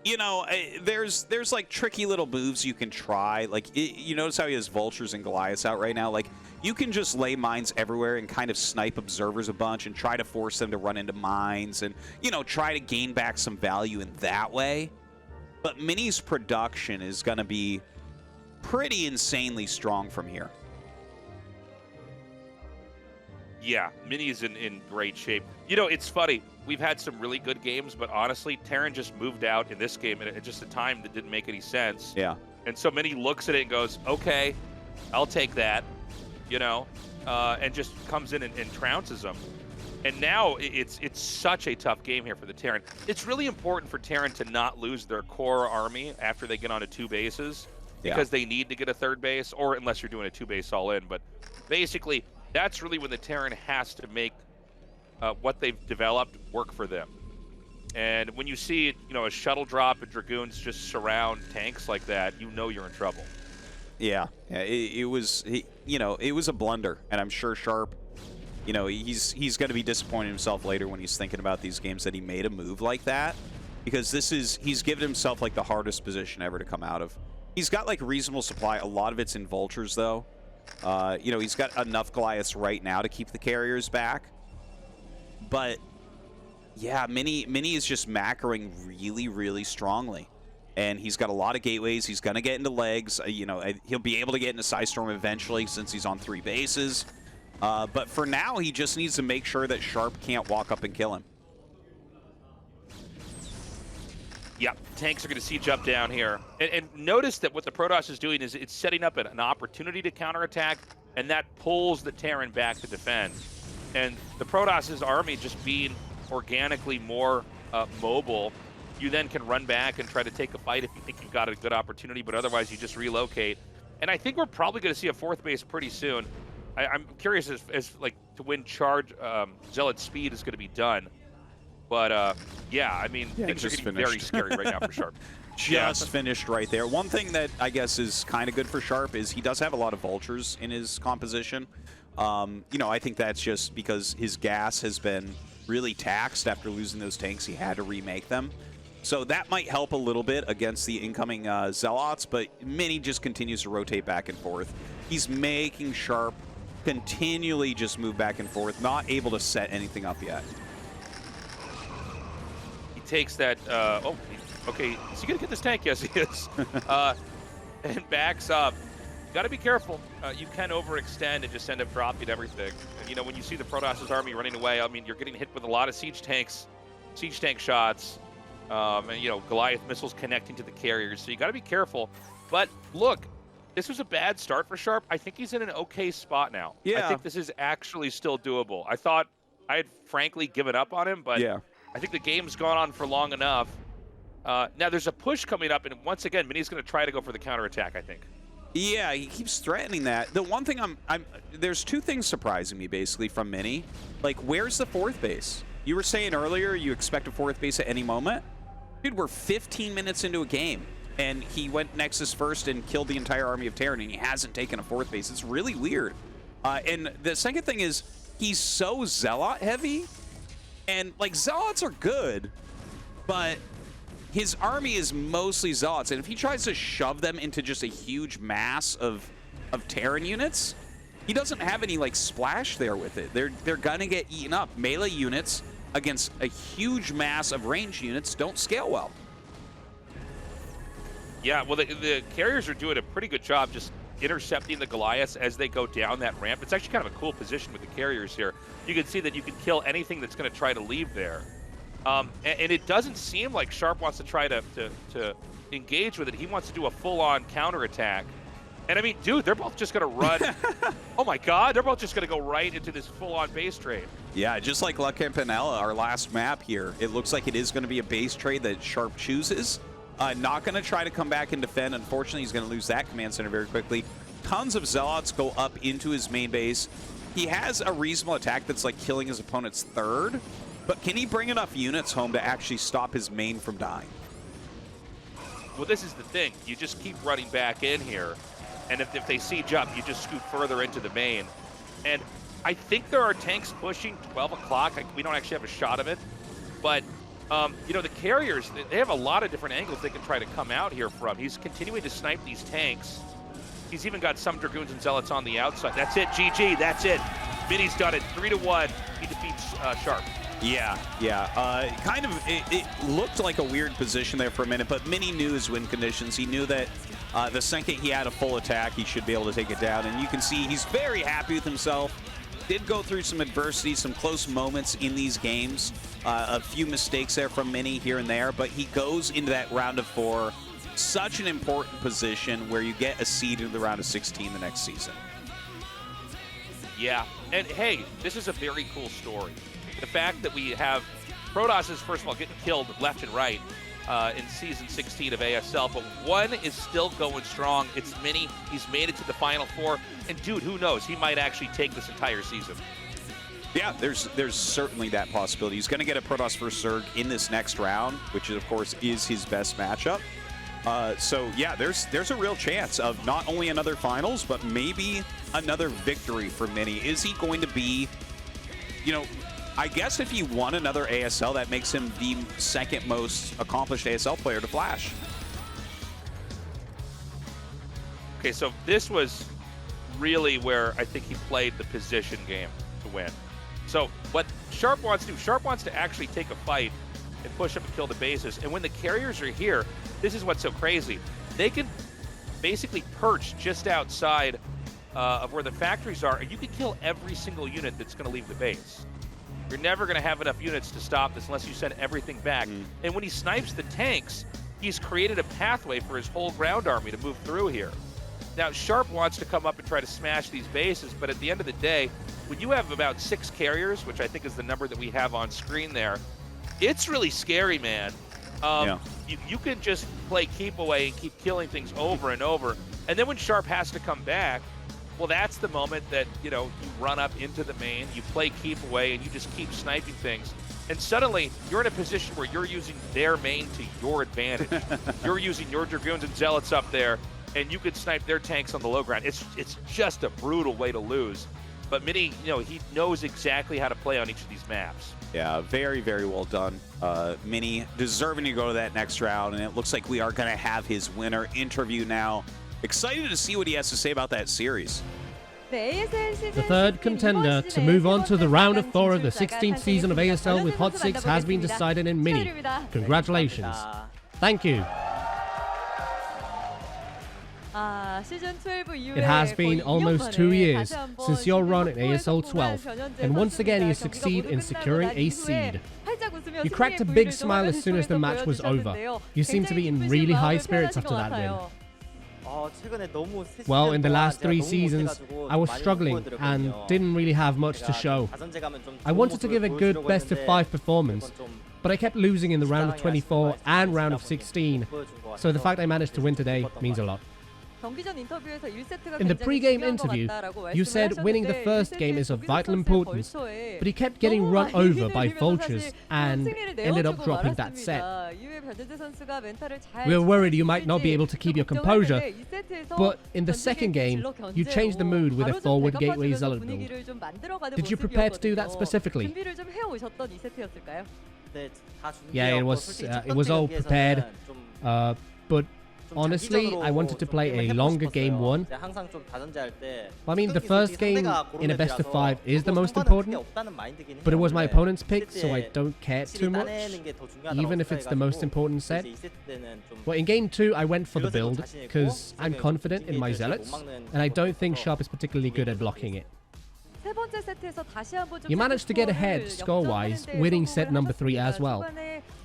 You know, there's like tricky little moves you can try. Like, you notice how he has Vultures and Goliaths out right now? Like, you can just lay mines everywhere and kind of snipe observers a bunch and try to force them to run into mines and, you know, try to gain back some value in that way. But Mini's production is going to be pretty insanely strong from here. Yeah, Mini's in great shape. You know, it's funny. We've had some really good games, but honestly, Terran just moved out in this game at just a time that didn't make any sense. Yeah. And so Mini looks at it and goes, okay, I'll take that, you know, and just comes in and trounces them. And now it's such a tough game here for the Terran. It's really important for Terran to not lose their core army after they get onto 2 bases because they need to get a 3rd base, or unless you're doing a 2-base all-in. But basically, that's really when the Terran has to make what they've developed work for them. And when you see, you know, a shuttle drop and Dragoons just surround tanks like that, you know you're in trouble. Yeah, it was a blunder, and I'm sure Sharp, you know, he's going to be disappointed in himself later when he's thinking about these games that he made a move like that, because he's given himself like the hardest position ever to come out of. He's got like reasonable supply. A lot of it's in Vultures though. You know, he's got enough Goliaths right now to keep the carriers back. But yeah, Mini is just macroing really, really strongly. And he's got a lot of gateways. He's going to get into legs. You know, he'll be able to get into Psystorm eventually since he's on 3 bases. But for now, he just needs to make sure that Sharp can't walk up and kill him. Yep, tanks are going to siege up down here. And notice that what the Protoss is doing is it's setting up an opportunity to counterattack, and that pulls the Terran back to defend. And the Protoss' army just being organically more mobile, you then can run back and try to take a fight if you think you've got a good opportunity, but otherwise you just relocate. And I think we're probably going to see a 4th base pretty soon. I'm curious as like to when charge Zealot speed is going to be done. But yeah, I mean, things are getting very scary right now for Sharp. Just finished right there. One thing that I guess is kind of good for Sharp is he does have a lot of Vultures in his composition. You know, I think that's just because his gas has been really taxed after losing those tanks. He had to remake them. So that might help a little bit against the incoming Zealots, but Mini just continues to rotate back and forth. He's making Sharp continually just move back and forth, not able to set anything up yet. He takes that, oh, okay, is he going to get this tank? Yes, he is. And backs up. Got to be careful. You can overextend and just end up dropping everything. And, you know, when you see the Protoss' army running away, I mean, you're getting hit with a lot of siege tank shots. And, you know, Goliath missiles connecting to the carriers. So you got to be careful. But look, this was a bad start for Sharp. I think he's in an okay spot now. Yeah. I think this is actually still doable. I thought I had frankly given up on him, but yeah. I think the game's gone on for long enough. Now there's a push coming up, and once again, Mini's going to try to go for the counterattack, I think. Yeah, he keeps threatening that. The one thing there's 2 things surprising me basically from Mini. Like, where's the 4th base? You were saying earlier you expect a 4th base at any moment. Dude, we're 15 minutes into a game, and he went Nexus first and killed the entire army of Terran, and he hasn't taken a 4th base. It's really weird. And the second thing is, he's so Zealot heavy, and, like, Zealots are good, but his army is mostly Zealots, and if he tries to shove them into just a huge mass of Terran units, he doesn't have any, like, splash there with it. They're gonna get eaten up. Melee units against a huge mass of ranged units don't scale well. Yeah, well, the carriers are doing a pretty good job just intercepting the Goliaths as they go down that ramp. It's actually kind of a cool position with the carriers here. You can see that you can kill anything that's going to try to leave there. And it doesn't seem like Sharp wants to try to engage with it. He wants to do a full-on counterattack. And, I mean, dude, they're both just going to run. Oh, my God. They're both just going to go right into this full-on base trade. Yeah, just like La Campanella, our last map here, it looks like it is going to be a base trade that Sharp chooses. Not going to try to come back and defend. Unfortunately, he's going to lose that command center very quickly. Tons of Zealots go up into his main base. He has a reasonable attack that's like killing his opponent's 3rd, but can he bring enough units home to actually stop his main from dying? Well, this is the thing. You just keep running back in here, and if they siege up, you just scoot further into the main. And I think there are tanks pushing 12 o'clock. We don't actually have a shot of it, but you know, the carriers, they have a lot of different angles they can try to come out here from. He's continuing to snipe these tanks. He's even got some Dragoons and Zealots on the outside. That's it, GG, that's it. Mini's done it, 3-1. He defeats Sharp. Yeah. It looked like a weird position there for a minute, but Mini knew his win conditions. He knew that the second he had a full attack, he should be able to take it down. And you can see he's very happy with himself. did go through some adversity, some close moments in these games. A few mistakes there from Mini here and there, but he goes into that round of 4, such an important position where you get a seed into the round of 16 the next season. Yeah, and hey, this is a very cool story. The fact that we have Protoss is, first of all, getting killed left and right in Season 16 of ASL, but one is still going strong. It's Mini. He's made it to the Final 4, and dude, who knows? He might actually take this entire season. Yeah, there's certainly that possibility. He's going to get a Protoss vs. Zerg in this next round, which of course is his best matchup. So yeah, there's a real chance of not only another finals, but maybe another victory for Mini. Is he going to be, you know, I guess if he won another ASL, that makes him the second most accomplished ASL player to flash. Okay, so this was really where I think he played the position game to win. So what Sharp wants to do, Sharp wants to actually take a fight and push up and kill the bases. And when the carriers are here, this is what's so crazy. They can basically perch just outside of where the factories are, and you can kill every single unit that's going to leave the base. You're never going to have enough units to stop this unless you send everything back. And when he snipes the tanks, he's created a pathway for his whole ground army to move through here. Now, Sharp wants to come up and try to smash these bases, but at the end of the day, when you have about 6 carriers, which I think is the number that we have on screen there, it's really scary, man. You can just play keep away and keep killing things over and over. And then when Sharp has to come back, well, that's the moment that, you know, you run up into the main, you play keep away, and you just keep sniping things. And suddenly, you're in a position where you're using their main to your advantage. You're using your Dragoons and Zealots up there, and you could snipe their tanks on the low ground. It's just a brutal way to lose. But Mini, you know, he knows exactly how to play on each of these maps. Yeah, very, very well done. Mini deserving to go to that next round, and it looks like we are going to have his winner interview now. Excited to see what he has to say about that series. The third contender to move on to the round of 4 of the 16th season of ASL with Hot 6 has been decided in Mini. Congratulations. Thank you. It has been almost 2 years since your run in ASL 12, and once again you succeed in securing a seed. You cracked a big smile as soon as the match was over. You seem to be in really high spirits after that win. Well, in the last 3 seasons, I was struggling and didn't really have much to show. I wanted to give a good best of 5 performance, but I kept losing in the round of 24 and round of 16, so the fact I managed to win today means a lot. In the pre-game interview, you said winning the first game is of vital importance, but he kept getting run over by vultures and ended up dropping that set. We were worried you might not be able to keep your composure, but in the second game, you changed the mood with a forward gateway zealot build. Did you prepare to do that specifically? Yeah, it was all prepared, but honestly, I wanted to play a longer game 1. I mean, the first game in a best of 5 is the most important, but it was my opponent's pick, so I don't care too much, even if it's the most important set. Well, in game 2, I went for the build, because I'm confident in my Zealots, and I don't think Sharp is particularly good at blocking it. You managed to get ahead score-wise, winning set number 3 as well.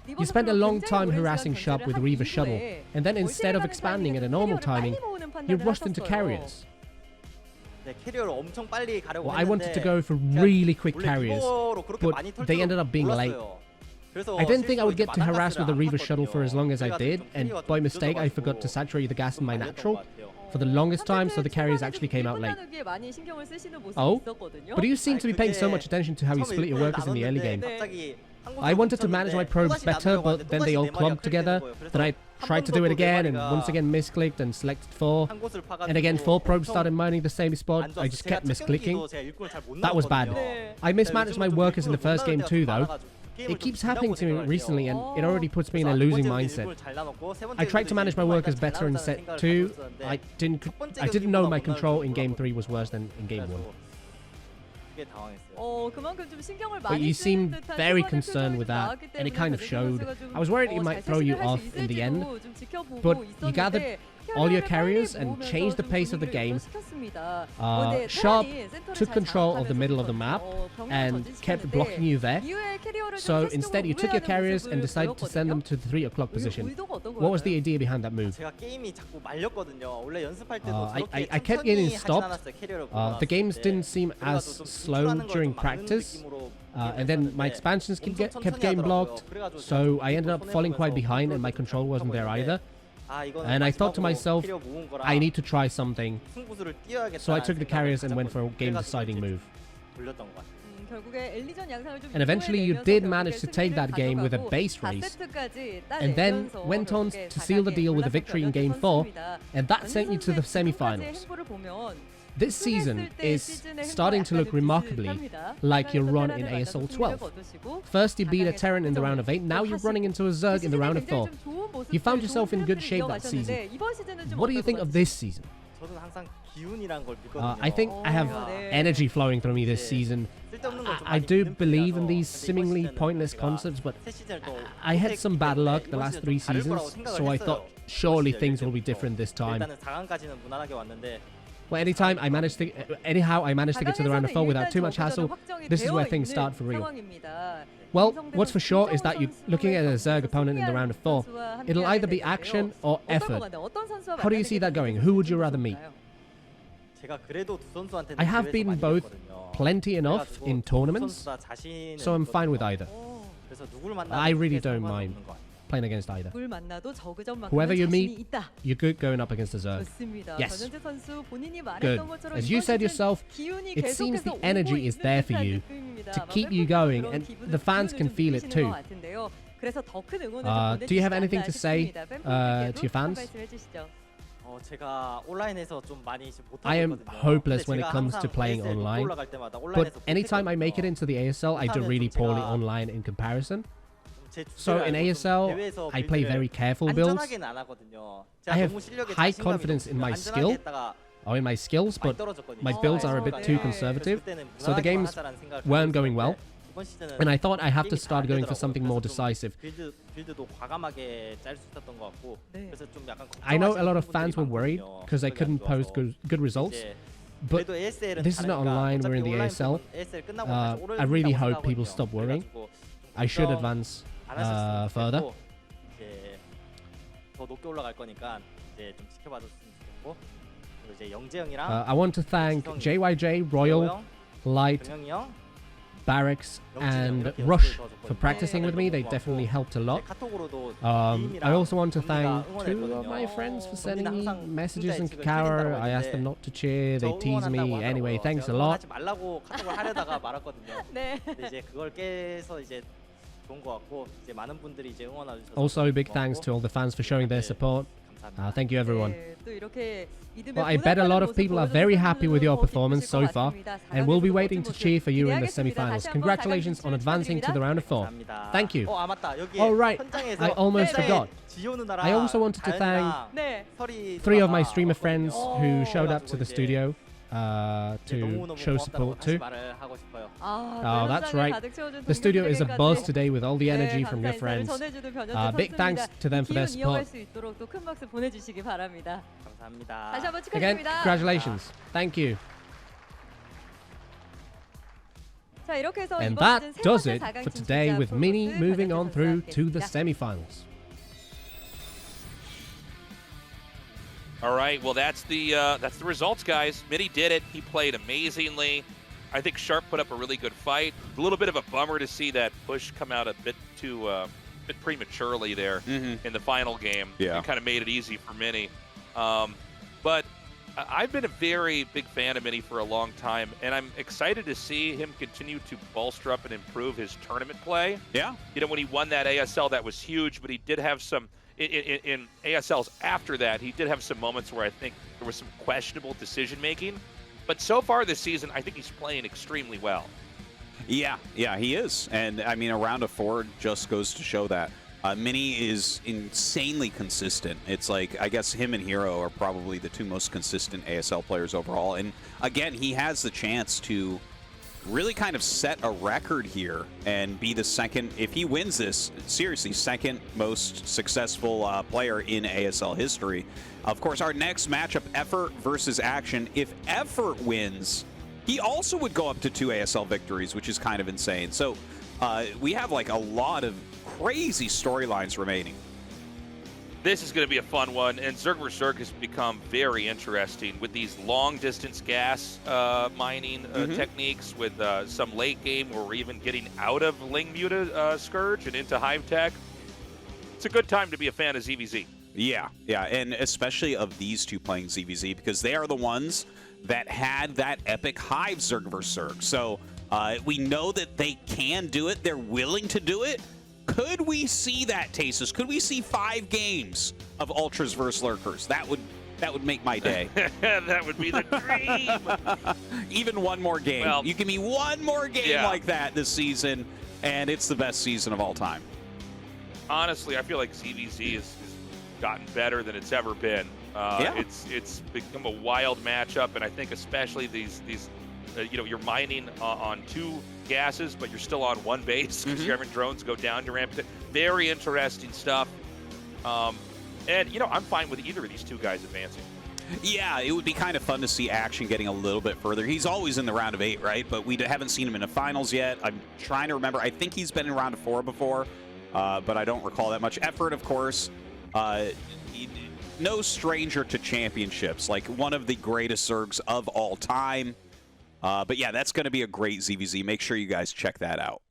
You spent a long time harassing Sharp with Reaver Shuttle, and then instead of expanding at a normal timing, you rushed into carriers. Well, I wanted to go for really quick carriers, but they ended up being late. I didn't think I would get to harass with the Reaver Shuttle for as long as I did, and by mistake I forgot to saturate the gas in my natural for the longest time, so the carriers actually came out late. Oh? But you seem to be paying so much attention to how you split your workers in the early game. I wanted to manage my probes better, but then they all clumped together. Then I tried to do it again, and once again misclicked and selected 4. And again 4 probes started mining the same spot. I just kept misclicking. That was bad. I mismanaged my workers in the first game too, though. It keeps happening to me recently, and it already puts me in a losing mindset. I tried to manage my workers better in set 2. I didn't know my control in game 3 was worse than in game 1. But you seemed very concerned with that, and it kind of showed. I was worried it might throw you off in the end, but you gathered all your carriers and changed the pace of the game. Sharp took control of the middle of the map and kept blocking you there. So instead, you took your carriers and decided to send them to the 3 o'clock position. What was the idea behind that move? I kept getting stopped. The games didn't seem as slow during practice. And then my expansions kept getting blocked. So I ended up falling quite behind and my control wasn't there either. And I thought to myself, I need to try something. So I took the carriers and went for a game-deciding move. And eventually you did manage to take that game with a base race, and then went on to seal the deal with a victory in Game 4, and that sent you to the semi-finals. This season is starting to look remarkably like your run in ASL 12. First you beat a Terran in the round of 8, now you're running into a Zerg in the round of 4. You found yourself in good shape that season. What do you think of this season? I think I have energy flowing through me this season. I do believe in these seemingly pointless concepts, but I had some bad luck the last 3 seasons, so I thought surely things will be different this time. Well, anyhow, I managed to get to the round of 4 without too much hassle. This is where things start for real. Well, what's for sure is that you're looking at a Zerg opponent in the round of 4. It'll either be action or effort. How do you see that going? Who would you rather meet? I have beaten both plenty enough in tournaments, so I'm fine with either. I really don't mind playing against either. Whoever you meet, you're good going up against a Zerg. Yes. Good. As you said yourself, it seems the energy is there for you to keep you going, and the fans can feel it too. Do you have anything to say to your fans? I am hopeless when it comes to playing online, but anytime I make it into the ASL, I do really poorly online in comparison. So in ASL, I play very careful builds. I have high confidence in my skill, or in my skills, but my builds are a bit too conservative, so the games weren't going well. And I thought I have to start going for something more decisive. I know a lot of fans were worried because I couldn't post good results, but this is not online, we're in the ASL. I really hope people stop worrying. I should advance further. I want to thank JYJ, Royal, Light, Barracks and Rush for practicing with me. They definitely helped a lot. I also want to thank 2 of my friends for sending me messages in Kakao. I asked them not to cheer, they tease me. Anyway, thanks a lot. Also, big thanks to all the fans for showing their support. Thank you, everyone. Well, I bet a lot of people are very happy with your performance so far, and we'll be waiting to cheer for you in the semi-finals. Congratulations on advancing to the round of 4. Thank you. Oh, right. I almost forgot. I also wanted to thank 3 of my streamer friends who showed up to the studio to show support too. Oh, that's right. The studio is a buzz today with all the energy from your friends. Big thanks to them for their support. Again, congratulations. Thank you. And that does it for today with Mini moving on through to the semi-finals. All right, well, that's the results, guys. Mini did it. He played amazingly. I think Sharp put up a really good fight. A little bit of a bummer to see that push come out a bit too bit prematurely there in the final game. Yeah. It kind of made it easy for Mini. But I've been a very big fan of Mini for a long time, and I'm excited to see him continue to bolster up and improve his tournament play. Yeah. You know, when he won that ASL, that was huge, but he did have some... In ASLs after that, he did have some moments where I think there was some questionable decision-making. But so far this season, I think he's playing extremely well. Yeah, he is. And, I mean, a round of 4 just goes to show that. Mini is insanely consistent. It's like, I guess him and Hero are probably the 2 most consistent ASL players overall. And, again, he has the chance to really kind of set a record here and be the second, if he wins this, seriously, second most successful player in ASL history. Of course, our next matchup, Effort versus Action. If Effort wins, he also would go up to 2 ASL victories, which is kind of insane. So we have like a lot of crazy storylines remaining. This is going to be a fun one, and Zerg vs. Zerg has become very interesting with these long-distance gas mining techniques, with some late game where we're even getting out of Ling Muta Scourge and into Hive Tech. It's a good time to be a fan of ZVZ. Yeah, and especially of these two playing ZVZ, because they are the ones that had that epic Hive Zerg vs. Zerg. So we know that they can do it. They're willing to do it. Could we see that, Tastosis? Could we see 5 games of Ultras versus Lurkers? That would make my day. That would be the dream. Even one more game. Well, you give me one more game like that this season, and it's the best season of all time. Honestly, I feel like ZVZ has gotten better than it's ever been. It's become a wild matchup, and I think especially these you're mining on 2 gases, but you're still on 1 base because you're having drones go down your ramp. Very interesting stuff. And I'm fine with either of these 2 guys advancing. Yeah, it would be kind of fun to see Action getting a little bit further. He's always in the round of 8, right? But we haven't seen him in the finals yet. I'm trying to remember. I think he's been in round of 4 before, but I don't recall that much. Effort, of course. No stranger to championships, like one of the greatest Zergs of all time. But yeah, that's going to be a great ZVZ. Make sure you guys check that out.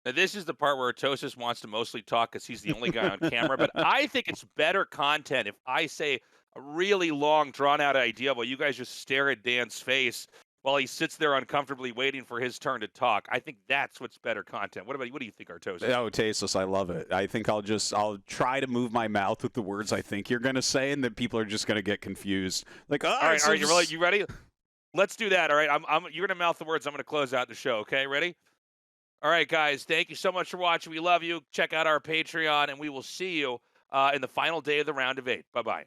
Now, this is the part where Tastosis wants to mostly talk because he's the only guy on camera, but I think it's better content if I say a really long, drawn-out idea while you guys just stare at Dan's face while he sits there uncomfortably waiting for his turn to talk. I think that's what's better content. What do you think, Tastosis? Oh, Tastosis, I love it. I think I'll try to move my mouth with the words I think you're going to say, and then people are just going to get confused. Like, all right, you ready? Let's do that, all right? You're going to mouth the words. I'm going to close out the show, okay? Ready? All right, guys, thank you so much for watching. We love you. Check out our Patreon, and we will see you in the final day of the round of 8. Bye-bye.